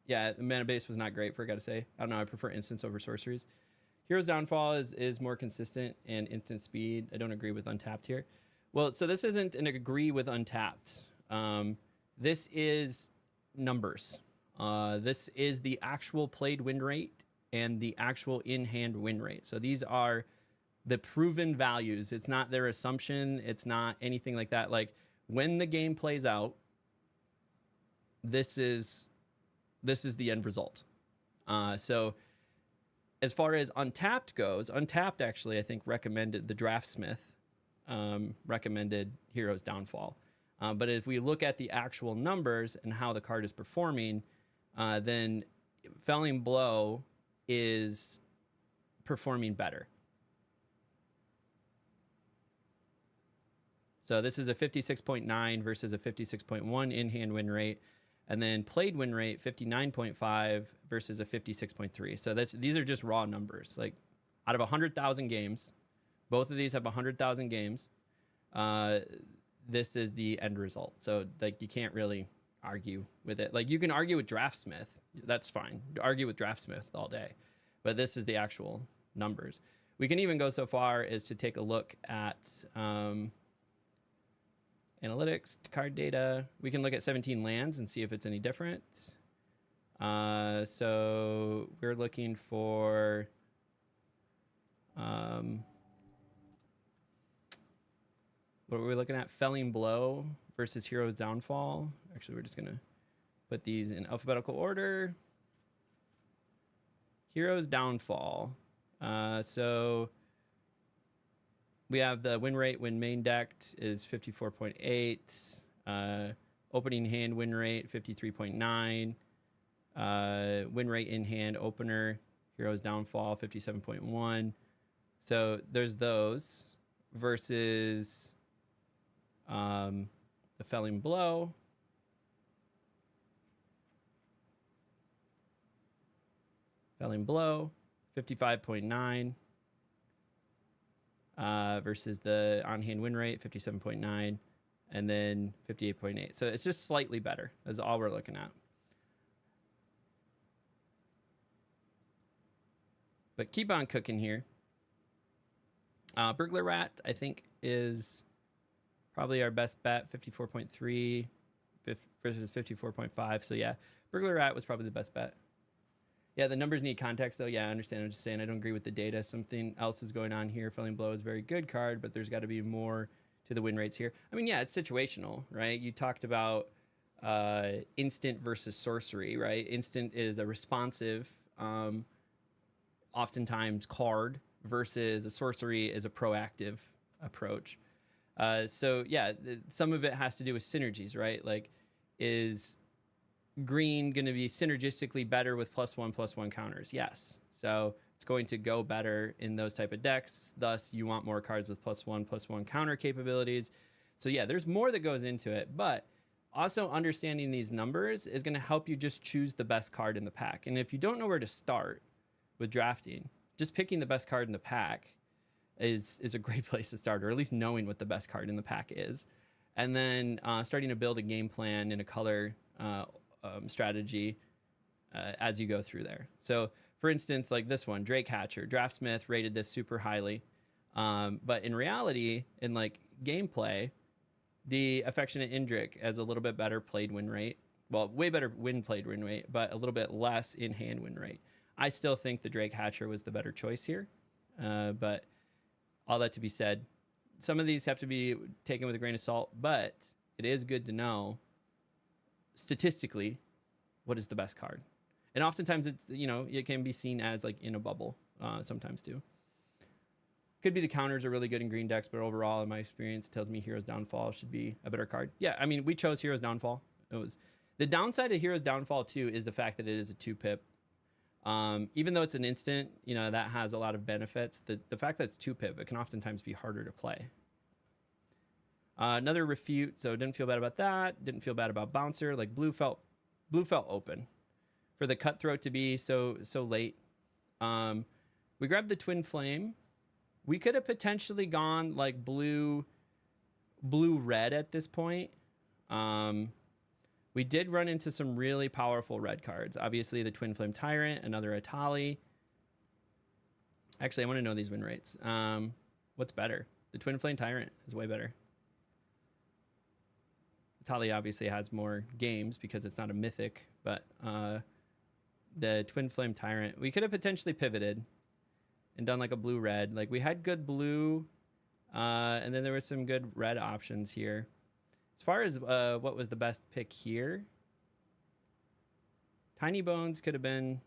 Yeah, the mana base was not great, I gotta say. I don't know, I prefer instants over sorceries. Hero's Downfall is more consistent and instant speed. I don't agree with Untapped here. Well, so this isn't an agree with Untapped. This is numbers. This is the actual played win rate and the actual in-hand win rate. So these are the proven values. It's not their assumption. It's not anything like that. Like when the game plays out, this is the end result. So as far as Untapped goes, Untapped actually, I think, recommended the Draftsmith, recommended Hero's Downfall. But if we look at the actual numbers and how the card is performing, then Felling Blow is performing better. So this is a 56.9 versus a 56.1 in-hand win rate. And then played win rate, 59.5 versus a 56.3. So these are just raw numbers. Like out of 100,000 games, both of these have 100,000 games. This is the end result. So like you can't really argue with it. Like you can argue with Draftsmith. That's fine. Argue with Draftsmith all day. But this is the actual numbers. We can even go so far as to take a look at analytics, card data. We can look at 17 lands and see if it's any different. So we're looking for what were we looking at? Felling Blow versus Hero's Downfall. Actually, we're just going to put these in alphabetical order. Hero's Downfall. So we have the win rate when main decked is 54.8. Opening hand win rate, 53.9. Win rate in hand opener, Hero's Downfall, 57.1. So there's those versus the Felling Blow. Felling Blow, 55.9. Versus the on-hand win rate, 57.9, and then 58.8. So it's just slightly better. That's all we're looking at. But keep on cooking here. Burglar Rat, I think, is probably our best bet, 54.3 versus 54.5. So yeah, Burglar Rat was probably the best bet. Yeah, the numbers need context, though. Yeah, I understand. I'm just saying I don't agree with the data. Something else is going on here. Felling Blow is a very good card, but there's got to be more to the win rates here. I mean, yeah, it's situational, right? You talked about instant versus sorcery, right? Instant is a responsive, oftentimes card, versus a sorcery is a proactive approach. So, yeah, some of it has to do with synergies, right? Like, is green going to be synergistically better with +1/+1 counters? Yes. So it's going to go better in those type of decks. Thus, you want more cards with +1/+1 counter capabilities. So yeah, there's more that goes into it, but also understanding these numbers is going to help you just choose the best card in the pack. And if you don't know where to start with drafting, just picking the best card in the pack is a great place to start, or at least knowing what the best card in the pack is. And then starting to build a game plan and a color strategy as you go through there. So for instance, like this one, Drake Hatcher, Draftsmith rated this super highly. But in reality, in like gameplay, the Affectionate Indrik has a little bit better played win rate. Well, way better played win rate, but a little bit less in hand win rate. I still think the Drake Hatcher was the better choice here. But all that to be said, some of these have to be taken with a grain of salt, but it is good to know statistically what is the best card. And oftentimes it's, you know, it can be seen as like in a bubble sometimes too. Could be the counters are really good in green decks, but overall in my experience tells me Hero's Downfall should be a better card. Yeah, I mean, we chose Hero's Downfall. It was the downside of Hero's Downfall too is the fact that it is a 2-pip. Even though it's an instant, you know, that has a lot of benefits. The fact that it's 2-pip, it can oftentimes be harder to play. Another refute, so didn't feel bad about that. Didn't feel bad about Bouncer. Like blue felt open for the Cutthroat to be so late. We grabbed the Twin Flame. We could have potentially gone like blue red at this point. We did run into some really powerful red cards. Obviously, the Twin Flame Tyrant, another Atali. Actually, I want to know these win rates. What's better? The Twin Flame Tyrant is way better. Atali obviously has more games because it's not a mythic, but the Twin Flame Tyrant, we could have potentially pivoted and done like a blue-red. Like we had good blue, and then there were some good red options here. As far as what was the best pick here, Tiny Bones could have been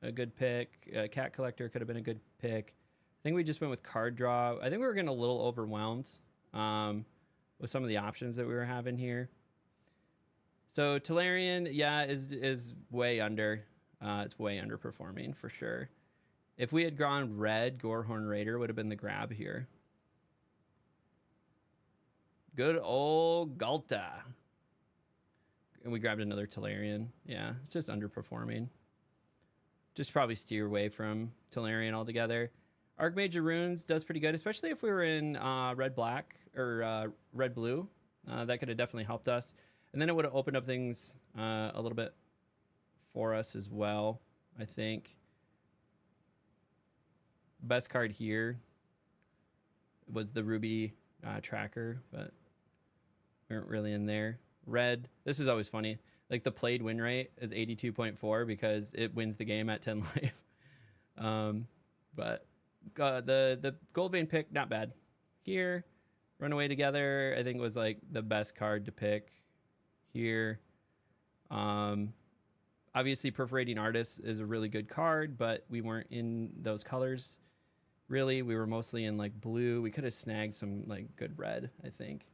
a good pick. Cat Collector could have been a good pick. I think we just went with Card Draw. I think we were getting a little overwhelmed with some of the options that we were having here. So Tolarian, yeah, is way under. It's way underperforming for sure. If we had gone red, Gorehorn Raider would have been the grab here. Good old Galta. And we grabbed another Tolarian. Yeah, it's just underperforming. Just probably steer away from Tolarian altogether. Archmage Runes does pretty good, especially if we were in red-black or red-blue. That could have definitely helped us. And then it would have opened up things a little bit for us as well, I think. Best card here was the Ruby Tracker, but we weren't really in there. Red, this is always funny. Like the played win rate is 82.4 because it wins the game at 10 life. But the Gold Vein pick, not bad. Here, Runaway Together, I think was like the best card to pick here. Obviously, Perforating Artist is a really good card, but we weren't in those colors. Really, we were mostly in like blue. We could have snagged some like good red, I think.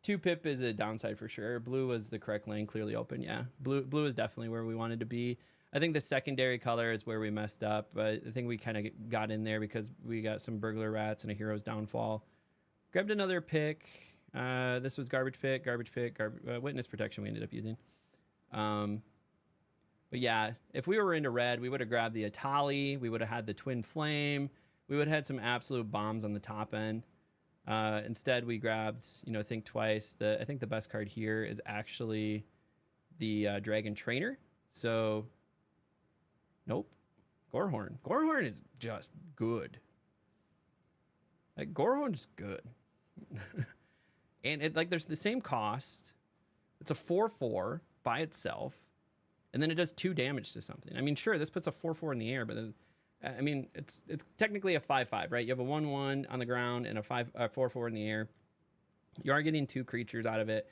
2 pip is a downside for sure. Blue was the correct lane, clearly open. Yeah, blue is definitely where we wanted to be. I think the secondary color is where we messed up, but I think we kind of got in there because we got some Burglar Rats and a Hero's Downfall. Grabbed another pick. This was garbage pick, Witness Protection we ended up using. But yeah, if we were into red, we would have grabbed the Atali. We would have had the Twin Flame. We would have had some absolute bombs on the top end. Instead, we grabbed, think twice. I think the best card here is actually the Dragon Trainer. So, nope. Gorehorn. Gorehorn is just good. Like, Gorehorn is good. And there's the same cost. It's a 4/4 by itself. And then it does 2 damage to something. I mean, sure, this puts a 4/4 in the air, but then, I mean, it's technically a 5/5, right? You have a 1/1 on the ground and a 4/4 in the air. You are getting 2 creatures out of it.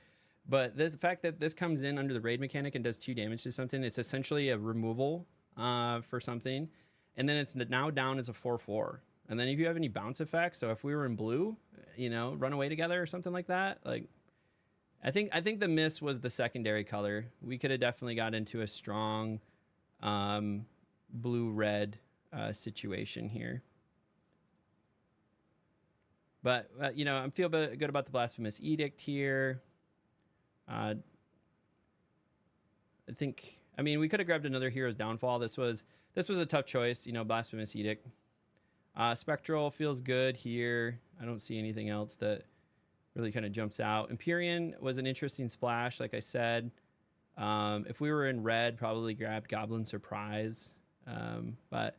But the fact that this comes in under the raid mechanic and does 2 damage to something, it's essentially a removal for something. And then it's now down as a 4/4. And then if you have any bounce effects, so if we were in blue, Runaway Together or something like that, like, I think the miss was the secondary color. We could have definitely got into a strong blue-red situation here. But, I feel good about the Blasphemous Edict here. I mean, we could have grabbed another Hero's Downfall. This was a tough choice, Blasphemous Edict. Spectral feels good here. I don't see anything else that really kind of jumps out. Empyrean was an interesting splash, like I said. If we were in red, probably grabbed Goblin Surprise. But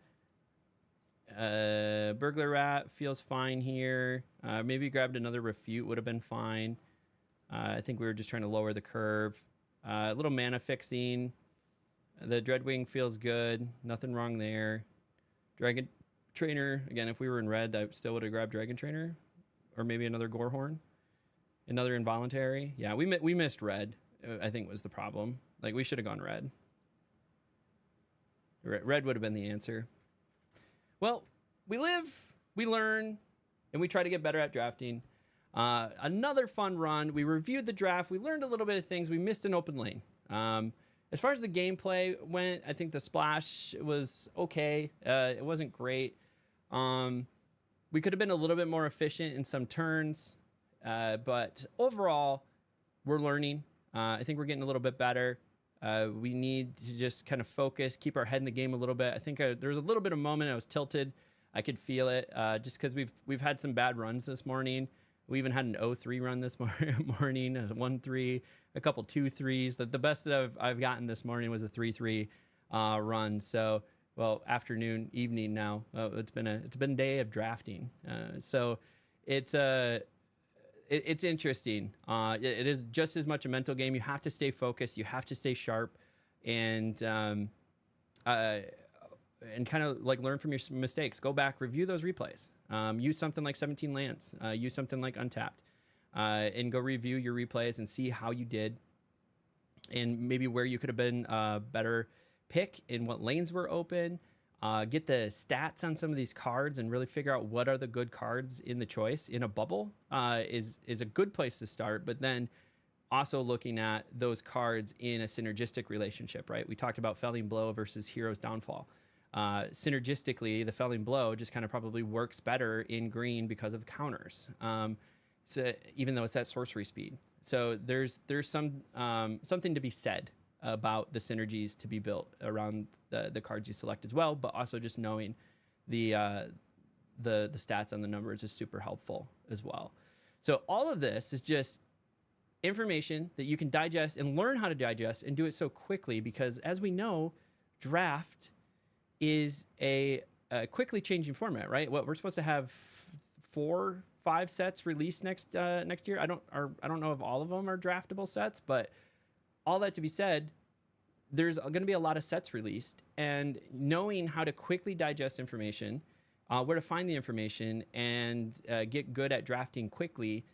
Burglar Rat feels fine here. Maybe grabbed another Refute would have been fine. I think we were just trying to lower the curve. A little mana fixing. The Dreadwing feels good. Nothing wrong there. Dragon Trainer. Again, if we were in red, I still would have grabbed Dragon Trainer. Or maybe another Gorehorn. Another Involuntary. Yeah, we missed red, I think was the problem. Like, we should have gone red. Red would have been the answer. Well, we live, we learn, and we try to get better at drafting. Another fun run. We reviewed the draft. We learned a little bit of things. We missed an open lane. As far as the gameplay went, I think the splash was okay. It wasn't great. We could have been a little bit more efficient in some turns. But overall, we're learning. I think we're getting a little bit better. We need to just kind of focus, keep our head in the game a little bit. I think there was a little bit of a moment I was tilted. I could feel it just because we've had some bad runs this morning. We even had an 0-3 run this morning, a 1-3, a couple 2-3s. The best that I've gotten this morning was a 3-3 run. So, well, afternoon, evening now. It's been a day of drafting. So it's interesting. It is just as much a mental game. You have to stay focused. You have to stay sharp, and kind of like learn from your mistakes. Go back, review those replays. Use something like 17 Lands. Use something like Untapped, and go review your replays and see how you did, and maybe where you could have been better pick and what lanes were open, get the stats on some of these cards, and really figure out what are the good cards in the choice in a bubble is a good place to start. But then also looking at those cards in a synergistic relationship, right? We talked about Felling Blow versus Hero's Downfall. Synergistically, the Felling Blow just kind of probably works better in green because of counters, so even though it's at sorcery speed. So there's some something to be said about the synergies to be built around the cards you select as well, but also just knowing the stats on the numbers is super helpful as well. So all of this is just information that you can digest and learn how to digest and do it so quickly, because as we know, draft is a quickly changing format, right? What we're supposed to have 4-5 sets released next year. I don't know if all of them are draftable sets, but all that to be said, there's going to be a lot of sets released, and knowing how to quickly digest information, where to find the information, and get good at drafting quickly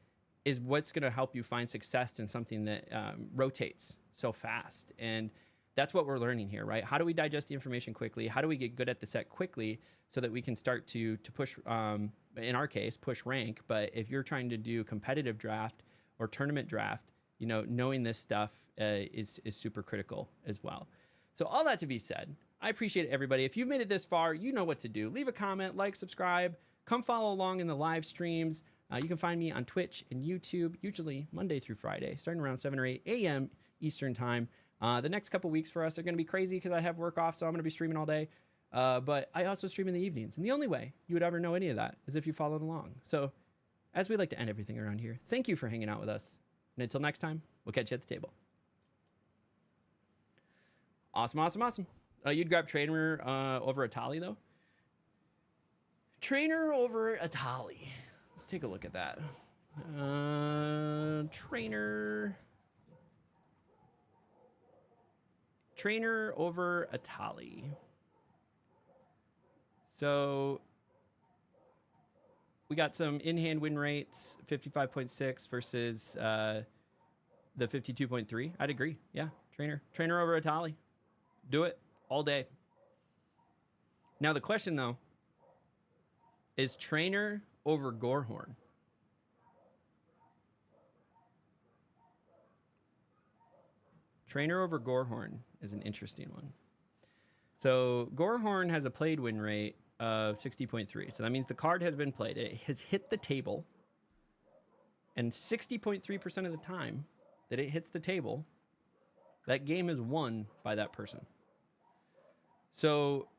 is what's going to help you find success in something that rotates so fast. And that's what we're learning here, right? How do we digest the information quickly? How do we get good at the set quickly so that we can start to push, in our case, push rank? But if you're trying to do competitive draft or tournament draft, knowing this stuff is super critical as well. So all that to be said, I appreciate everybody. If you've made it this far, you know what to do. Leave a comment, like, subscribe, come follow along in the live streams. You can find me on Twitch and YouTube, usually Monday through Friday, starting around 7 or 8 a.m. Eastern time. The next couple weeks for us are going to be crazy because I have work off, so I'm going to be streaming all day. But I also stream in the evenings. And the only way you would ever know any of that is if you followed along. So as we like to end everything around here, thank you for hanging out with us. And until next time, we'll catch you at the table. Awesome, awesome, awesome. You'd grab Trainer over Atali, though? Trainer over Atali. Let's take a look at that. Trainer over Atali. So we got some in-hand win rates, 55.6 versus the 52.3. I'd agree. Yeah, Trainer over Atali. Do it all day. Now the question, though, is Trainer over Gorehorn. Trainer over Gorehorn is an interesting one. So Gorehorn has a played win rate of 60.3. So that means the card has been played. It has hit the table. And 60.3% of the time that it hits the table, that game is won by that person. So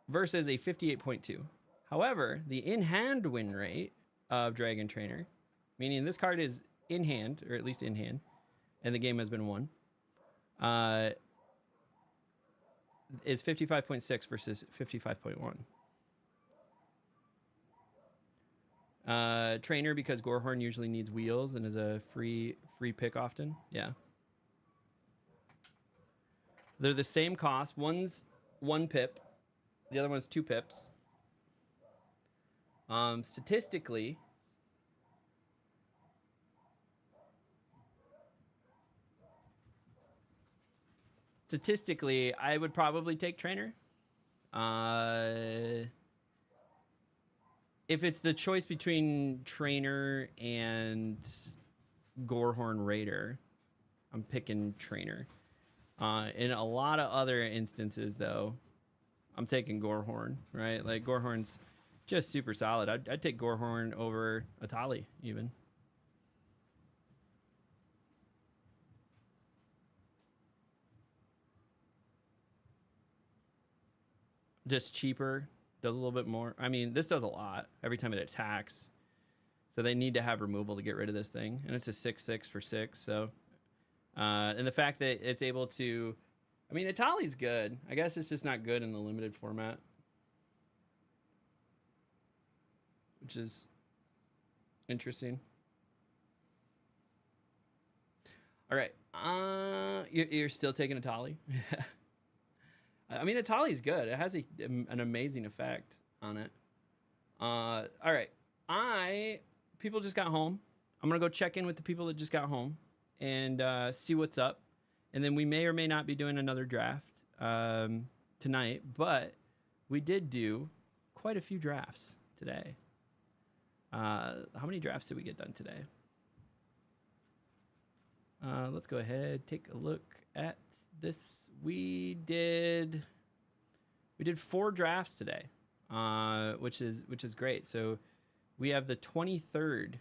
versus a 58.2. However, the in-hand win rate of Dragon Trainer, meaning this card is in hand, or at least in hand, and the game has been won, is 55.6 versus 55.1. Trainer, because Gorehorn usually needs wheels and is a free pick often. Yeah. They're the same cost. One's 1 pip. The other one's 2 pips. Statistically, I would probably take Trainer. If it's the choice between Trainer and Gorehorn Raider, I'm picking Trainer. In a lot of other instances, though, I'm taking Gorehorn, right? Like, Gorehorn's just super solid. I'd take Gorehorn over Atali, even. Just cheaper, does a little bit more. I mean, this does a lot every time it attacks. So they need to have removal to get rid of this thing. And it's a 6/6 for 6, so... and the fact that it's able to... I mean, Atali's good. I guess it's just not good in the limited format. Which is interesting. All right. You're still taking Atali? I mean, Atali's good. It has an amazing effect on it. All right. People just got home. I'm going to go check in with the people that just got home and see what's up. And then we may or may not be doing another draft. tonight, but we did do quite a few drafts today. How many drafts did we get done today? Let's go ahead, take a look at this. We did 4 drafts today, which is great. So we have the 23rd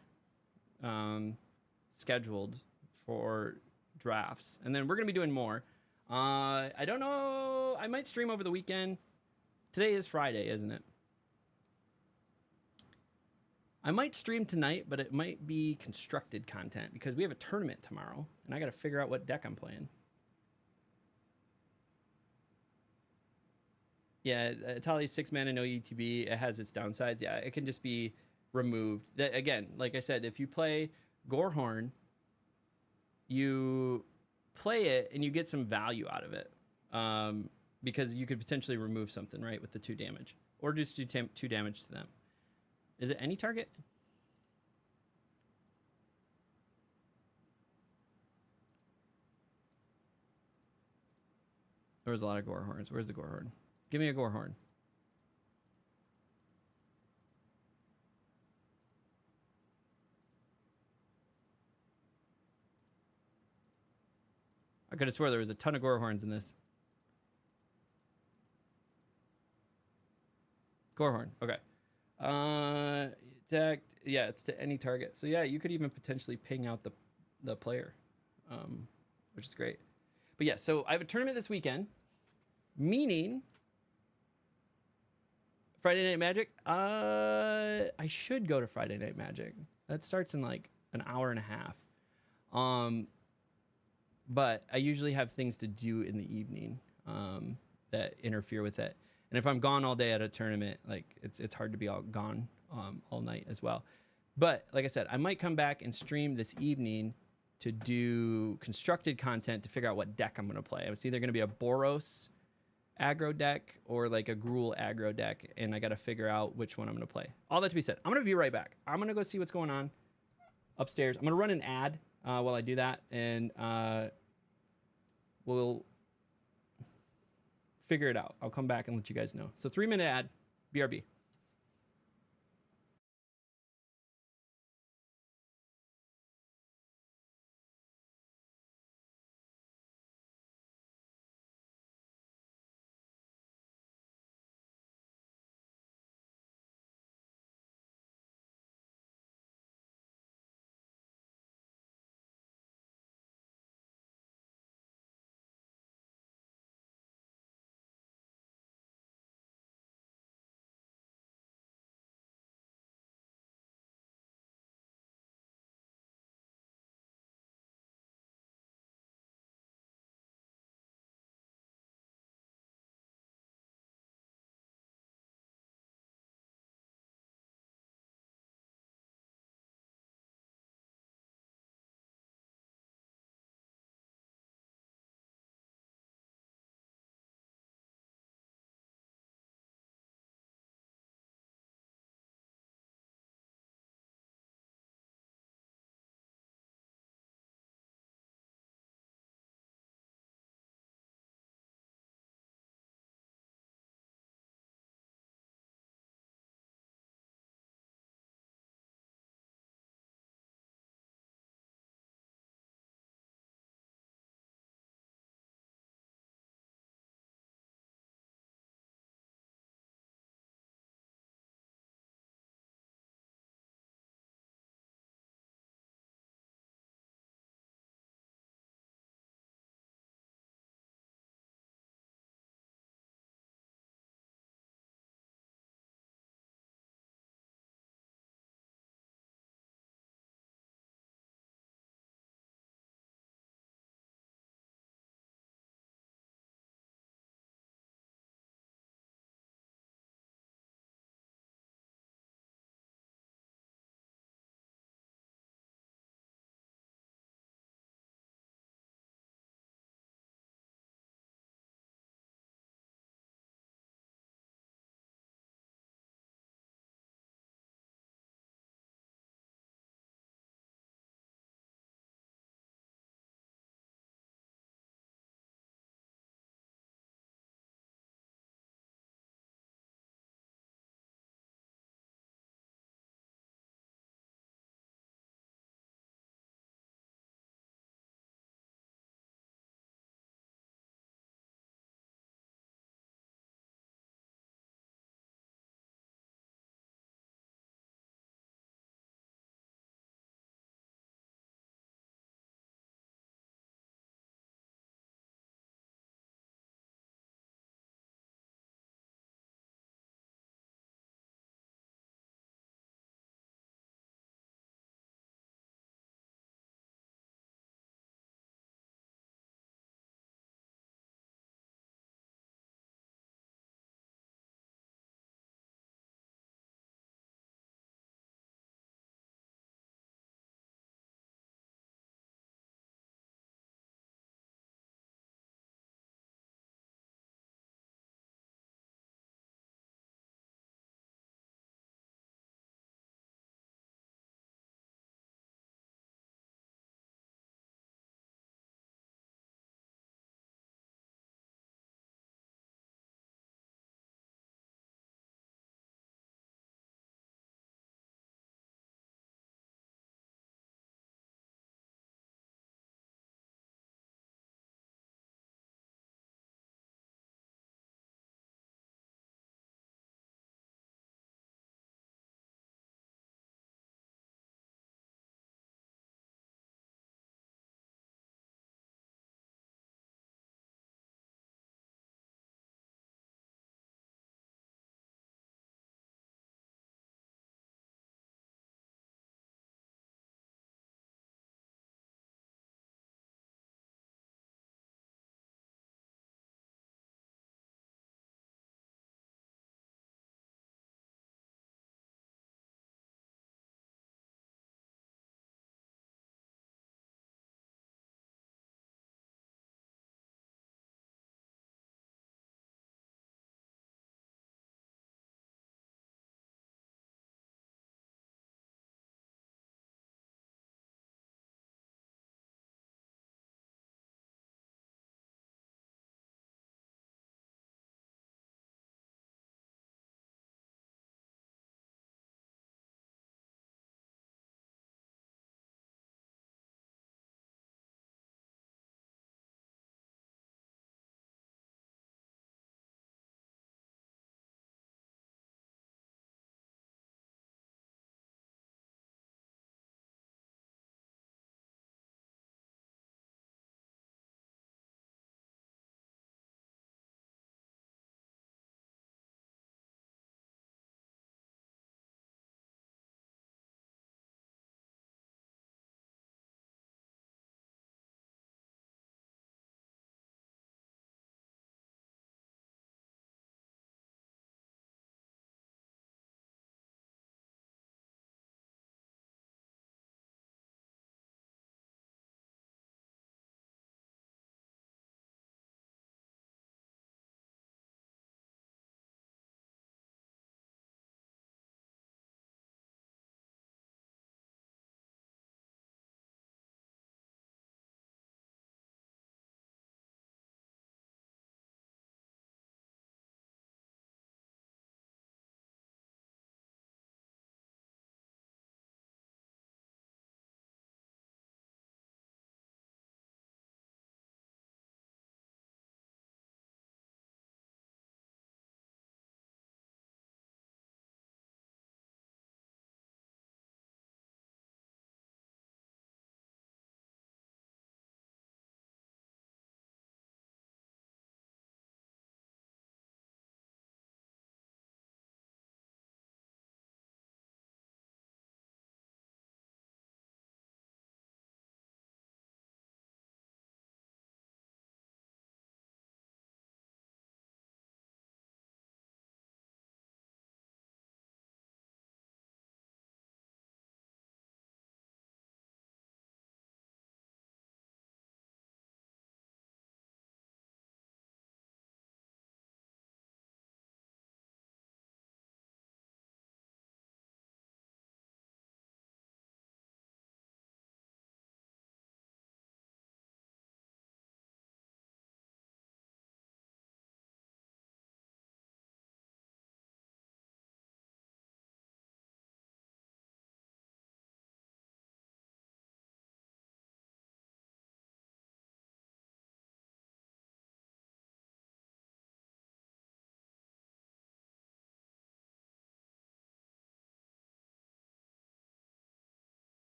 scheduled for drafts, and then we're gonna be doing more. I don't know. I might stream over the weekend. Today is Friday, isn't it? I might stream tonight, but it might be constructed content because we have a tournament tomorrow, and I got to figure out what deck I'm playing. Yeah, Atali's 6-mana, no ETB. It has its downsides. Yeah, it can just be removed. That, again, like I said, if you play Gorehorn, you play it and you get some value out of it, because you could potentially remove something, right, with the 2 damage, or just do 2 damage to them. Is it any target? There was a lot of Gorehorns. Where's the Gorehorn? Give me a Gorehorn. I could have swore there was a ton of Gorehorns in this. Gorehorn. Okay. Deck. Yeah, it's to any target. So yeah, you could even potentially ping out the player, which is great. But yeah, so I have a tournament this weekend, meaning Friday Night Magic. I should go to Friday Night Magic. That starts in like an hour and a half. But I usually have things to do in the evening that interfere with it. And if I'm gone all day at a tournament, like it's hard to be all gone all night as well. But like I said, I might come back and stream this evening to do constructed content to figure out what deck I'm going to play. It's either going to be a Boros aggro deck or like a Gruul aggro deck, and I got to figure out which one I'm going to play. All that to be said, I'm going to be right back. I'm going to go see what's going on upstairs. I'm going to run an ad while I do that, and we'll figure it out. I'll come back and let you guys know. So 3-minute ad, BRB.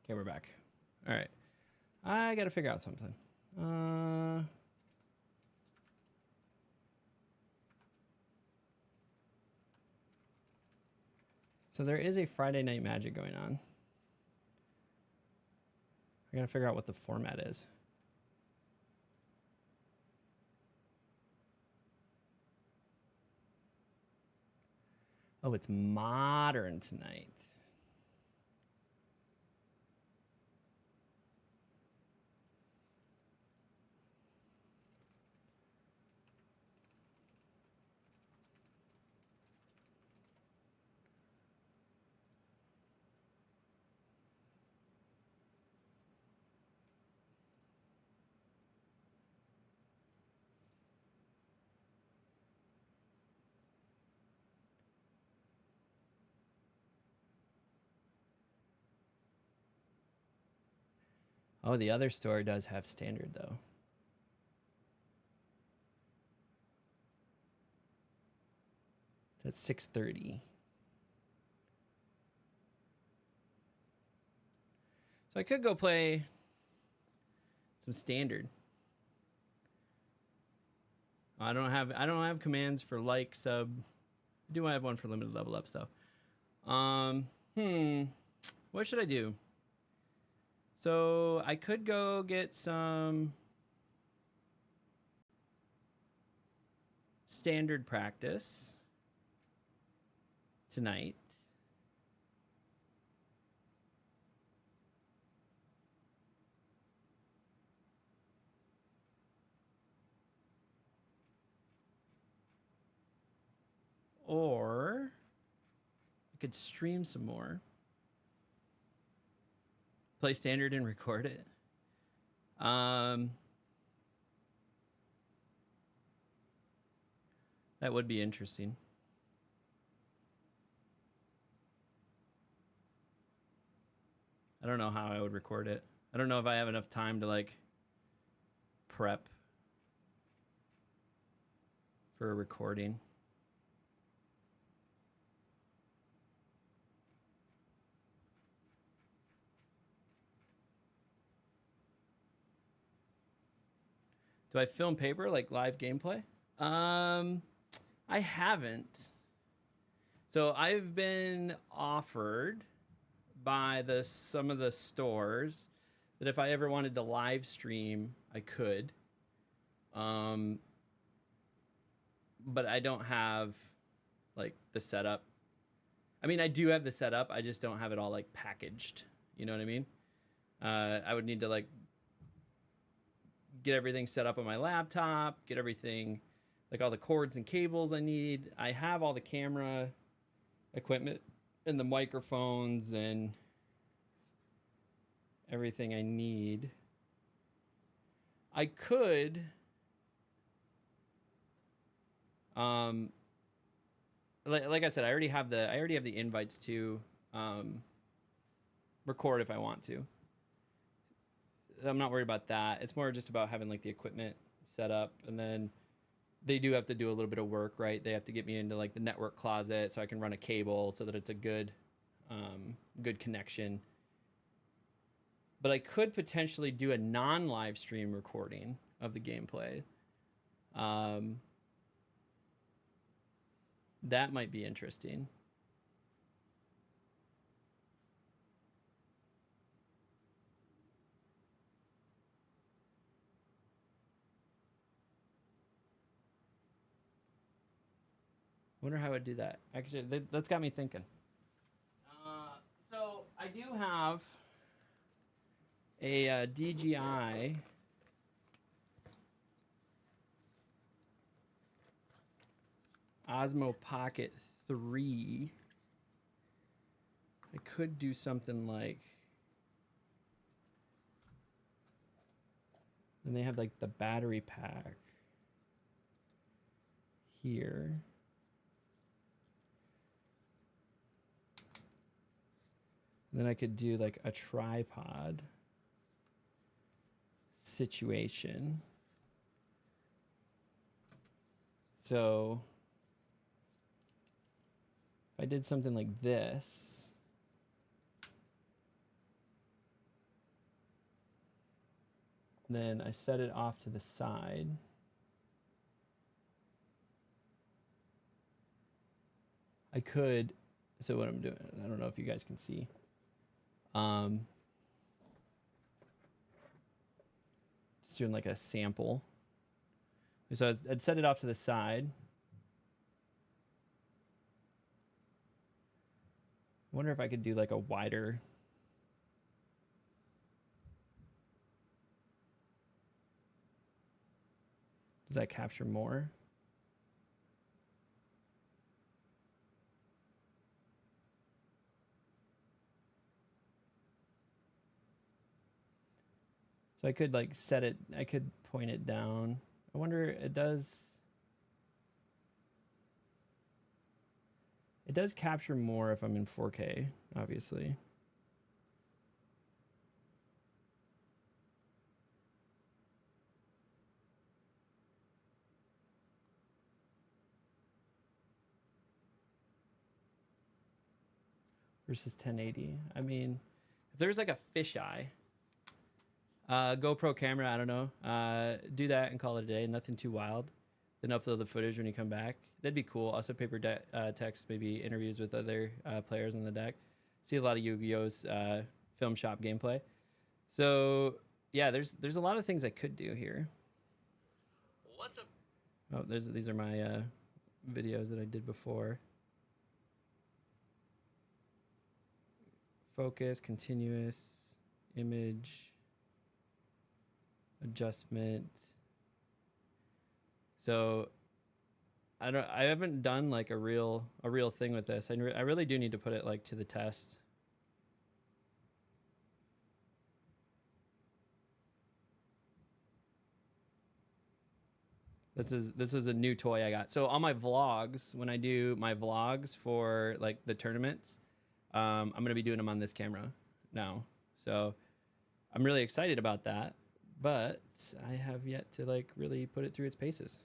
Okay, we're back. All right. I got to figure out something. So there is a Friday Night Magic going on. I got to figure out what the format is. Oh, it's modern tonight. Oh, the other store does have standard though. It's at 6:30. So I could go play some standard. I don't have commands for like, sub. I do have one for limited level up stuff. What should I do? So I could go get some standard practice tonight. Or I could stream some more. Play standard and record it. That would be interesting. I don't know how I would record it. I don't know if I have enough time to like prep for a recording. Do I film paper like live gameplay? I haven't. So I've been offered by some of the stores that if I ever wanted to live stream, I could. But I don't have like the setup. I mean, I do have the setup. I just don't have it all like packaged. You know what I mean? I would need to like get everything set up on my laptop, get everything, like all the cords and cables I need. I have all the camera equipment and the microphones and everything I need. I could like I said, I already have the invites to record if I want to. I'm not worried about that. It's more just about having like the equipment set up, and then they do have to do a little bit of work, right? They have to get me into like the network closet so I can run a cable so that it's a good connection. But I could potentially do a non-live stream recording of the gameplay. That might be interesting. Wonder how I'd do that. Actually, that's got me thinking. So I do have a DJI Osmo Pocket 3. I could do something like, and they have like the battery pack here. And then I could do like a tripod situation. So if I did something like this, then I set it off to the side. I could, so what I'm doing, I don't know if you guys can see. Just doing like a sample. So I'd set it off to the side. I wonder if I could do like a wider. Does that capture more? So I could like set it, I could point it down. I wonder, it does capture more if I'm in 4K, obviously. Versus 1080. I mean, if there's like a fisheye, GoPro camera, I don't know, do that and call it a day. Nothing too wild. Then upload the footage when you come back. That'd be cool. Also, paper text, maybe interviews with other players on the deck. See a lot of Yu-Gi-Oh's film shop gameplay. So yeah, there's a lot of things I could do here. What's up? Oh, these are my videos that I did before. Focus, continuous, image, adjustment. So I haven't done like a real thing with this. I really do need to put it like to the test. This is a new toy I got. So on my vlogs, when I do my vlogs for like the tournaments, I'm gonna be doing them on this camera now. So I'm really excited about that, but I have yet to like really put it through its paces.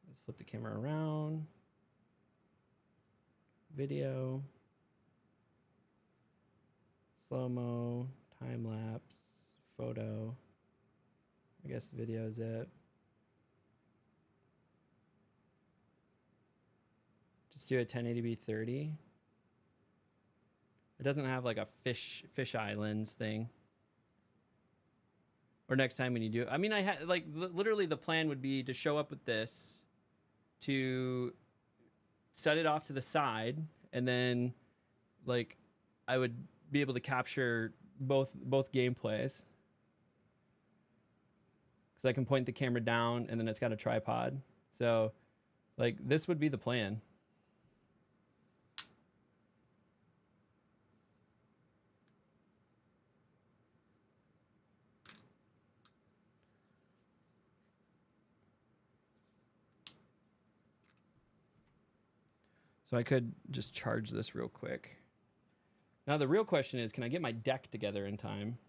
Let's flip the camera around. Video. Slow-mo, time-lapse, photo. I guess video is it. Just do a 1080p 30. It doesn't have like a fisheye lens thing. Or next time when you do it. I mean, I had like literally the plan would be to show up with this, to set it off to the side, and then like I would be able to capture both gameplays. Because I can point the camera down and then it's got a tripod. So like this would be the plan. So I could just charge this real quick. Now the real question is, can I get my deck together in time?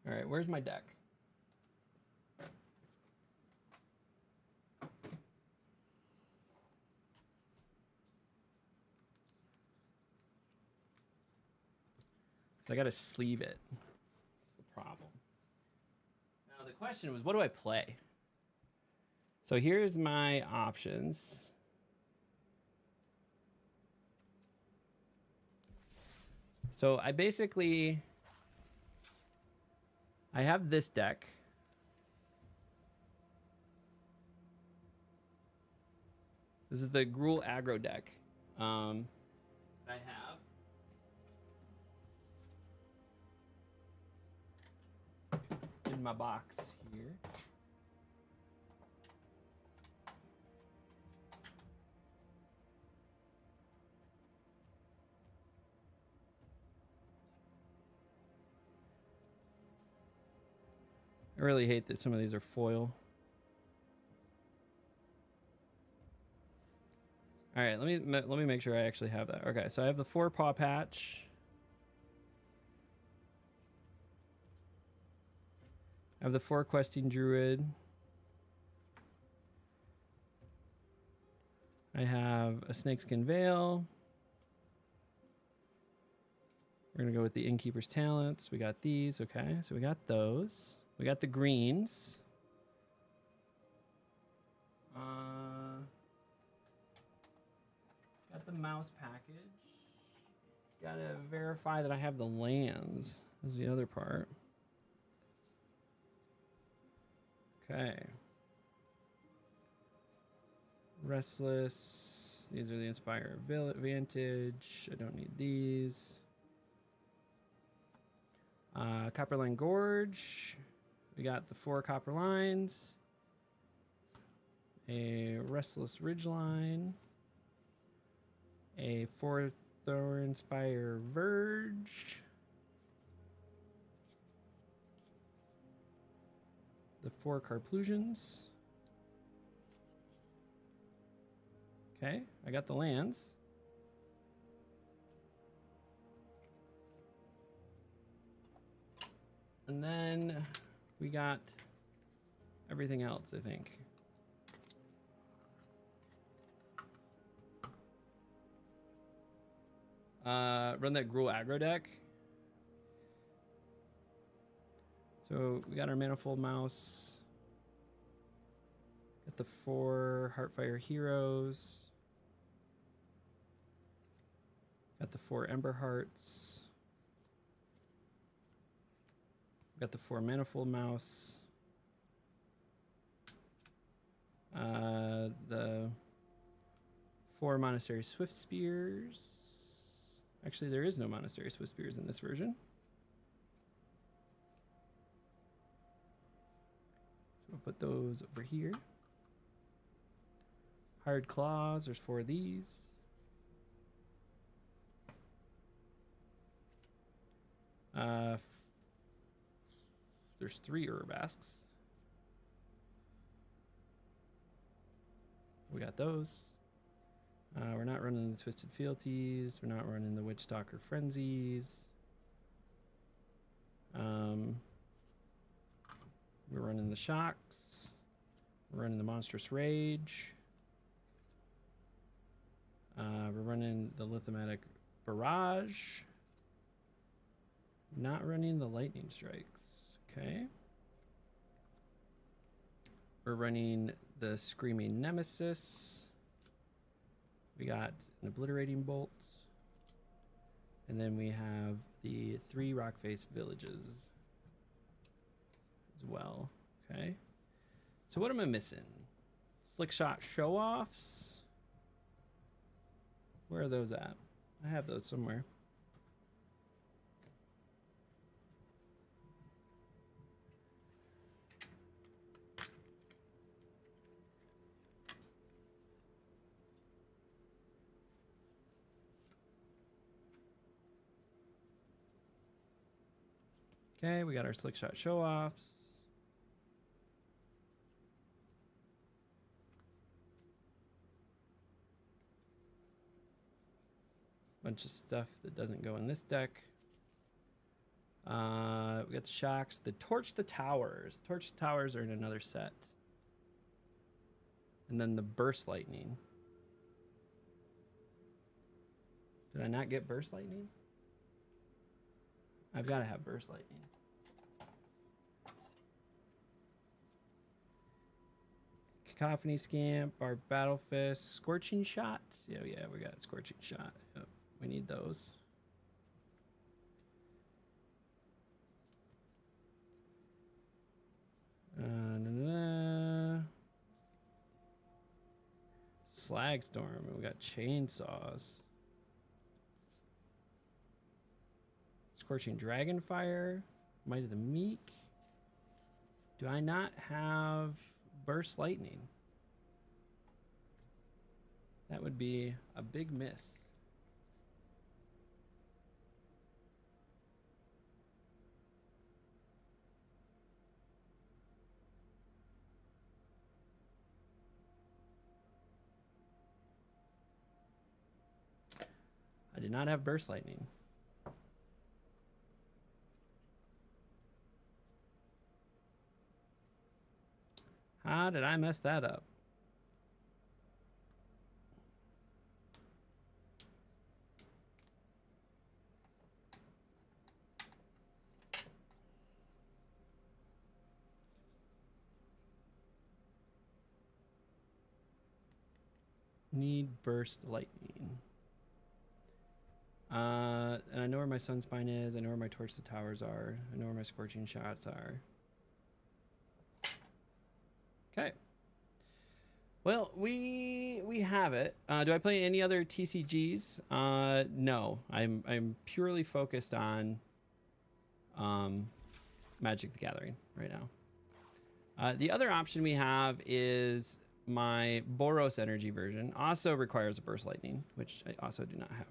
All right, where's my deck? So I got to sleeve it. That's the problem. Now the question was, what do I play? So here's my options. So I have this deck. This is the Gruul aggro deck. I have. In my box here. I really hate that some of these are foil. All right, let me make sure I actually have that. Okay, so I have the 4 paw patch. I have the 4 questing druid. I have a snakeskin veil. We're gonna go with the innkeeper's talents. We got these. Okay, so we got those. We got the greens. Got the mouse package. Gotta verify that I have the lands. Is the other part. Okay. Restless. These are the Inspire Vantage. I don't need these. Copperline Gorge. We got the 4 copper lines. A Restless Ridgeline. A 4 Thorn Spire Verge. The 4 Carplusions. Okay, I got the lands. And then we got everything else, I think. Run that Gruul aggro deck. So we got our Manifold Mouse. Got the 4 Heartfire Heroes. Got the 4 Ember Hearts. Got the 4 Manifold Mouse. The 4 Monastery Swift Spears. Actually, there is no Monastery Swift Spears in this version. So we'll put those over here. Hard Claws, there's 4 of these. There's 3 Urbasks. We got those. We're not running the Twisted Fealties. We're not running the Witchstalker Frenzies. We're running the Shocks. We're running the Monstrous Rage. We're running the Lithomatic Barrage. Not running the Lightning Strikes. Okay. We're running the Screaming Nemesis. We got an Obliterating Bolt. And then we have the 3 Rockface Villages as well. Okay. So what am I missing? Slick Shot Show-Offs. Where are those at? I have those somewhere. Okay, we got our Slick Shot Show-Offs. Bunch of stuff that doesn't go in this deck. We got the Shocks. The Torch the Towers. Torch the Towers are in another set. And then the Burst Lightning. Did I not get Burst Lightning? I've got to have Burst Lightning. Cacophony Scamp, our Battle Fist, Scorching Shot. Yeah, we got Scorching Shot. Yep, we need those. Slagstorm. We got Chainsaws. Scorching Dragonfire. Might of the Meek. Do I not have Burst Lightning? That would be a big miss. I did not have burst lightning. How did I mess that up? Need burst lightning. And I know where my sunspine is. I know where my torch the towers are. I know where my scorching shots are. Okay. Well, we have it. Do I play any other TCGs? No. I'm purely focused on Magic the Gathering right now. The other option we have is my Boros energy version. Also requires a burst lightning, which I also do not have.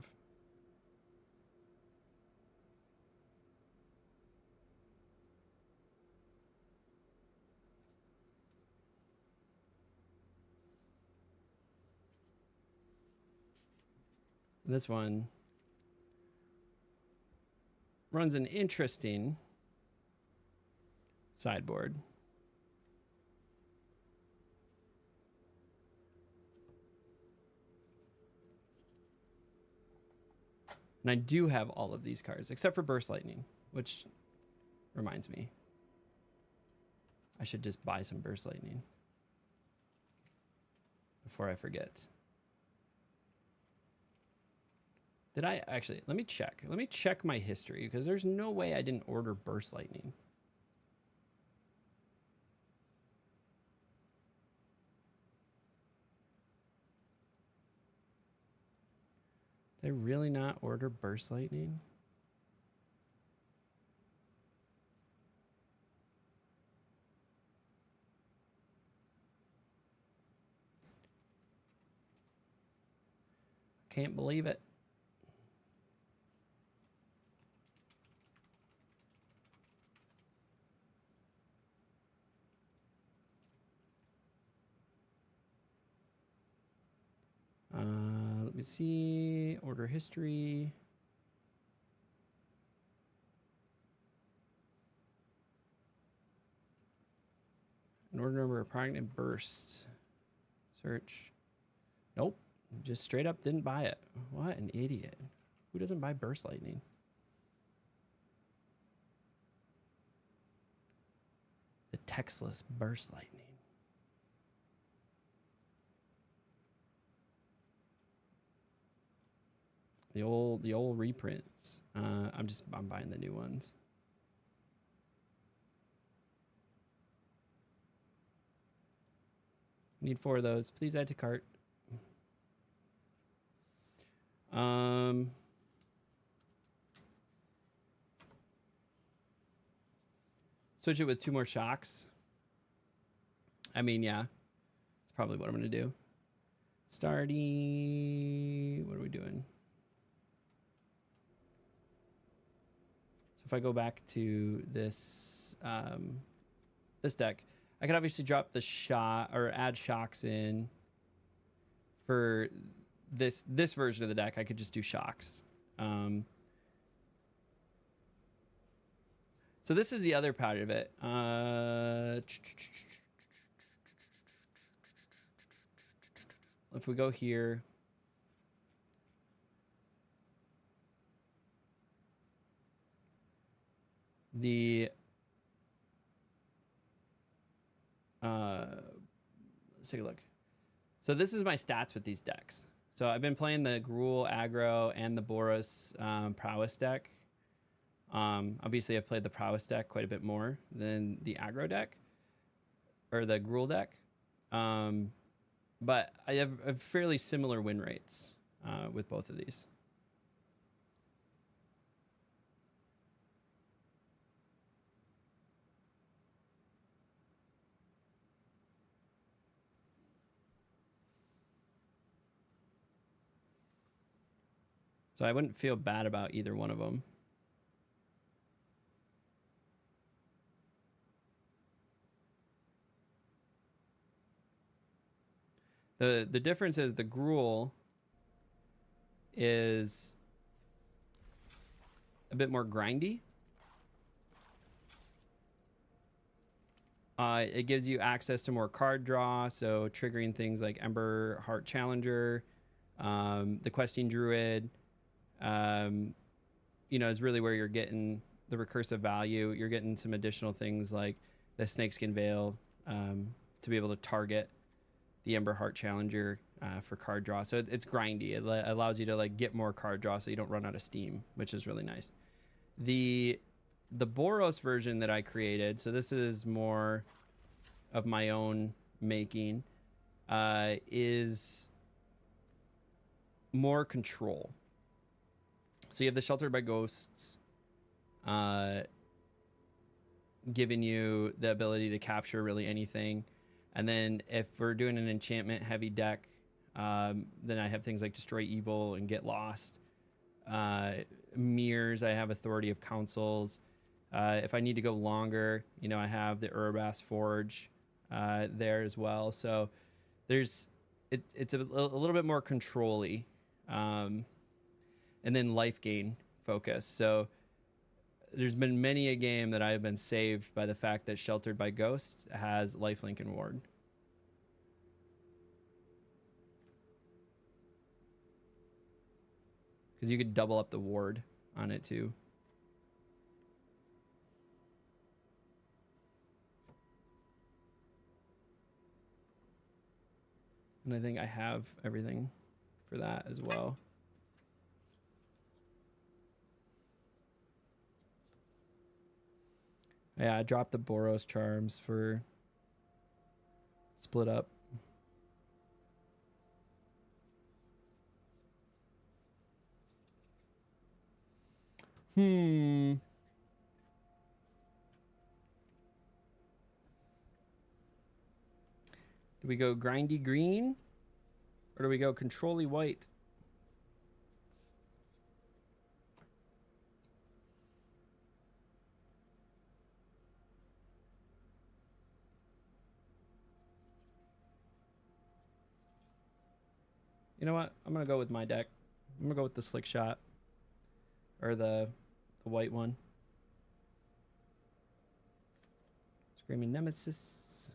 This one runs an interesting sideboard. And I do have all of these cards, except for Burst Lightning, which reminds me. I should just buy some Burst Lightning before I forget. Did I actually, let me check. Let me check my history, because there's no way I didn't order Burst Lightning. Did I really not order Burst Lightning? Can't believe it. Let me see. Order history. An order number of pregnant bursts. Search. Nope. Just straight up didn't buy it. What an idiot. Who doesn't buy Burst Lightning? The textless Burst Lightning. The old reprints. I'm buying the new ones. Need 4 of those. Please add to cart. Switch it with 2 more shocks. I mean, yeah. That's probably what I'm going to do. Starting... What are we doing? So if I go back to this this deck, I could obviously drop the shot or add shocks in. For this version of the deck, I could just do shocks. So this is the other part of it. If we go here, let's take a look. So this is my stats with these decks. So I've been playing the Gruul aggro and the Boros prowess deck. Obviously, I've played the prowess deck quite a bit more than the aggro deck or the Gruul deck. But I have fairly similar win rates with both of these. So I wouldn't feel bad about either one of them. The difference is the Gruul is a bit more grindy. It gives you access to more card draw, so triggering things like Ember Heart Challenger, the Questing Druid, you know, is really where you're getting the recursive value. You're getting some additional things like the Snakeskin Veil to be able to target the Ember Heart Challenger for card draw. So it's grindy. It allows you to like get more card draw so you don't run out of steam, which is really nice. The Boros version that I created, so this is more of my own making, is more control. So you have the Sheltered by Ghosts, giving you the ability to capture really anything. And then if we're doing an enchantment heavy deck, then I have things like Destroy Evil and Get Lost. Mirrors, I have Authority of Councils. If I need to go longer, you know, I have the Urabas Forge there as well. So it's a little bit more control-y. And then life gain focus. So there's been many a game that I've been saved by the fact that Sheltered by Ghosts has lifelink and ward. Because you could double up the ward on it too. And I think I have everything for that as well. Yeah, I dropped the Boros charms for split up. Do we go grindy green or do we go control-y white? You know what? I'm going to go with my deck. I'm going to go with the Slick Shot. Or the white one. Screaming Nemesis.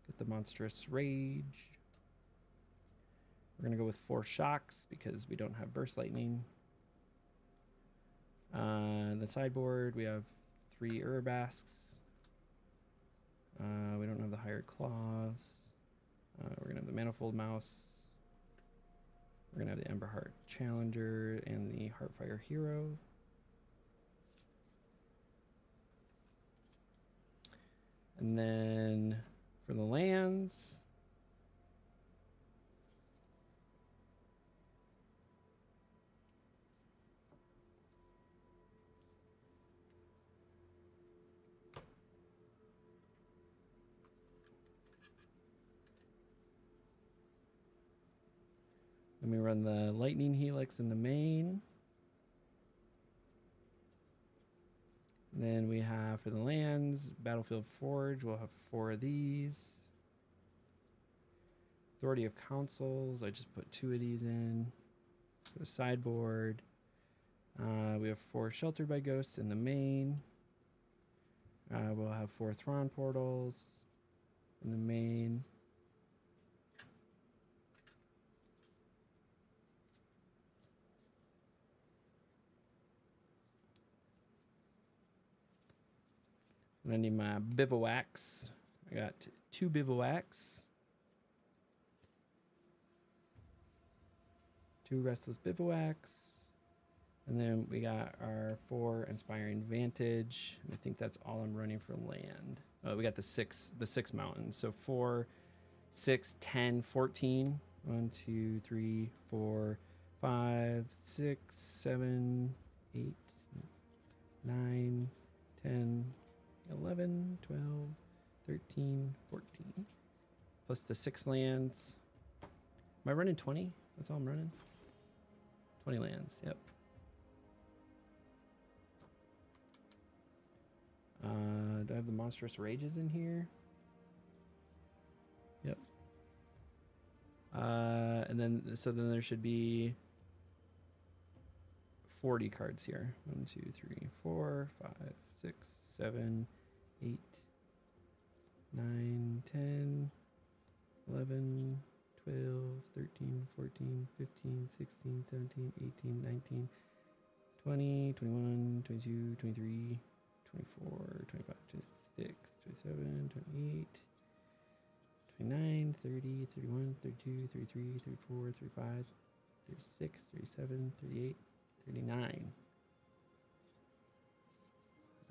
Get the Monstrous Rage. We're going to go with 4 Shocks because we don't have Burst Lightning. The sideboard, we have 3 Urabasks. We don't have the Hired Claws. We're going to have the Manifold Mouse. We're going to have the Ember Heart Challenger and the Heartfire Hero. And then for the lands, let me run the Lightning Helix in the main. Then we have for the lands, Battlefield Forge. We'll have 4 of these. Authority of Councils. I just put 2 of these in. For the sideboard. We have 4 Sheltered by Ghosts in the main. We'll have 4 Thrawn Portals in the main. And I need my bivouacs. I got 2 bivouacs. 2 restless bivouacs. And then we got our 4 inspiring vantage. And I think that's all I'm running for land. Oh, we got the six mountains. So 4, 6, 10, 14. 1, 2, 3, 4, 5, 6, 7, 8, 9, 10. 11, 12, 13, 14. Plus the 6 lands. Am I running 20? That's all I'm running. 20 lands, yep. Do I have the Monstrous Rages in here? Yep. And then, so then there should be 40 cards here. 1, 2, 3, 4, 5, 6, 7, 8, 9, 10, 11, 12, 13, 14, 15, 16, 17, 18, 19, 20, 21, 22, 23, 24, 25, 26, 27, 28, 29, 30, 31, 32, 33, 34, 35, 36, 37, 38, 39.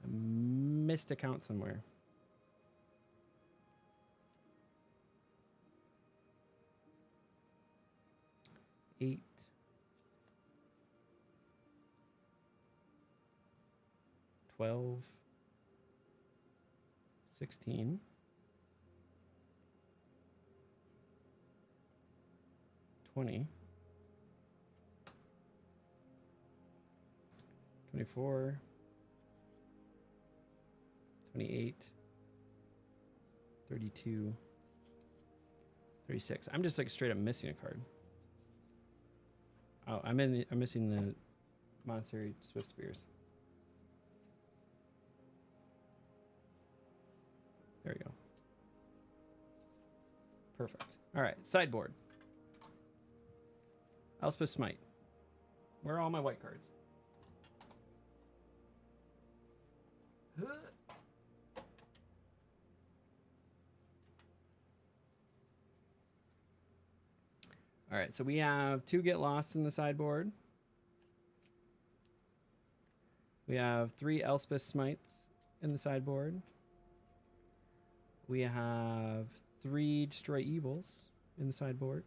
I missed a count somewhere. Eight. 12. 16. 20. 24. 28. 32. 36. I'm just like straight up missing a card. Oh, I'm missing the Monastery Swift Spears. There we go. Perfect. All right, sideboard. Elspeth Smite. Where are all my white cards? All right, so we have 2 Get Lost in the sideboard. We have 3 Elspeth Smites in the sideboard. We have 3 Destroy Evils in the sideboard.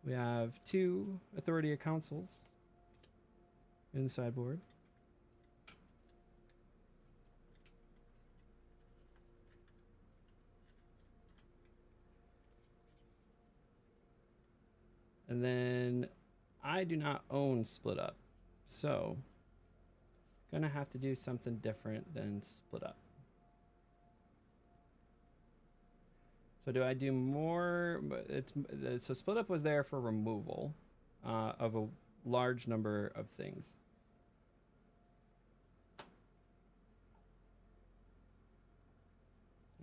We have 2 Authority of Councils in the sideboard. And then I do not own Split Up, so gonna have to do something different than Split Up. So do I do more? So Split Up was there for removal of a large number of things.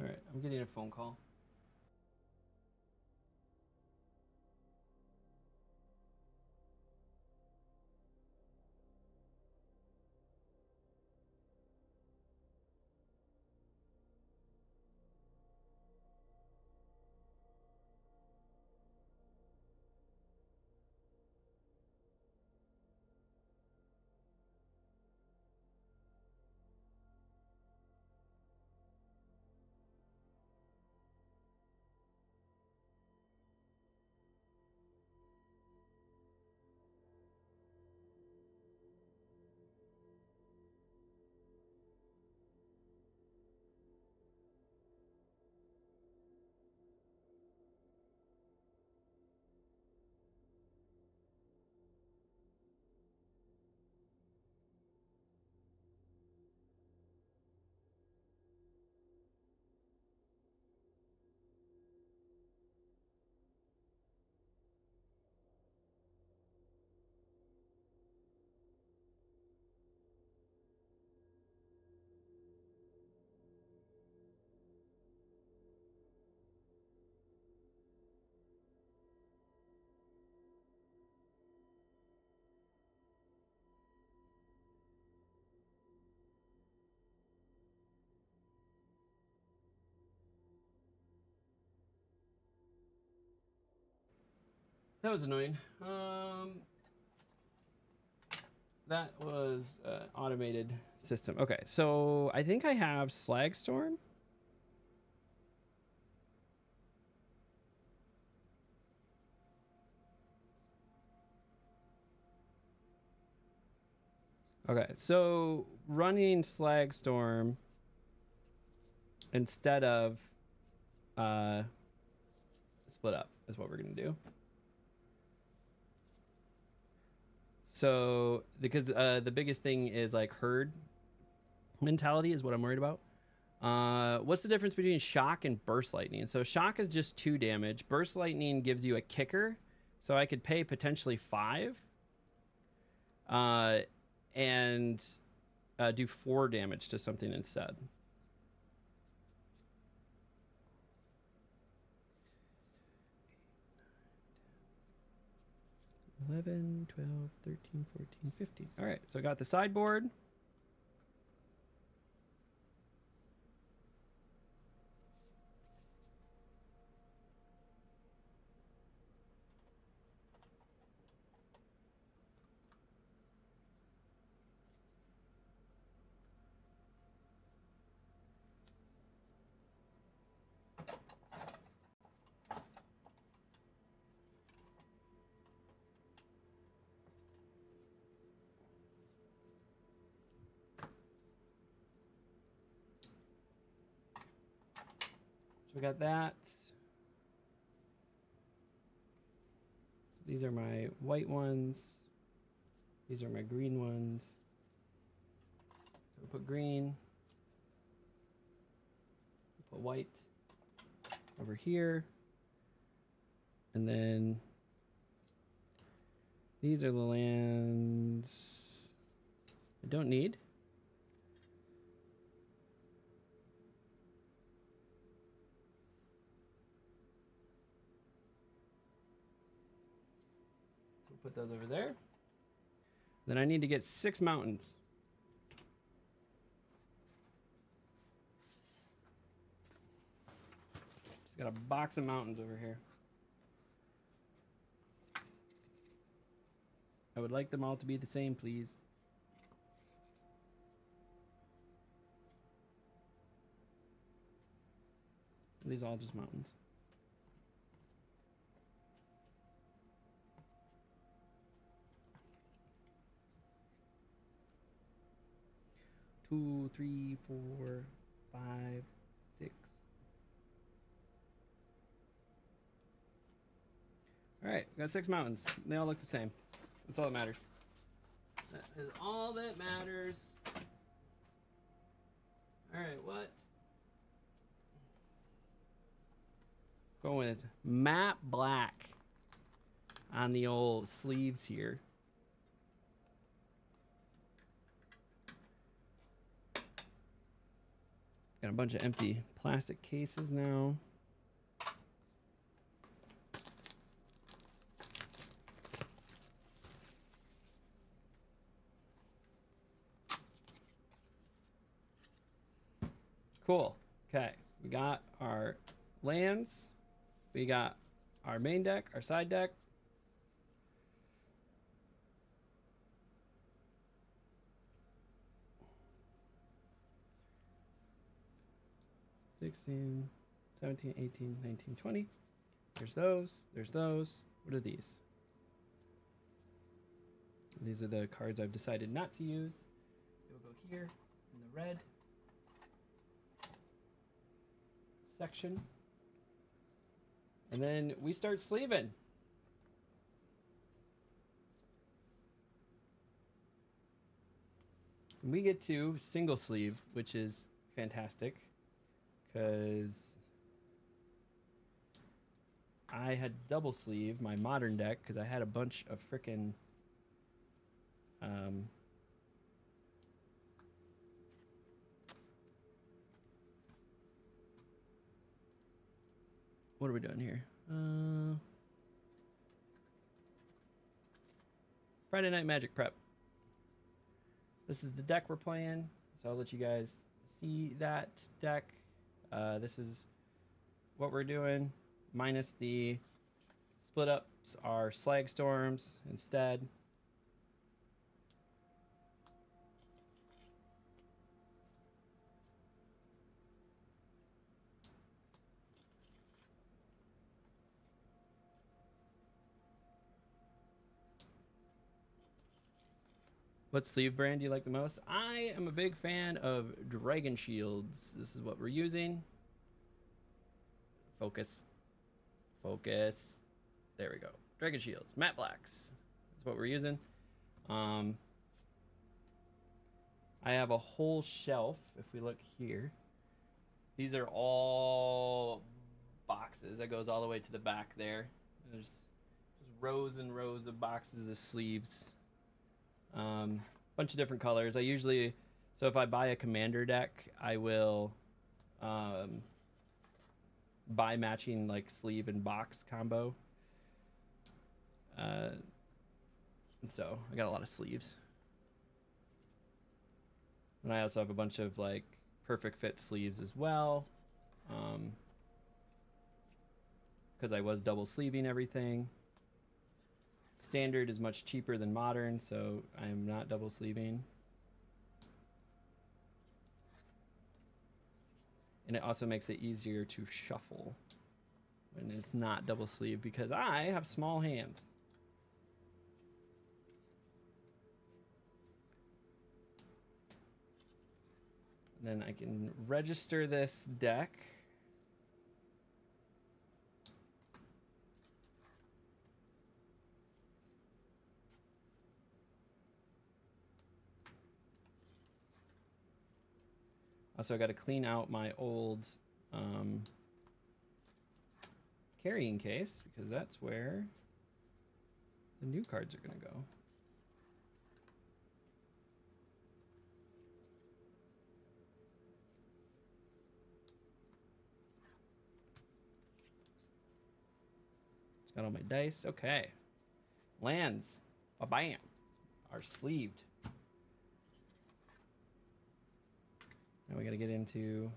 All right, I'm getting a phone call. That was annoying. That was an automated system. Okay, so I think I have Slagstorm. Okay, so running Slagstorm instead of Split Up is what we're gonna do. So because the biggest thing is like herd mentality is what I'm worried about. What's the difference between Shock and Burst Lightning? So Shock is just 2 damage. Burst Lightning gives you a kicker, so I could pay potentially 5 and do 4 damage to something instead. 11, 12, 13, 14, 15. All right, so I got the sideboard. So we got that. These are my white ones. These are my green ones. So we'll put green. We'll put white over here. And then these are the lands I don't need. So we'll put those over there. Then I need to get 6 mountains. Just got a box of mountains over here. I would like them all to be the same, please. These are all just mountains. Two, three, 4, 5, 6. All right, we got 6 mountains. They all look the same. That's all that matters. That is all that matters. All right, what? Going with matte black on the old sleeves here. Got a bunch of empty plastic cases now. Cool. Okay, we got our lands. We got our main deck, our side deck. (16, 17, 18, 19, 20). There's those. There's those. What are these? These are the cards I've decided not to use. It'll go here in the red section. And then we start sleeving. And we get to single sleeve, which is fantastic because I had double sleeve my modern deck because I had a bunch of frickin' what are we doing here? Friday Night Magic Prep. This is the deck we're playing, so I'll let you guys see that deck. This is what we're doing, minus the split ups are Slag Storms instead. What sleeve brand do you like the most? I am a big fan of Dragon Shields. This is what we're using. Focus. Focus. There we go. Dragon Shields. Matte Blacks. That's what we're using. I have a whole shelf. If we look here. These are all boxes. That goes all the way to the back there. There's just rows and rows of boxes of sleeves. Bunch of different colors. I usually, so if I buy a commander deck, I will buy matching like sleeve and box combo. And so I got a lot of sleeves. And I also have a bunch of like perfect fit sleeves as well. Because I was double sleeving everything. Standard is much cheaper than modern, so I am not double sleeving. And it also makes it easier to shuffle when it's not double sleeve because I have small hands. And then I can register this deck. Also, I got to clean out my old carrying case because that's where the new cards are going to go. It's got all my dice. Okay. Lands. Ba-bam. Are sleeved. Now we got to get into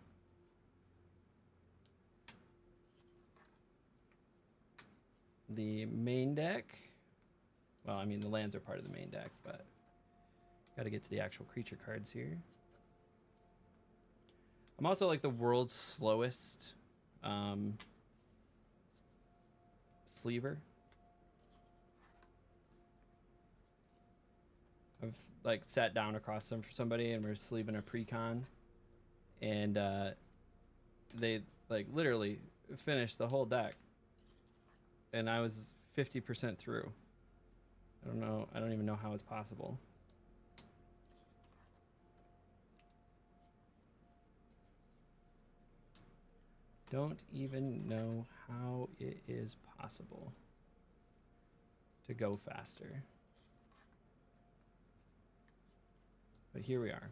the main deck. Well, I mean, the lands are part of the main deck, but got to get to the actual creature cards here. I'm also like the world's slowest sleever. I've like sat down across from somebody and we're sleeving a pre-con. And they like literally finished the whole deck and I was 50% through. I don't even know how it's possible. Don't even know how it is possible to go faster, but here we are.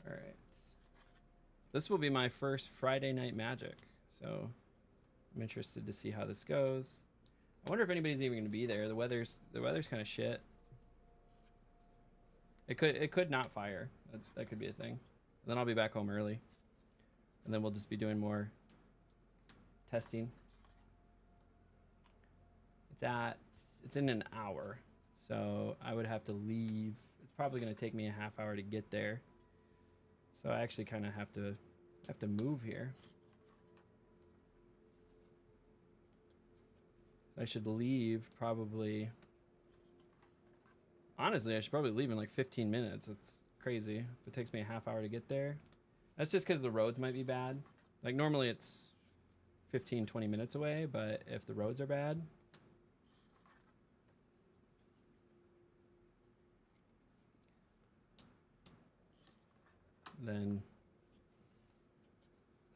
All right. This will be my first Friday Night Magic, so I'm interested to see how this goes. I wonder if anybody's even going to be there. The weather's kind of shit. It could not fire. That could be a thing. And then I'll be back home early, and then we'll just be doing more testing. It's in an hour, so I would have to leave. It's probably going to take me a half hour to get there. So I actually kind of have to move here. I should leave probably. Honestly, I should probably leave in like 15 minutes. It's crazy if it takes me a half hour to get there. That's just because the roads might be bad. Like normally it's 15, 20 minutes away, but if the roads are bad. Then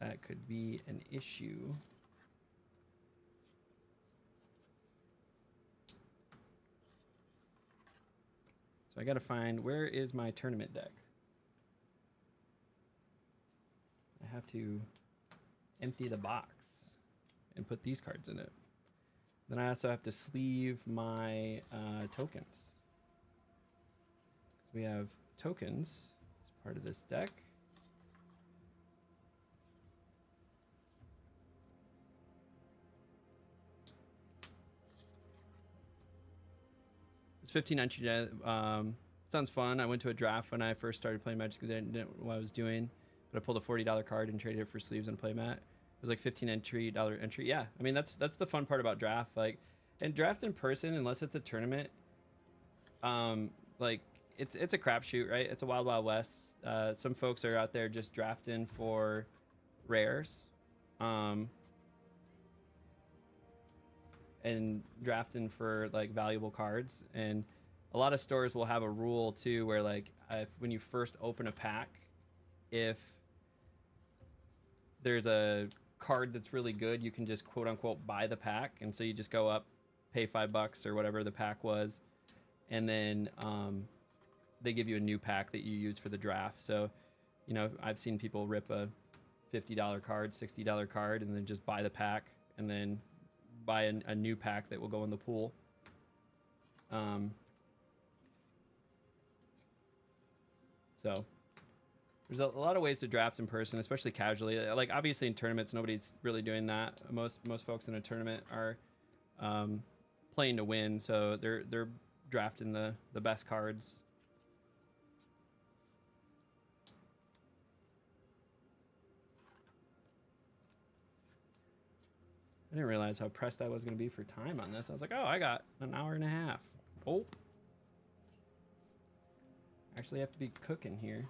that could be an issue. So I gotta find, where is my tournament deck? I have to empty the box and put these cards in it. Then I also have to sleeve my tokens. So we have tokens as part of this deck. It's 15 entry. Sounds fun. I went to a draft when I first started playing Magic. I didn't know what I was doing, but I pulled a $40 card and traded it for sleeves and a playmat. It was like $15 entry. Yeah, I mean that's the fun part about draft. Like, and draft in person, unless it's a tournament, like it's a crapshoot, right? It's a wild west. Some folks are out there just drafting for rares, and drafting for like valuable cards. And a lot of stores will have a rule too where like when you first open a pack, if there's a card that's really good, you can just quote unquote buy the pack, and so you just go up, pay $5 or whatever the pack was, and then they give you a new pack that you use for the draft. So, you know, I've seen people rip a $50 card, $60 card, and then just buy the pack, and then buy a new pack that will go in the pool. So there's a lot of ways to draft in person, especially casually. Like obviously in tournaments, nobody's really doing that. Most folks in a tournament are playing to win, so they're drafting the best cards. I didn't realize how pressed I was going to be for time on this. I was like, oh, I got an hour and a half. Oh. Actually have to be cooking here.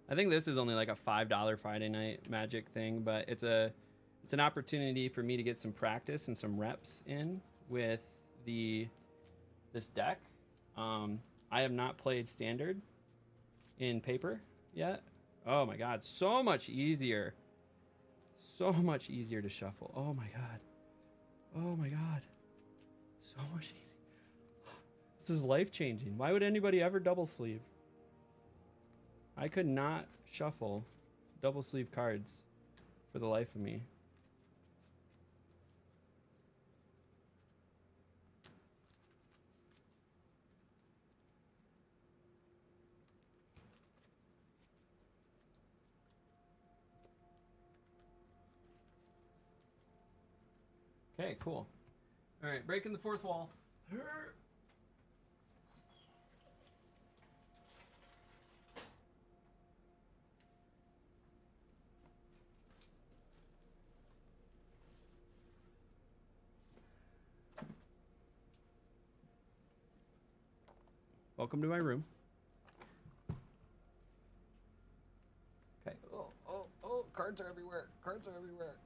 I think this is only like a $5 Friday night Magic thing, but it's an opportunity for me to get some practice and some reps in with this deck. I have not played Standard in Paper yet. Oh my god, so much easier. So much easier to shuffle. Oh my god. Oh my god. So much easier. This is life-changing. Why would anybody ever double sleeve? I could not shuffle double sleeve cards for the life of me. Okay, cool. All right, breaking the fourth wall. Welcome to my room. Okay. Oh, cards are everywhere. Cards are everywhere.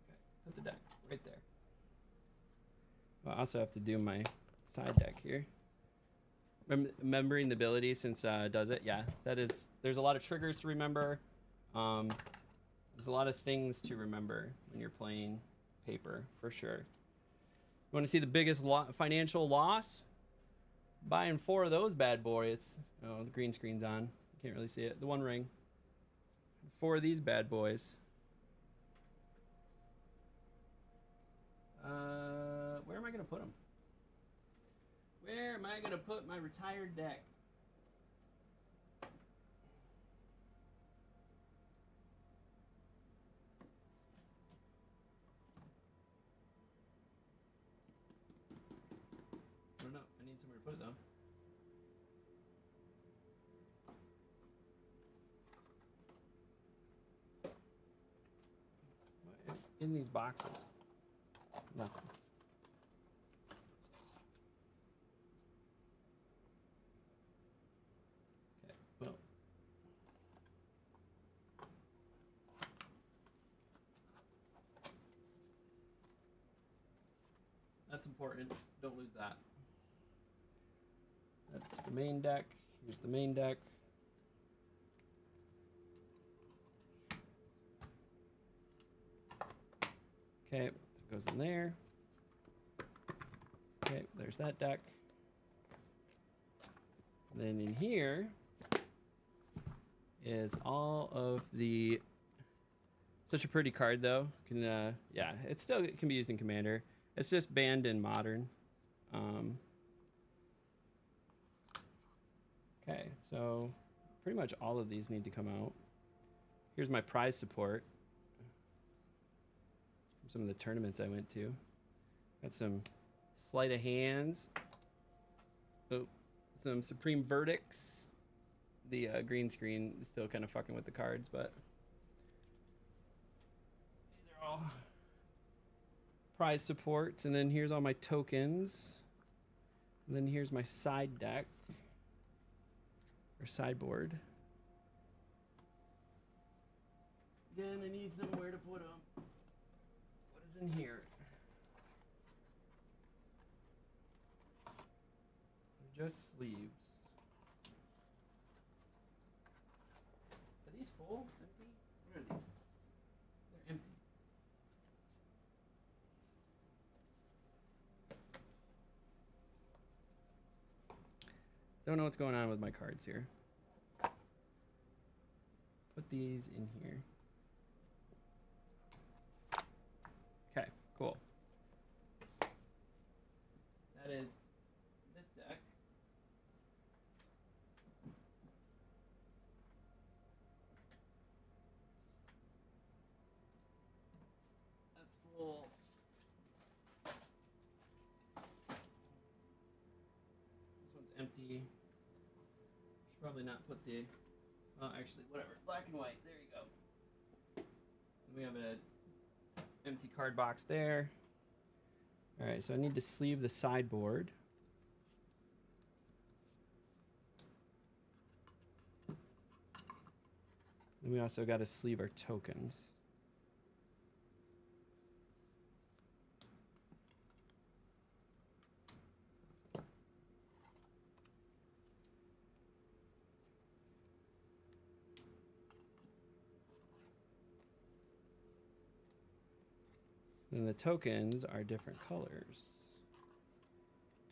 Okay, put the deck right there. Well, I also have to do my side deck here. Remembering the ability since does it. Yeah, there's a lot of triggers to remember. There's a lot of things to remember when you're playing Paper, for sure. You want to see the biggest financial loss? Buying 4 of those bad boys. Oh, the green screen's on. Can't really see it. The One Ring. 4 of these bad boys. Where am I going to put them? Where am I going to put my retired deck? I don't know. I need somewhere to put it though. What in these boxes? Nothing. Okay. Well. That's important. Don't lose that. That's the main deck. Here's the main deck. Okay, it goes in there. Okay, there's that deck. And then in here is all of the... Such a pretty card though. Can yeah, it still can be used in Commander. It's just banned in Modern. Okay, so pretty much all of these need to come out. Here's my prize support from some of the tournaments I went to. Got some sleight of hands. Oh, some Supreme Verdicts. The green screen is still kind of fucking with the cards, but these are all prize supports. And then here's all my tokens. And then here's my side deck. Or sideboard. Again, I need somewhere to put them. What is in here? Just sleeves. Are these full? Empty? Don't know what's going on with my cards here. Put these in here. Okay, cool. That is this deck. That's full. This one's empty. Should probably not put the, well, actually, whatever. Black and white. There you go. We have an empty card box there. All right, so I need to sleeve the sideboard. And we also got to sleeve our tokens. And the tokens are different colors.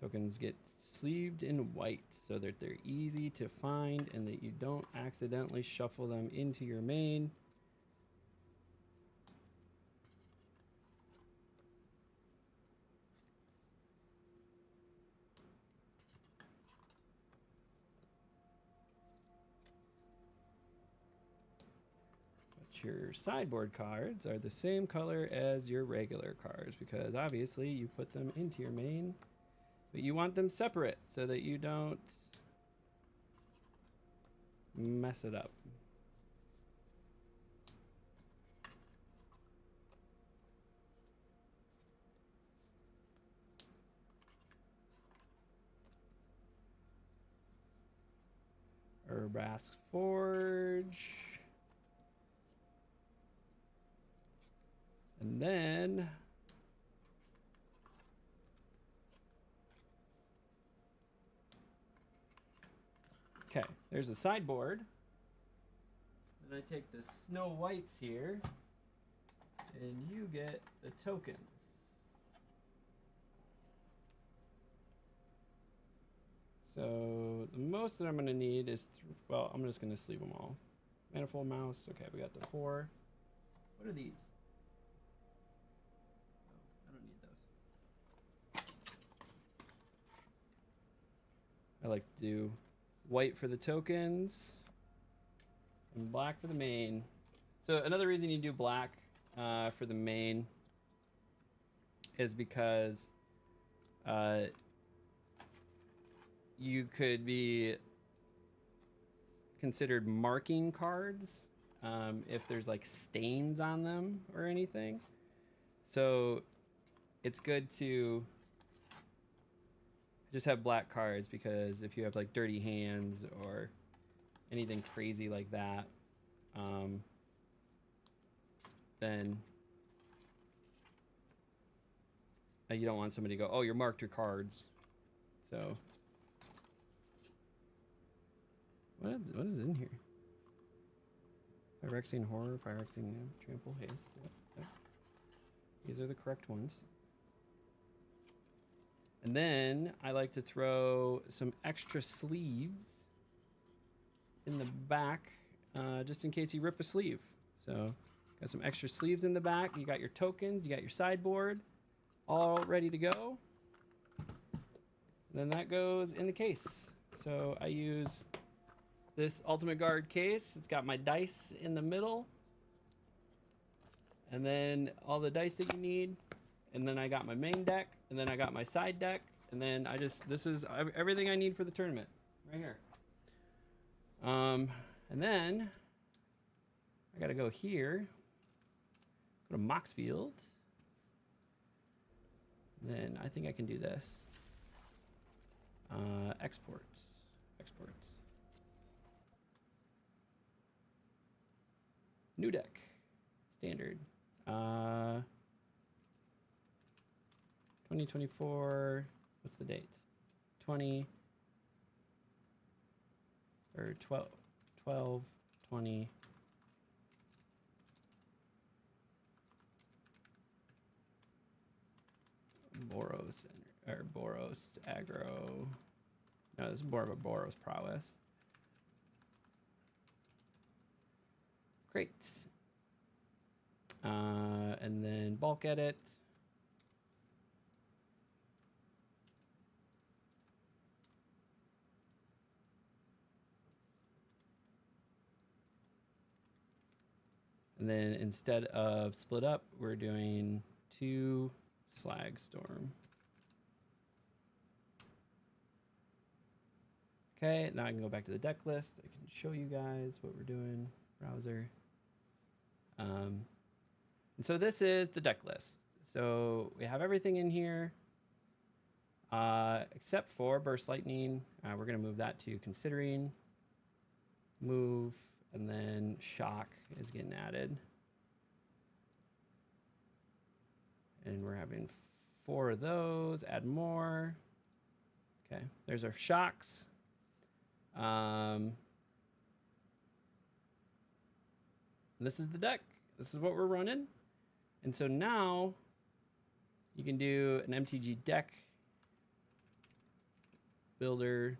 Tokens get sleeved in white so that they're easy to find and that you don't accidentally shuffle them into your main. But your sideboard cards are the same color as your regular cards because obviously you put them into your main. But you want them separate so that you don't mess it up. Urbask Forge. And then okay, there's a sideboard. Then I take the Snow Whites here, and you get the tokens. So the most that I'm going to need is, well, I'm just going to sleeve them all. Manifold Mouse. Okay, we got the 4. What are these? Oh, I don't need those. I like to do white for the tokens and black for the main. So another reason you do black for the main is because you could be considered marking cards if there's like stains on them or anything. So it's good to just have black cards because if you have like dirty hands or anything crazy like that, then you don't want somebody to go, oh, you marked your cards. So what is in here? Phyrexian Horror, Phyrexian Trample, Haste. Yep. These are the correct ones. And then I like to throw some extra sleeves in the back, just in case you rip a sleeve. So got some extra sleeves in the back. You got your tokens, you got your sideboard, all ready to go. And then that goes in the case. So I use this Ultimate Guard case. It's got my dice in the middle. And then all the dice that you need. And then I got my main deck. And then I got my side deck. And then this is everything I need for the tournament. Right here. And then I gotta go here. Go to Moxfield. Then I think I can do this. Exports. New deck. Standard. 2024. What's the date? 20 or 12 20. Boros aggro No, this is more of a Boros prowess. Great. And then bulk edit. And then instead of split up, we're doing 2 slag storm. Okay, now I can go back to the deck list. I can show you guys what we're doing. Browser. And so this is the deck list. So we have everything in here, except for burst lightning. We're gonna move that to considering, move, and then shock is getting added. And we're having 4 of those, add more. Okay, there's our shocks. This is the deck. This is what we're running. And so now you can do an MTG deck builder,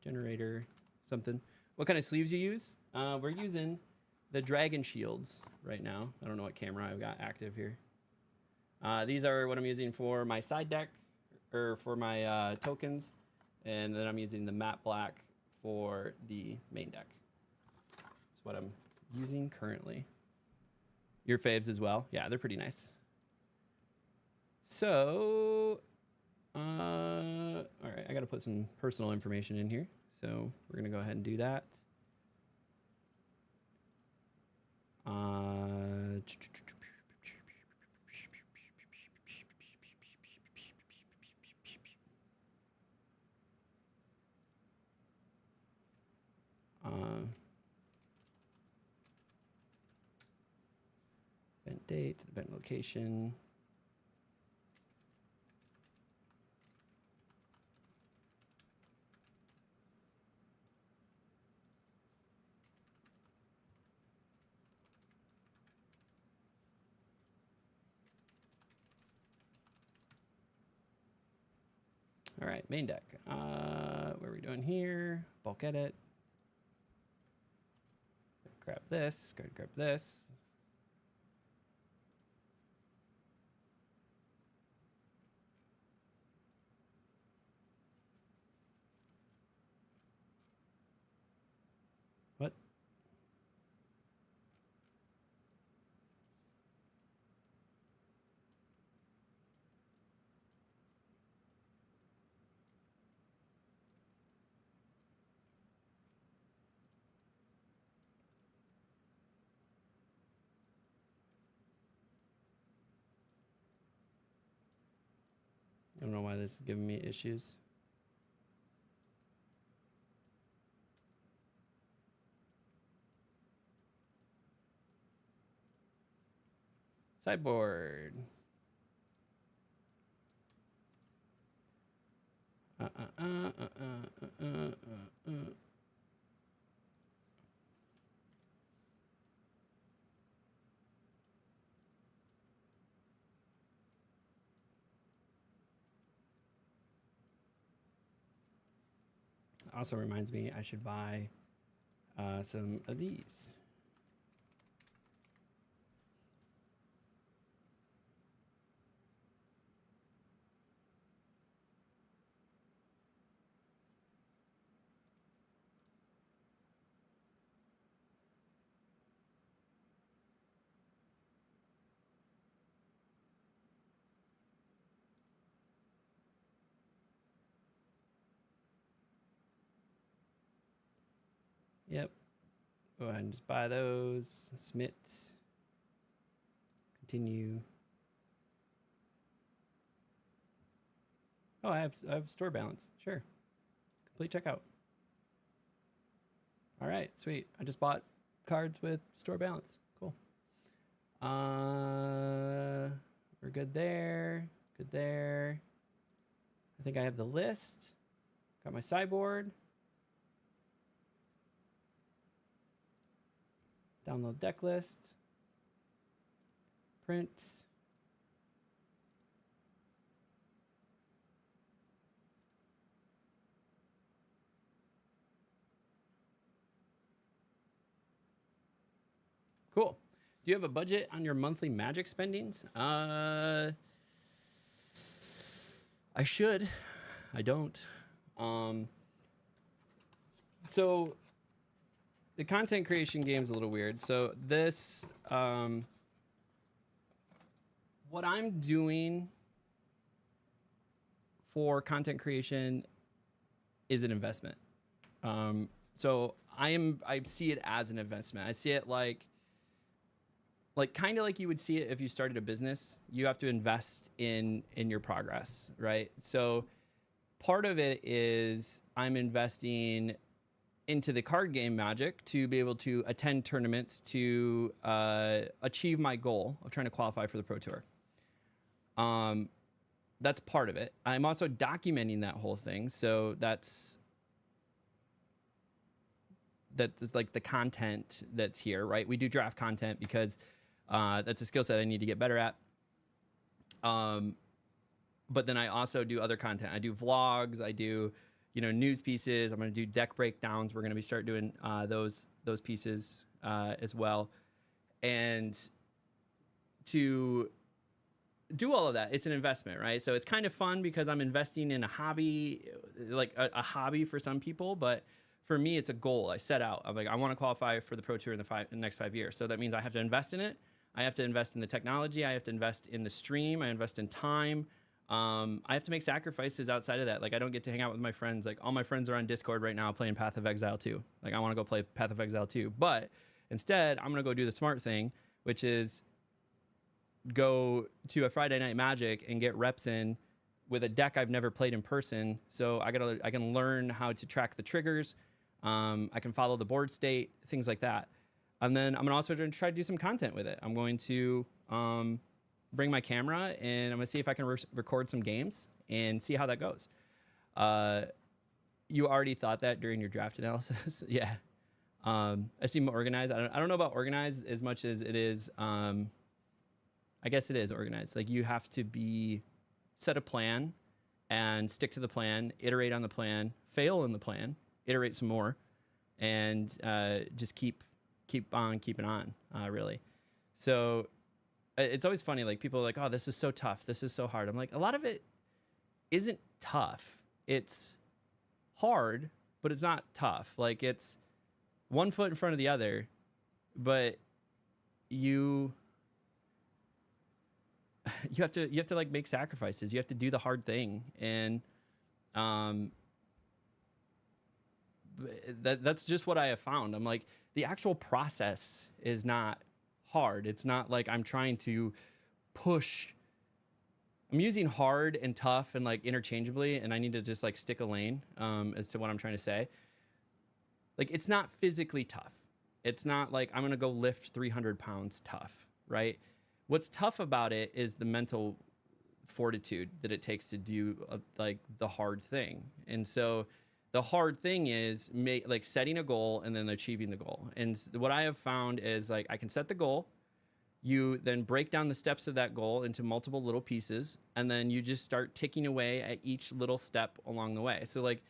generator, something. What kind of sleeves you use? We're using the dragon shields right now. I don't know what camera I've got active here. These are what I'm using for my side deck, or for my tokens. And then I'm using the matte black for the main deck. That's what I'm using currently. Your faves as well? Yeah, they're pretty nice. So, all right, I gotta put some personal information in here. So we're gonna go ahead and do that. Event date, event location. All right, main deck. What are we doing here? Bulk edit. Grab this, grab this. What? I don't know why this is giving me issues. Sideboard. Also reminds me I should buy some of these. Yep. Go ahead and just buy those. Submit. Continue. Oh, I have store balance. Sure. Complete checkout. All right, sweet. I just bought cards with store balance. Cool. We're good there. Good there. I think I have the list. Got my sideboard. Download deck list. Print. Cool. Do you have a budget on your monthly Magic spendings? I should. I don't. So the content creation game is a little weird. So this, what I'm doing for content creation is an investment. So I see it as an investment. I see it like kind of like you would see it if you started a business. You have to invest in your progress, right? So part of it is I'm investing into the card game Magic to be able to attend tournaments to achieve my goal of trying to qualify for the Pro Tour. That's part of it. I'm also documenting that whole thing. So that's like the content that's here, right? We do draft content because that's a skill set I need to get better at. But then I also do other content. I do vlogs. I do, news pieces. I'm going to do deck breakdowns. We're going to be start doing those pieces as well. And to do all of that, it's an investment, right? So it's kind of fun because I'm investing in a hobby, like a hobby for some people, but for me, it's a goal I set out. I'm like, I want to qualify for the Pro Tour in the next 5 years. So that means I have to invest in it. I have to invest in the technology. I have to invest in the stream. I invest in time. I have to make sacrifices outside of that. Like I don't get to hang out with my friends. Like all my friends are on Discord right now playing Path of Exile 2. Like I want to go play Path of Exile 2. But instead, I'm going to go do the smart thing, which is go to a Friday Night Magic and get reps in with a deck I've never played in person. So I can learn how to track the triggers. I can follow the board state, things like that. And then I'm also going to try to do some content with it. I'm going to bring my camera and I'm going to see if I can record some games and see how that goes. You already thought that during your draft analysis. Yeah. I seem organized. I don't know about organized as much as it is. I guess it is organized. Like you have to set a plan and stick to the plan, iterate on the plan, fail in the plan, iterate some more, and just keep on keeping on, really. So it's always funny, like people are like, oh, this is so tough, this is so hard. I'm like, a lot of it isn't tough. It's hard, but it's not tough. Like it's one foot in front of the other, but you have to like make sacrifices. You have to do the hard thing, and that's just what I have found. I'm like, the actual process is not hard. It's not like I'm trying to push. I'm using hard and tough and like interchangeably, and I need to just like stick a lane as to what I'm trying to say. Like it's not physically tough. It's not like I'm gonna go lift 300 pounds tough, right? What's tough about it is the mental fortitude that it takes to do like the hard thing. And so the hard thing is setting a goal and then achieving the goal. And what I have found is like I can set the goal, you then break down the steps of that goal into multiple little pieces, and then you just start ticking away at each little step along the way. So like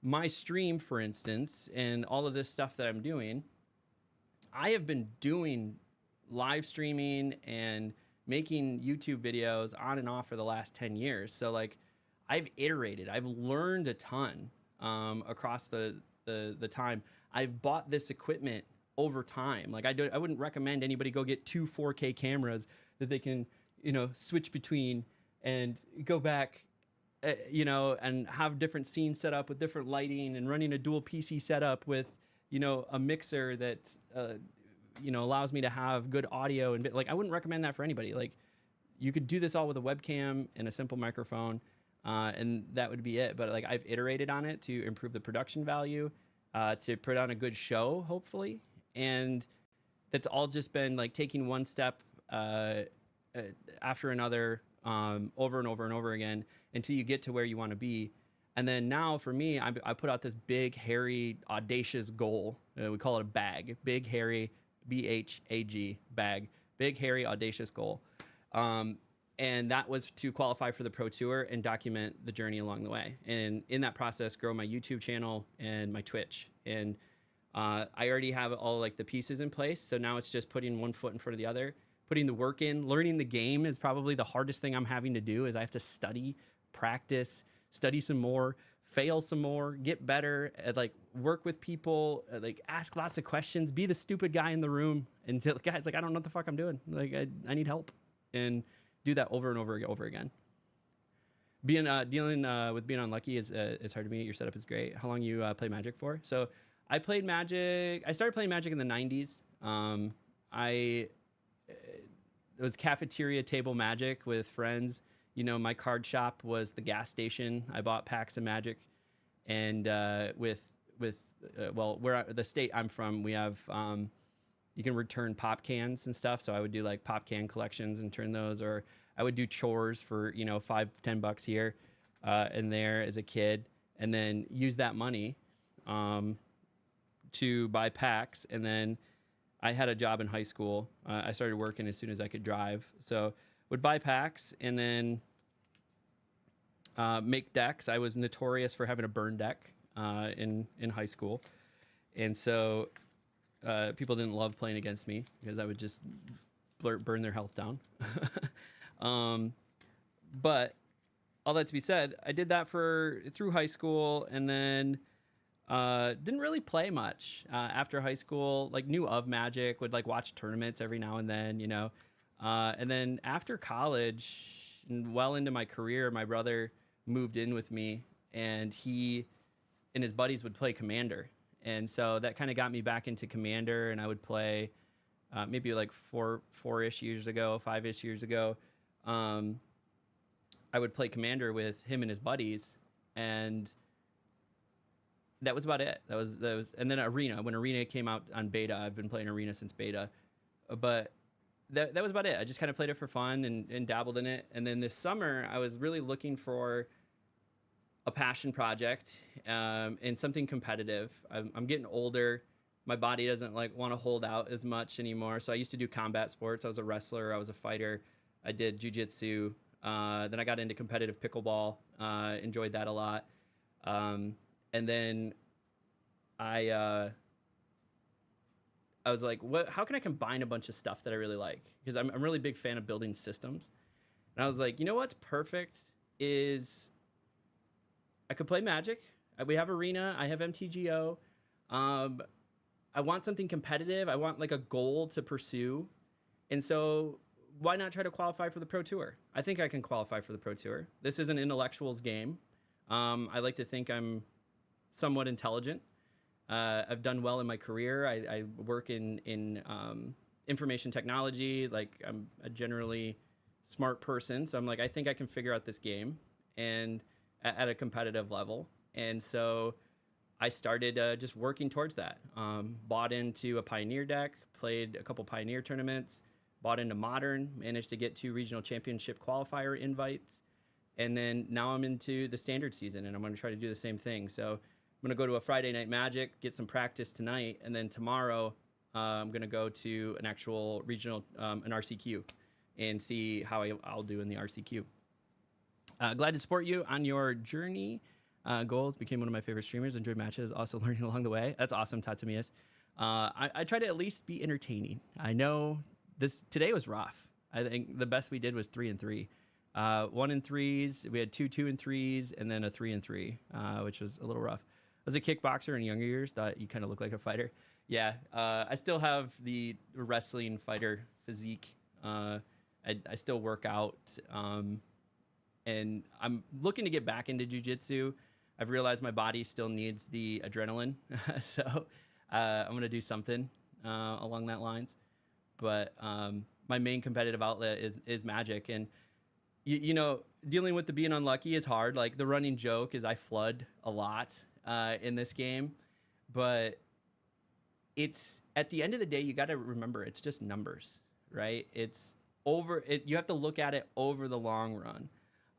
my stream, for instance, and all of this stuff that I'm doing, I have been doing live streaming and making YouTube videos on and off for the last 10 years. So like I've iterated, I've learned a ton across the time. I've bought this equipment over time. Like I wouldn't recommend anybody go get 2 4K cameras that they can, switch between and go back, and have different scenes set up with different lighting and running a dual PC setup with, a mixer that, allows me to have good audio. And like, I wouldn't recommend that for anybody. Like you could do this all with a webcam and a simple microphone, and that would be it. But like I've iterated on it to improve the production value, to put on a good show, hopefully. And that's all just been like taking one step after another, over and over and over again until you get to where you want to be. And then now for me, I put out this big, hairy, audacious goal. We call it a bag. Big, hairy, BHAG, bag. Big, hairy, audacious goal. And that was to qualify for the Pro Tour and document the journey along the way. And in that process, grow my YouTube channel and my Twitch. And I already have all like the pieces in place. So now it's just putting one foot in front of the other, putting the work in. Learning the game is probably the hardest thing I'm having to do. Is I have to study, practice, study some more, fail some more, get better, like work with people, like ask lots of questions, be the stupid guy in the room, and tell guys like I don't know what the fuck I'm doing. Like I need help, and do that over and over again. Being dealing with being unlucky is hard to me. Your setup is great. How long you play Magic for? So I played Magic. I started playing Magic in the '90s. It was cafeteria table Magic with friends. You know, my card shop was the gas station. I bought packs of Magic, and where the state I'm from, we have you can return pop cans and stuff. So I would do like pop can collections and turn those, or I would do chores for, you know, $5-10 here and there as a kid, and then use that money to buy packs. And then I had a job in high school. I started working as soon as I could drive. So would buy packs and then make decks. I was notorious for having a burn deck in high school. And so people didn't love playing against me because I would just burn their health down. But all that to be said, I did that through high school, and then didn't really play much after high school. Like knew of Magic, would like watch tournaments every now and then, you know. And then after college and well into my career, my brother moved in with me, and he and his buddies would play Commander. And so that kind of got me back into Commander, and I would play maybe like 5-ish years ago. I would play Commander with him and his buddies, and that was about it. That was, and then Arena. When Arena came out on beta, I've been playing Arena since beta, but that was about it. I just kind of played it for fun and dabbled in it. And then this summer, I was really looking for a passion project and something competitive. I'm getting older. My body doesn't like want to hold out as much anymore. So I used to do combat sports. I was a wrestler. I was a fighter. I did jujitsu. Then I got into competitive pickleball. Enjoyed that a lot. And then I was like, how can I combine a bunch of stuff that I really like? Because I'm a really big fan of building systems. And I was like, you know what's perfect is I could play Magic. We have Arena. I have MTGO. I want something competitive. I want like a goal to pursue. And so why not try to qualify for the Pro Tour? I think I can qualify for the Pro Tour. This is an intellectuals game. I like to think I'm somewhat intelligent. I've done well in my career. I work in information technology. Like I'm a generally smart person. So I'm like, I think I can figure out this game and at a competitive level. And so I started just working towards that. Bought into a Pioneer deck, played a couple Pioneer tournaments, bought into Modern, managed to get 2 regional championship qualifier invites. And then now I'm into the standard season, and I'm going to try to do the same thing. So I'm going to go to a Friday Night Magic, get some practice tonight, and then tomorrow I'm going to go to an actual regional, an RCQ, and see how I'll do in the RCQ. Glad to support you on your journey. Goals, became one of my favorite streamers, enjoyed matches, also learning along the way. That's awesome, Tatamias. I try to at least be entertaining. I know today was rough. I think the best we did was 3-3. 1-3s, we had 2 2-3s, and then a 3-3, which was a little rough. I was a kickboxer in younger years, thought you kind of look like a fighter. Yeah, I still have the wrestling fighter physique. I still work out, and I'm looking to get back into jiu-jitsu. I've realized my body still needs the adrenaline, so I'm going to do something along that lines. But my main competitive outlet is Magic, and you know, dealing with the being unlucky is hard. Like the running joke is I flood a lot in this game, but it's at the end of the day, you got to remember it's just numbers, right? You have to look at it over the long run.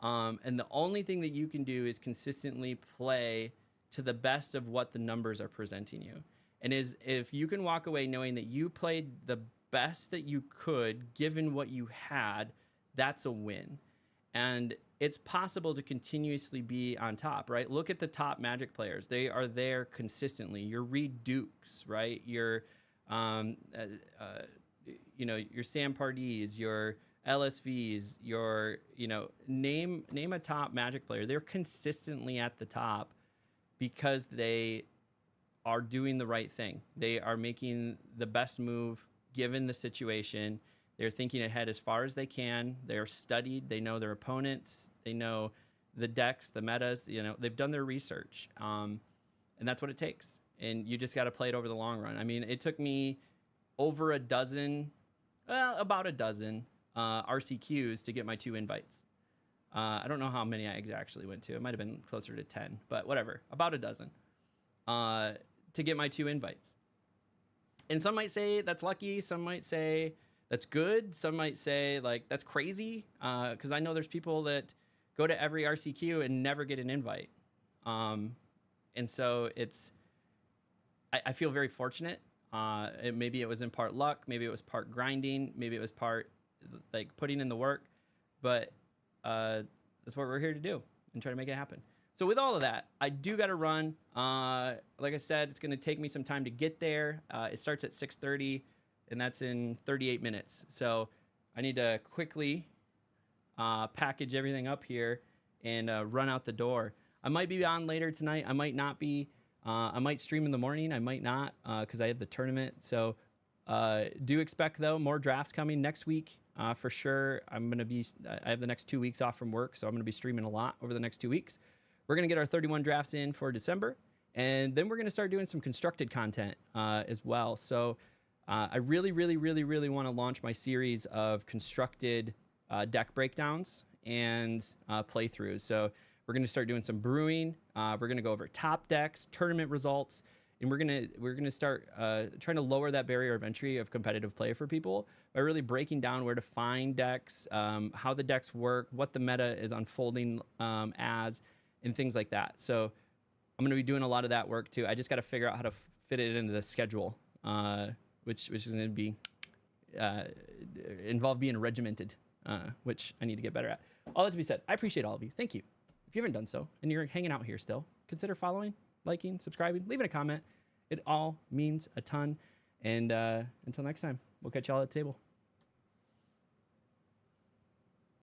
And the only thing that you can do is consistently play to the best of what the numbers are presenting you. And if you can walk away knowing that you played the best that you could, given what you had, that's a win. And it's possible to continuously be on top, right? Look at the top Magic players. They are there consistently. Your Reed Dukes, right? Your, your Sam Pardis, your LSVs, your, name a top Magic player. They're consistently at the top because they are doing the right thing. They are making the best move given the situation. They're thinking ahead as far as they can. They're studied. They know their opponents. They know the decks, the metas. They've done their research, and that's what it takes. And you just got to play it over the long run. I mean, it took me over about a dozen RCQs to get my 2 invites. I don't know how many I actually went to. It might have been closer to 10, but whatever. About a dozen to get my 2 invites. And some might say that's lucky. Some might say that's good. Some might say like that's crazy, because I know there's people that go to every RCQ and never get an invite. And so I feel very fortunate. Maybe it was in part luck. Maybe it was part grinding. Maybe it was part like putting in the work. But that's what we're here to do and try to make it happen. So with all of that, I do got to run. Like I said, it's going to take me some time to get there. It starts at 6:30. And that's in 38 minutes. So I need to quickly package everything up here and run out the door. I might be on later tonight. I might not be. I might stream in the morning. I might not because I have the tournament. So do expect, though, more drafts coming next week for sure. I have the next 2 weeks off from work, so I'm going to be streaming a lot over the next 2 weeks. We're going to get our 31 drafts in for December. And then we're going to start doing some constructed content as well. So I really, really, really, really want to launch my series of constructed deck breakdowns and playthroughs. So we're going to start doing some brewing. We're going to go over top decks, tournament results, and we're going to start trying to lower that barrier of entry of competitive play for people by really breaking down where to find decks, how the decks work, what the meta is unfolding as, and things like that. So I'm going to be doing a lot of that work too. I just got to figure out how to fit it into the schedule. Which is going to be involve being regimented, which I need to get better at. All that to be said, I appreciate all of you. Thank you. If you haven't done so and you're hanging out here still, consider following, liking, subscribing, leaving a comment. It all means a ton. And until next time, we'll catch y'all at the table.